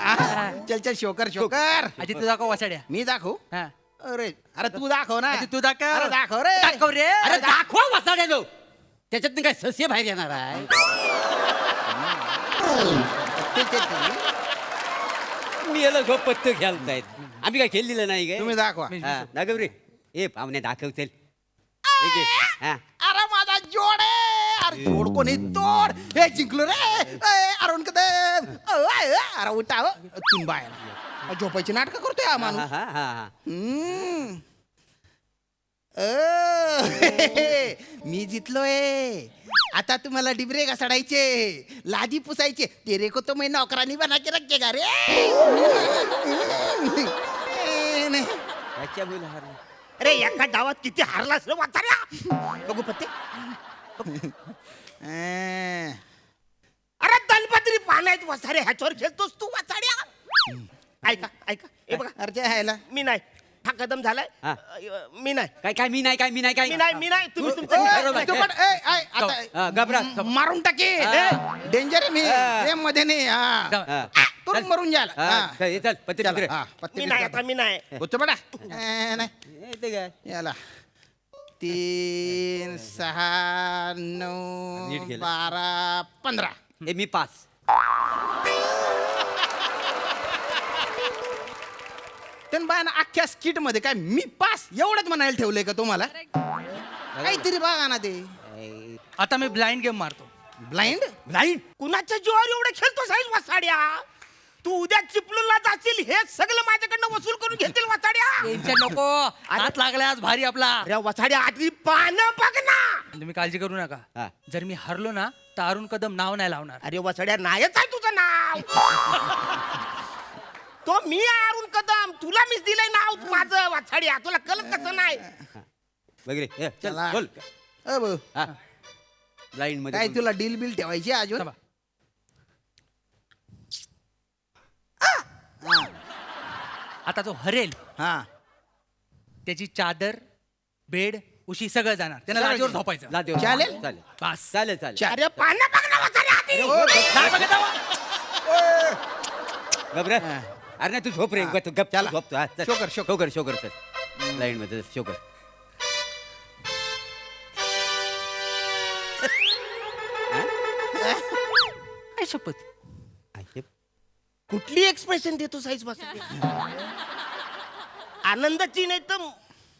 S14: चल चल शोकर शोकर
S11: आधी तू दाखव वासाड्या
S14: मी दाखवू
S11: हा.
S14: अरे अरे तू दाखव ना
S11: आधी तू दाखव.
S14: अरे दाखव रे
S11: दाखव रे
S13: अरे दाखवा वसाड्या लो त्याच्यात काय सस्य बाहेर येणार आहे मी याला झोप पत्ते घालतायत आम्ही काय खेळलेलं नाही काय
S14: तुम्ही दाखवा
S13: हा, दाखव रे ए पाहुणे दाखव चल हा
S14: अरे माझा जोड आहे अरे जोड कोणी तोड हे जिंकलो रे अरुण कदम अरे उठा हो. तीन बाया झोपायची नाटक करतोय हा
S13: हा
S14: माणूस
S13: हा हा
S14: हम्म. मी जितलोय आता तुम्हाला डिबरे घासाडायचे लादी पुसायचे तेरे को तो मैं नौकरानी बना के रखेगा रे
S13: अच्छा बोल हार
S15: अरे एका डावात किती हारलास रे वाचाड्या बघू पत्ते अरे दलपत्री पाण्यात वसारे ह्याच्यावर खेळतोस तू वाचाड्या ऐका हे बघा
S14: अर्ज ह्याला
S15: मी नाही हा कदम झालाय
S13: हा.
S15: मी नाही
S13: काय मी नाही तुम्ही घबरा
S14: मारून टाके डेंजर आहे मी प्रेम मध्ये नाही हा तो मरून जाल
S13: चल पत्ते
S14: चला,
S13: बित्रे.
S14: हा, पत्ते
S15: मी नाही आता मी नाही
S14: होतो बडा नाही
S13: ते काय
S14: याला 3 6
S13: नीट
S14: 9
S13: केलं.
S14: 12 15
S13: ए मी पास
S14: त्यान बायानं अख्ख्या स्किट मध्ये काय मी पास एवढंच म्हणायला ठेवलंय का तुम्हाला काहीतरी बघा ना ते
S11: आता मी ब्लाइंड गेम मारतो
S14: ब्लाइंड
S15: कुणाच्या जीवावर एवढे खेळतो साईज वासाड्या तू उद्या चिपलूनला जाशील हे सगळं माझ्याकडनं वसूल करून घेतील वासाड्या
S11: टेन्शन नको हात लागलाय आज भारी आपला
S15: अरे वासाड्या आधी पानं बघ ना
S11: तुम्ही काळजी करू
S13: हा.
S11: नका जर मी हरलो ना तर अरुण कदम नाव नाही लावणार
S15: अरे वासाड्या नाहीच आहे तुझं नाव तो मी आहे अरुण कदम तुला मीच दिलंय नाव माझं वासाड्या तुला कळत कसं नाही
S13: वगैरे ए, चल
S14: चला.
S13: बोल
S14: भाऊ,
S13: हा लाईन मध्ये
S14: काय
S13: बोल.
S14: तुला डील बिल ठेवायची अजून
S11: थांबा. आता जो हरेल
S14: हा
S11: त्याची चादर बेड उशी सगळं जाणार त्यांना
S14: सगळं
S11: लाजेवर
S14: जाणार.
S11: झोपायचं
S13: लादेव.
S14: चालेल?
S13: चालेल
S11: बस
S13: चालेल चालेल
S15: अरे पानं बघ ना वासाड्या आधी
S11: नाही बघत आहो.
S13: घबरा अरे नाही तू झोप रे तू गप
S14: चला.
S13: झोप तू हा, चल.
S14: Shocker, shocker.
S13: शोकर चल लाईन मध्ये शोकर
S11: काय शपथ
S13: आहे.
S15: कुठली एक्सप्रेशन देतो साईज वासाड्या आनंदाची नाही तर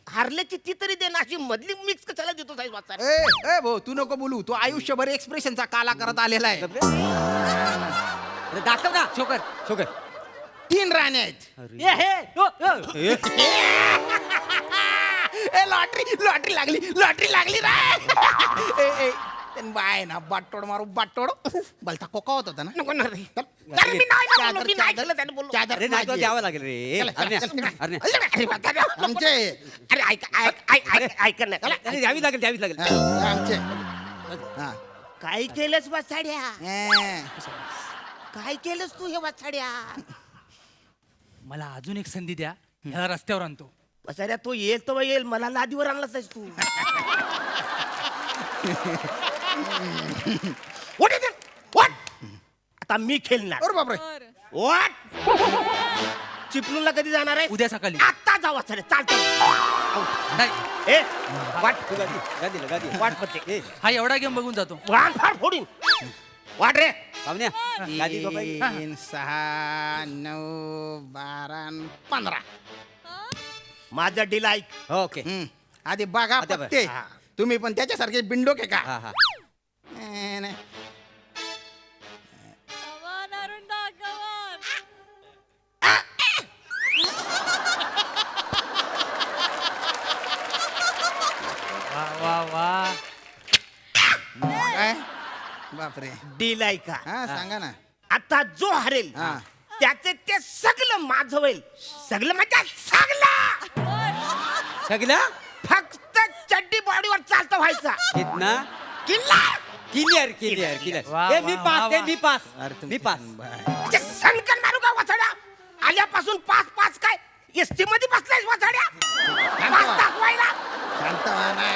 S15: हारल्याची ती तरी दे ना अशी मधली मिक्स कशाला देतो साईज वासाड्या
S14: ए भाऊ तू नको बोलू तू आयुष्यभर एक्सप्रेशनचा काला करत आलेला आहे
S13: अरे दाखव ना शोकर शोकर
S14: 3 राण्या आहेत
S11: ए, हे, ओ, ओ.
S9: ए लॉटरी लागली रे ए बाय ना बाटोड मारू बाटोड बलता कोका होता ना
S15: नको ना रे. अरे मी नाही ना बोललो, मी नाही केलं त्याने बोललो.
S14: अरे नाही तो द्यावं लागेल रे अरण्या.
S15: अरे बघा ना.
S9: आमचे
S15: अरे ऐक ना.
S14: अरे द्यावी लागेल
S9: आमचे हा.
S15: काय केलंस वासाड्या?
S9: ए,
S15: काय केलंस तू हे वासाड्या?
S11: मला अजून एक संधी द्या, ह्याला रस्त्यावर आणतो.
S15: वासाड्या तो येईल तो येईल, मला लादीवर आणलास आहेस तू. What is it? What? आता मी खेळणार.
S9: अरे बापरे
S15: What? चिपळूणला कधी जाणार आहे?
S11: उद्या सकाळी.
S15: आता जाऊ वासाड्या, चालतं.
S11: नाही,
S15: ए वाट
S14: गादी
S15: वाट पत्ते.
S11: हा एवढा गेम बघून जातो.
S15: वाट फार फोडीन. वाट रे.
S14: पाहुण्या गादी झोपायची.
S9: 3 6 9 12 15
S15: माझा डील ऐक.
S14: ओके
S9: आधी बघा
S14: आता बघ.
S9: पत्ते तुम्ही पण त्याच्यासारखे बिंडोके का
S14: हा हा
S9: नाही.
S11: वा वा वा.
S9: काय बापरे
S15: डील ऐका.
S9: हा सांगा ना
S15: आता जो हरेल
S9: हा.
S15: त्याचे ते सगळं माझं होईल. सगळं म्हणजे सगळं.
S14: सगळं
S15: फक्त चड्डी बॉडीवर चालतं व्हायचा.
S14: कितना
S15: किल्ला
S14: क्लिअर
S11: वा,
S14: ए
S11: वा,
S14: मी
S11: वा,
S14: पास
S11: वा.
S14: मी पास
S9: अरे
S14: मी पास
S15: म्हणजे सणकन मारू का वाचाड्या? आल्यापासून पाच काय एसटी मध्ये बसलायस वाचाड्या? पाच दाखवायला
S9: शांत व्हा ना.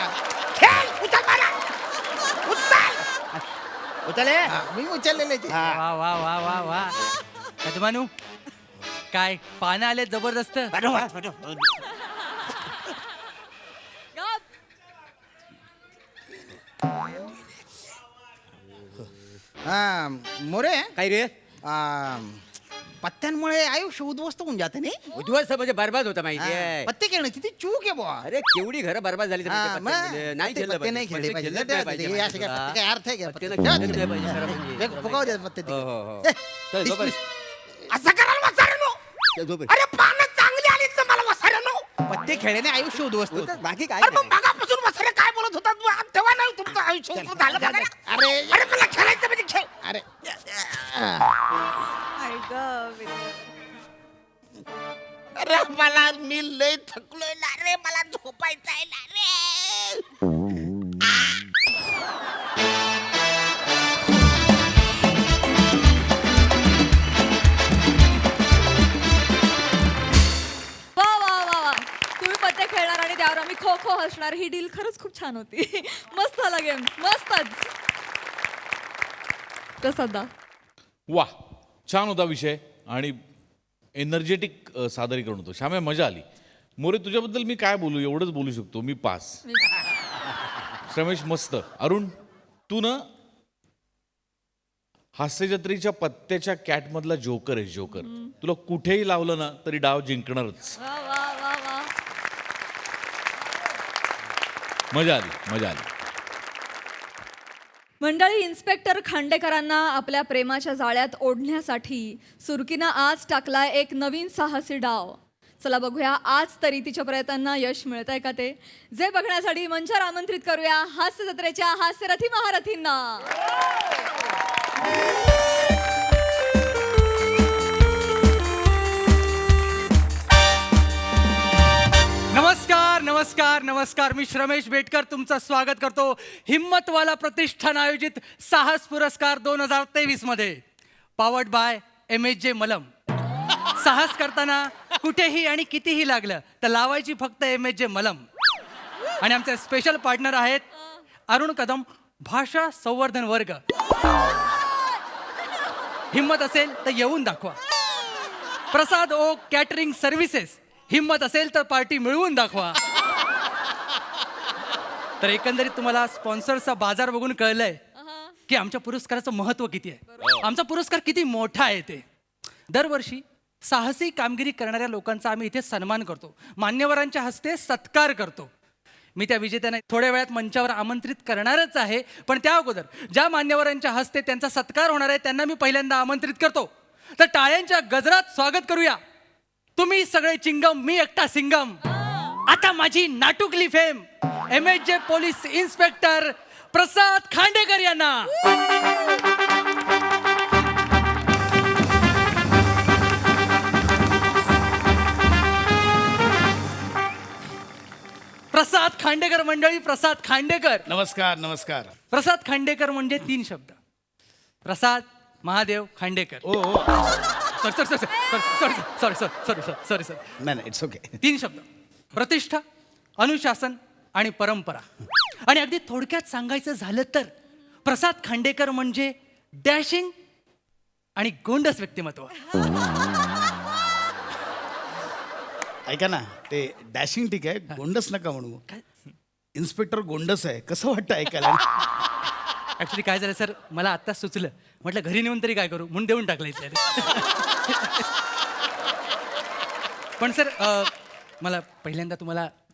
S15: खेळ. उचल मला. उचल हे.
S9: हा, मी उचललेले ते.
S11: वा वा वा वा वा. कदमानू काय पानं आले जबरदस्त.
S9: हा मोरे
S14: काय रे
S9: आ, पत्त्यांमुळे आयुष्य उद्ध्वस्त होऊन जाते नाही.
S14: उद्ध्वस्त म्हणजे बरबाद होता माहिती आहे.
S9: पत्ते खेळणं किती चूक आहे बुवा.
S14: अरे केवढी घरं बरबाद झाली
S9: हा,
S14: त्या
S9: मग
S14: पत्त्यांमुळे. नाही
S9: पत्ते-
S14: खेळलं
S9: पत्ते नाही
S14: पाहिजे.
S9: खेळले
S14: पत्ते
S9: पाहिजे.
S14: खेळलं नाही
S9: हे असे काय
S14: पाहिजे.
S9: पत्ते काय अर्थ आहे का?
S14: पत्ते
S9: पत्ते
S14: नाही
S9: खेळत
S14: खेळलं
S9: नाही.
S14: पाहिजे खरं म्हणजे.
S9: फुकावू द्या पत्ते
S14: हो, हो, हो.
S9: ए,
S14: चल, झोप.
S15: असं करायला वसाऱ्यानो.
S14: चल, झोप.
S15: अरे पानं चांगली आलीत ना मला वसाऱ्यानो.
S9: पत्ते खेळल्याने आयुष्य उद्ध्वस्त होतं.
S14: बाकी काय
S15: अरे मग मागापासून वसारे काय बोलत होतात? तेव्हा नाही तुमचं आयुष्य उद्ध्वस्त झालं बघा रे. अरे मला खेळायचं म्हणजे खेळ.
S9: अरे
S15: अरे मला मी लय थकलोय ना रे. मला झोपायचं आहे ना रे.
S2: वा वा वा वा तुम्ही पत्ते खेळणार आणि त्यावर आम्ही खो खो हसणार. ही डील खरंच खूप छान होती. मस्त झाला गेम मस्तच. प्रसादा
S7: वा छान होता विषय आणि एनर्जेटिक सादरीकरण होतं. श्याम्या मजा आली. मोरे तुझ्याबद्दल मी काय बोलू, एवढंच बोलू शकतो, मी पास. रमेश मस्त. अरुण तू ना हास्यजत्रेच्या पत्त्याच्या कॅट मधला जोकर आहे. जोकर तुला कुठेही लावलं ना तरी डाव जिंकणारच.
S2: वा वा वा वा.
S7: मजा आली.
S2: मंडळी इन्स्पेक्टर खांडेकरांना आपल्या प्रेमाच्या जाळ्यात ओढण्यासाठी सुरकीनं आज टाकलाय एक नवीन साहसी डाव. चला बघूया आज तरी तिच्या प्रयत्नांना यश मिळत आहे का ते. जे बघण्यासाठी मंचावर आमंत्रित करूया हास्य जत्रेच्या हास्यरथी महारथींना.
S11: नमस्कार नमस्कार नमस्कार. मी रमेश बेटकर तुमचं स्वागत करतो हिम्मतवाला प्रतिष्ठान आयोजित साहस पुरस्कार 2023 मध्ये. पावर्ड बाय MHJ मलम. साहस करताना कुठेही आणि कितीही लागलं तर लावायची फक्त MHJ मलम. आणि आमचे स्पेशल पार्टनर आहेत अरुण कदम भाषा संवर्धन वर्ग. हिम्मत असेल तर येऊन दाखवा. प्रसाद ओक कॅटरिंग सर्व्हिसेस. हिम्मत असेल तर पार्टी मिळवून दाखवा. तर एकंदरीत तुम्हाला स्पॉन्सरचा बाजार बघून कळलंय की आमच्या पुरस्काराचं महत्व किती आहे. आमचा पुरस्कार किती मोठा आहे ते. दरवर्षी साहसी कामगिरी करणाऱ्या लोकांचा आम्ही इथे सन्मान करतो. मान्यवरांच्या हस्ते सत्कार करतो. मी त्या विजेत्यांना थोड्या वेळात मंचावर आमंत्रित करणारच आहे. पण त्या अगोदर ज्या मान्यवरांच्या हस्ते त्यांचा सत्कार होणार आहे त्यांना मी पहिल्यांदा आमंत्रित करतो. तर टाळ्यांच्या गजरात स्वागत करूया. तुम्ही सगळे चिंगम, मी एकटा सिंगम. आता माझी नाटुकली फेम MHJ पोलीस इन्स्पेक्टर प्रसाद खांडेकर यांना. प्रसाद खांडेकर मंडळी, प्रसाद खांडेकर.
S5: नमस्कार नमस्कार.
S11: प्रसाद खांडेकर म्हणजे 3 शब्द. प्रसाद महादेव खांडेकर.
S5: ओ
S11: सॉरी सर.
S5: नाही इट्स ओके.
S11: 3 शब्द. प्रतिष्ठा, अनुशासन आणि परंपरा. आणि अगदी थोडक्यात सांगायचं झालं तर प्रसाद खांडेकर म्हणजे डॅशिंग आणि गोंडस व्यक्तिमत्व.
S5: ऐका ना, ते डॅशिंग ठीक आहे, गोंडस नका म्हणू. इन्स्पेक्टर गोंडस आहे, कसं वाटतं ऐकायला?
S11: ऍक्च्युली काय झालं सर, मला आत्ताच सुचलं, म्हटलं घरी नेऊन तरी काय करू म्हणून देऊन टाकलं इथल्या. पण सर मला पहिल्यांदा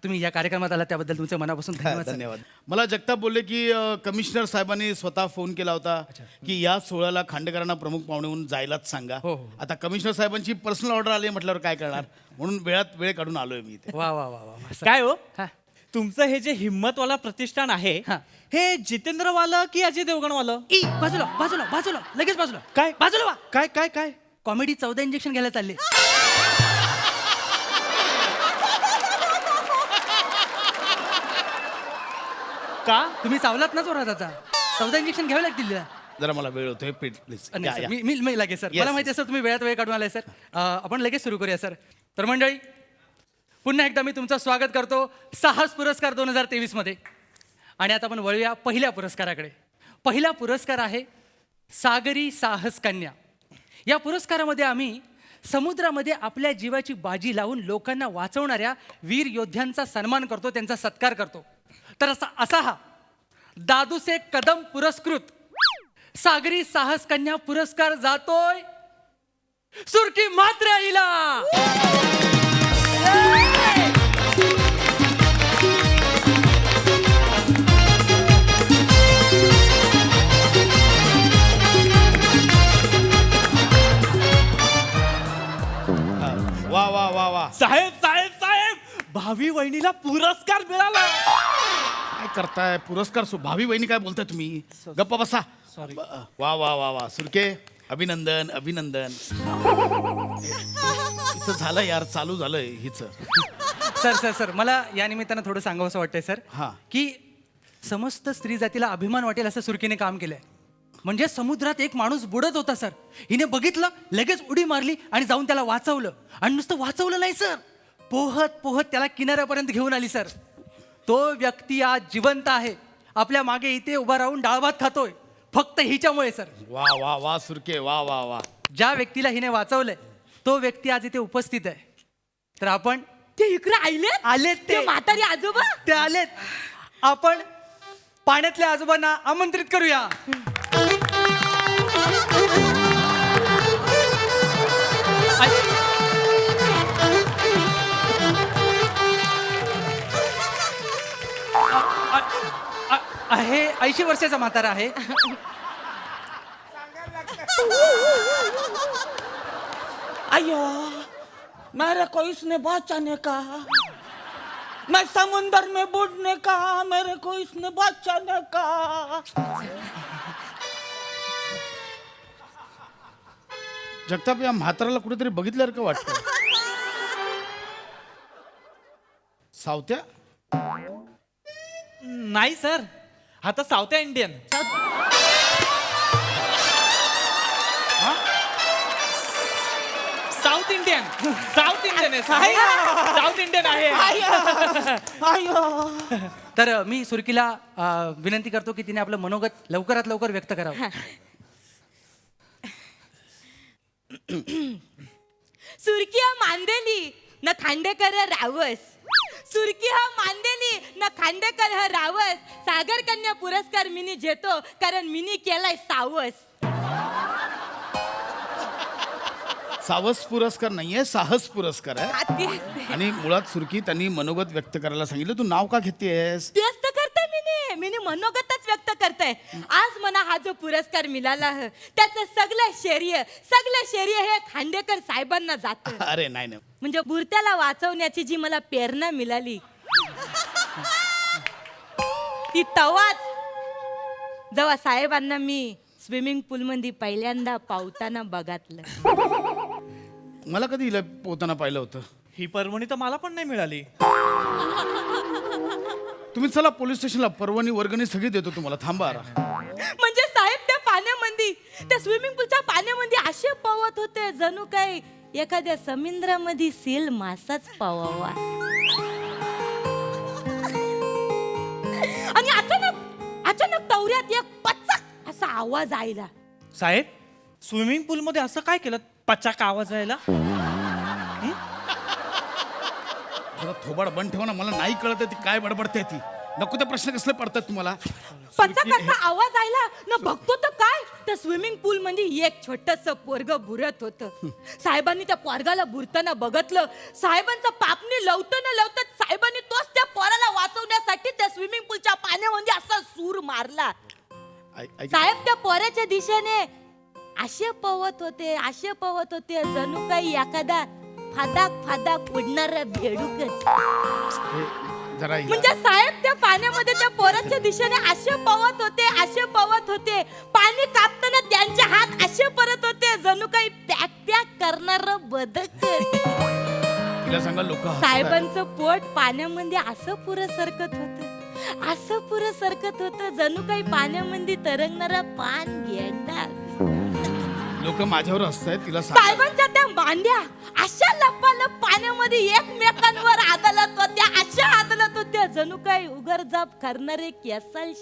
S11: तुम्ही या कार्यक्रमात आला त्याबद्दल तुमचं मनापासून धन्यवाद सर.
S5: धन्यवाद. मला जगताप बोलले की कमिशनर साहेबांनी स्वतः फोन केला होता की या सोहळ्याला खांडेकरांना प्रमुख पाहुणे म्हणून जायलाच सांगा.
S11: हो, हो.
S5: आता कमिशनर साहेबांची पर्सनल ऑर्डर आली म्हटल्यावर काय करणार, म्हणून वेळात वेळ काढून आलोय मी इथे.
S11: वा वा वा वा सर.
S16: काय हो
S11: हा.
S16: तुमचं हे जे हिम्मतवाला प्रतिष्ठान आहे
S11: हा.
S16: हे जितेंद्रवालं की अजय देवगणवालं?
S11: बाजूला बाजूला बाजूला लगेच बाजूला.
S16: काय?
S11: बाजूला वा.
S16: काय काय काय
S11: कॉमेडी 14 इंजेक्शन घ्यायला चालले.
S16: का?
S11: तुम्ही चावलात ना जोरात, आता 14 इंजेक्शन घ्यावे लागतील तिला.
S5: जरा मला वेळ होतोय प्लीज.
S11: नाही सर, मी लगेच सर.
S5: Yes,
S11: मला माहिती आहे सर तुम्ही वेळात वेळ काढून आलाय सर. आपण लगेच सुरू करूया सर. तर मंडळी, पुन्हा एकदा मी तुमचं स्वागत करतो साहस पुरस्कार 2023 मध्ये. आणि आता आपण वळूया पहिल्या पुरस्काराकडे. पहिला पुरस्कार आहे सागरी साहस कन्या. या पुरस्कारामध्ये आम्ही समुद्रामध्ये आपल्या जीवाची बाजी लावून लोकांना वाचवणाऱ्या वीर योद्ध्यांचा सन्मान करतो, त्यांचा सत्कार करतो. तर असा हा दादूसे कदम पुरस्कृत सागरी साहस कन्या पुरस्कार जातोय सुरकी मात्र हिला.
S5: वा वा वा वा.
S16: साहेब साहेब साहेब भावी वहिनीला पुरस्कार मिळाला.
S5: काय करताय? पुरस्कार भावी वहिनी काय बोलताय तुम्ही? गप्पा बसा.
S11: सॉरी.
S5: वा वा वा वा. सुरके अभिनंदन अभिनंदन. हिचं झालं यार, चालू झालंय हिचं.
S11: सर सर सर मला या निमित्तानं थोडं सांगावं असं वाटतंय सर,
S5: हा.
S11: की समस्त स्त्री जातीला अभिमान वाटेल असं सुरकीने काम केलंय. म्हणजे समुद्रात एक माणूस बुडत होता सर, हिने बघितलं, लगेच उडी मारली आणि जाऊन त्याला वाचवलं. आणि नुसतं वाचवलं नाही सर, पोहत पोहत त्याला किनाऱ्यापर्यंत घेऊन आली सर. तो व्यक्ती आज जिवंत आहे, आपल्या मागे इथे उभा राहून डाळ भात खातोय, फक्त हिच्यामुळे सर.
S5: वा वा वा सुरके वा वा वा.
S11: ज्या व्यक्तीला हिने वाचवलंय तो व्यक्ती आज इथे उपस्थित आहे. तर आपण
S1: ते इकडे आलेत
S11: ते
S1: म्हातारी आजोबा.
S11: ते आलेत. आपण पाण्यातल्या आजोबांना आमंत्रित करूया. आहे 80 वर्षाचा म्हातारा आहे.
S14: अयो मेरे को इसने बचाने का, मैं समुंदर में बुड़ने का, मेरे को इसने बचाने का.
S5: जगताप, या म्हाताराला कुठेतरी बघितल्यासारखं वाटतं. सावत्या?
S16: नाही सर, हा तर south Indian. South Indian south Indian आहे. साऊथ इंडियन आहे.
S11: तर मी सुरकीला विनंती करतो की तिने आपलं मनोगत लवकरात लवकर व्यक्त करावं.
S1: सुरकी हा मांदेली न खांडेकर रावस. सुरकी हा मांदेली न खांडेकर हा रावस. सागर कन्या पुरस्कार मिनी घेतो कारण मिनी केलाय सावस.
S5: सावस पुरस्कार नाहीये, साहस पुरस्कार आहे. आणि मुळात सुरकी त्यांनी मनोगत व्यक्त करायला सांगितलं. तू नाव का घेतेस?
S1: तेच तर करते मिनी मनोगतच व्यक्त करताय. आज मला हा जो पुरस्कार मिळाला त्याचं सगळं श्रेय हे खांडेकर साहेबांना जात.
S5: अरे नाही नाही
S1: म्हणजे बुरत्याला वाचवण्याची जी मला प्रेरणा मिळाली ती तवाच जेव्हा साहेबांना मी स्विमिंग पूल मध्ये पहिल्यांदा पावताना बघितलं.
S5: मला कधी हिला पोहताना पाहिलं होतं.
S16: ही पर्वणी तर मला पण नाही मिळाली.
S5: तुम्ही चला पोलीस स्टेशनला, परवानी वर्गणी सगळी देतो तुम्हाला. थांबा आरा.
S1: म्हणजे साहेब त्या पाण्यामध्ये त्या स्विमिंग पूलच्या पाण्यामध्ये असे पवत होते जणू काय एखाद्या समुद्रामध्ये सील मासाच पवावा. आणि अचानक तवऱ्यात एक पचक असा आवाज आला.
S16: साहेब स्विमिंग पूल मध्ये असं काय केलं पचाक आवाज यायला?
S5: जरा थोबाड बंद ठेवा ना, मला नाही कळत ती काय बडबडते ती. नको ते प्रश्न कसले पडतात तुम्हाला.
S1: पचक असा आवाज आला ना, बघतो तर काय त्या स्विमिंग पूल मध्ये एक छोटस पोरग बुरत होतं. साहेबांनी त्या पोरगाला बुरताना बघितलं. साहेबांचा पापणी लवत साहेबांनी तोच त्या पोराला वाचवण्यासाठी त्या स्विमिंग पूलच्या पाण्यामध्ये असा सूर मारला. साहेब त्या पोराच्या दिशेने असे पवत होते जणू काही एखादा फादाक उडणारा भेडूकच.
S5: जरा
S1: म्हणजे साहेब त्या पाण्यामध्ये त्या पोराच्या दिशेने असे पवत होते. पाणी कापताना त्यांचे हात असे परत होते जणू काही पॅक करणार बदक.
S5: तिला सांगा लोक
S1: साहेबांचं पोट पाण्यामध्ये असं पुरं सरकत होतं जणू काही पाण्यामध्ये तरंगणारा पान गेंडा.
S5: लोक माझ्यावर हसतायत. तिला सांगा
S1: साहेबांच्या त्या मांड्या अशा लपालप पाण्यामध्ये एकमेकांवर आदलत होत्या जणू काही उगरजाप करणारे केसाल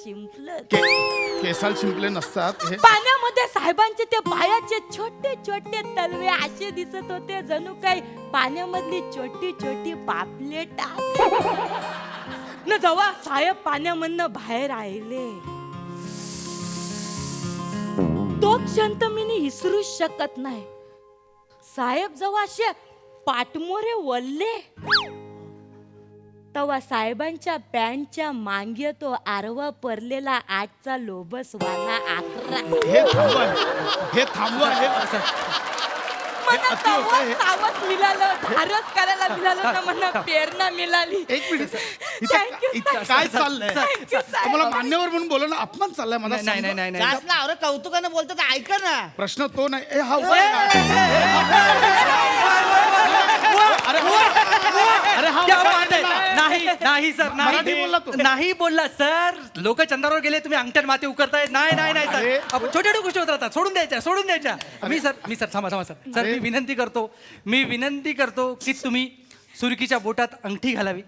S5: शिंपले नसतात हे.
S1: पाण्यामध्ये साहेबांचे ते पायाचे छोटे छोटे तलवे असे दिसत होते जणू काही पाण्यामधली छोटी पापलेट. न जेव्हा साहेब पाण्यामधनं बाहेर आले तो क्षण तर मी विसरू शकत नाही. साहेब जेव्हा असे पाठमोरे वळले तेव्हा साहेबांच्या पॅन्टच्या मागे तो आरवा परलेला 8चा लोबस वाला 11.
S5: हे थांबवा
S1: मला सावध मिळालं, धारच करायला मिळालं ना, मला प्रेरणा मिळाली.
S5: एक मिनिट काय चाललंय? तुम्हाला मान्यवर म्हणून बोला ना, अपमान चाललाय मला.
S14: नाही कौतुकानं बोलतो तर ऐका ना.
S5: प्रश्न तो नाही.
S11: नाही सर, नाही बोलला सर. लोक चंद्रावर गेले, तुम्ही अंगठ्यात माती उकरताय. नाही सर, छोट्या गोष्टी होत राहतात. सोडून द्यायच्या. मी सर थांबा सर. मी विनंती करतो की तुम्ही सुरकीच्या बोटात अंगठी घालावी.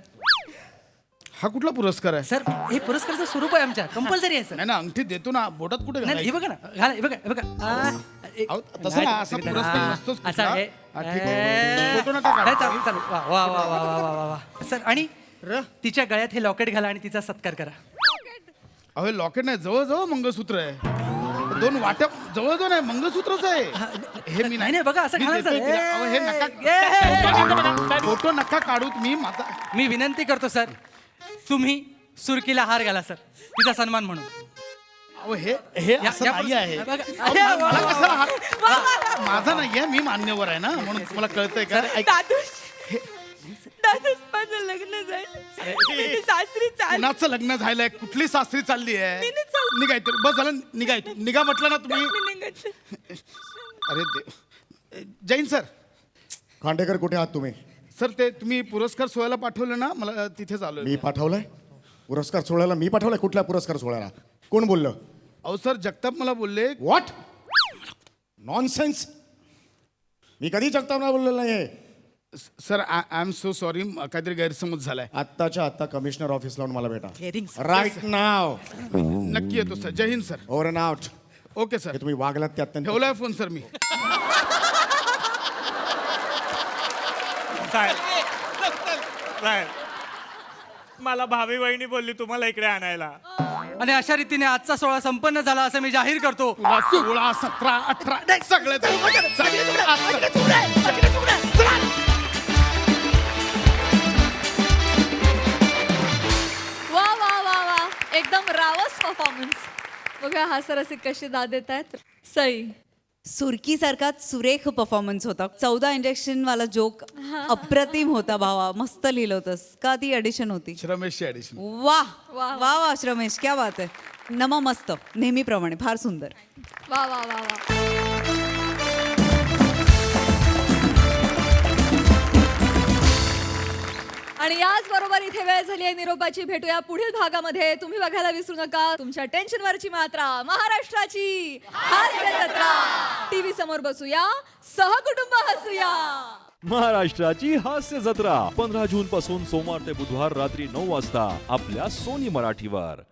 S5: हा कुठला पुरस्कार आहे
S11: सर? हे पुरस्काराचं स्वरूप आहे आमच्या, कंपल्सरी आहे सर.
S5: नाही ना, अंगठी देतो ना, बोटात कुठे
S11: नाही, हे बघा ना, घाला, हे बघा.
S5: तसं ना, असा पुरस्कार नसतोच
S11: असा आहे.
S5: फोटो नका काढू.
S11: चालू. वा. सर, आणि तिच्या गळ्यात हे लॉकेट घाला आणि तिचा सत्कार करा.
S5: अहो, लॉकेट नाही, जवळ मंगळसूत्र आहे. 2 वाट्या जवळ नाही, मंगळसूत्रच आहे हे. मी
S11: नाही बघा, असं घाला
S5: हे नका, फोटो नका काढू तुम्ही.
S11: मी विनंती करतो सर, तुम्ही सुरकीला हार घाला सर, तिचा सन्मान म्हणून.
S5: अहो, हे असं नाही आहे. मला कशाला माझा नाहीये, मी मान्यवर आहे ना, म्हणून तुम्हाला कळतंय का?
S1: माझं लग्न झालं, सासरी
S5: कुणाचं लग्न झालंय? कुठली सासरी चालली आहे? निघायचं बस झालं. निघा म्हटलं ना तुम्ही. अरे देव. जैन सर.
S17: खांडेकर कुठे आहात तुम्ही?
S5: सर, ते तुम्ही पुरस्कार सोहळ्याला पाठवलं ना, मला तिथेच आलोय.
S17: मी पाठवलंय पुरस्कार सोहळ्याला? मी पाठवलंय? कुठल्या पुरस्कार सोहळ्याला? कोण बोललं?
S5: अहो सर, जगताप मला बोलले.
S17: What nonsense. मी कधी जगतापला बोललेलं नाहीये.
S5: Sir, I am so sorry. काहीतरी गैरसमज झालाय.
S17: आत्ताच्या आत्ता कमिशनर ऑफिसला लावून मला भेटा. राईट नाव.
S5: नक्की येतो सर. जय हिंद sir.
S17: Over and out.
S5: Okay sir.
S17: तुम्ही वागलात ते अत्यंत.
S5: ठेवलाय फोन सर मी.
S16: मला भावी वहिनी बोलली तुम्हाला इकडे आणायला.
S11: आणि अशा रीतीने आजचा सोहळा संपन्न झाला असं मी जाहीर करतो.
S5: 16, 17, 18 सगळे
S2: वा एकदम रावस बघा हास्यरसिक कशी दाद देत आहेत. सई,
S8: सुरकी सारखा सुरेख परफॉर्मन्स होता. 14 इंजेक्शन वाला जोक अप्रतिम होता भावा. मस्त लिहिलं होतंस. का ती एडिशन होती?
S5: श्रमेशची ऍडिशन.
S8: वा वा वा श्रमेश, क्या बात आहे. नमा मस्त, नेहमीप्रमाणे फार सुंदर.
S2: वा वा वा वा. आणि याच बरोबर इथे वेळ झाली आहे निरोपाची. भेटूया पुढील भागामध्ये. तुम्ही बघायला विसरू नका तुमच्या टेन्शनवरची मात्रा, महाराष्ट्राची हास्य जत्रा. टीव्ही समोर बसूया, सहकुटुंब हसूया.
S18: महाराष्ट्राची हास्य जत्रा 15 जून पासून सोमवार ते बुधवार रात्री 9 वाजता आपल्या सोनी मराठीवर.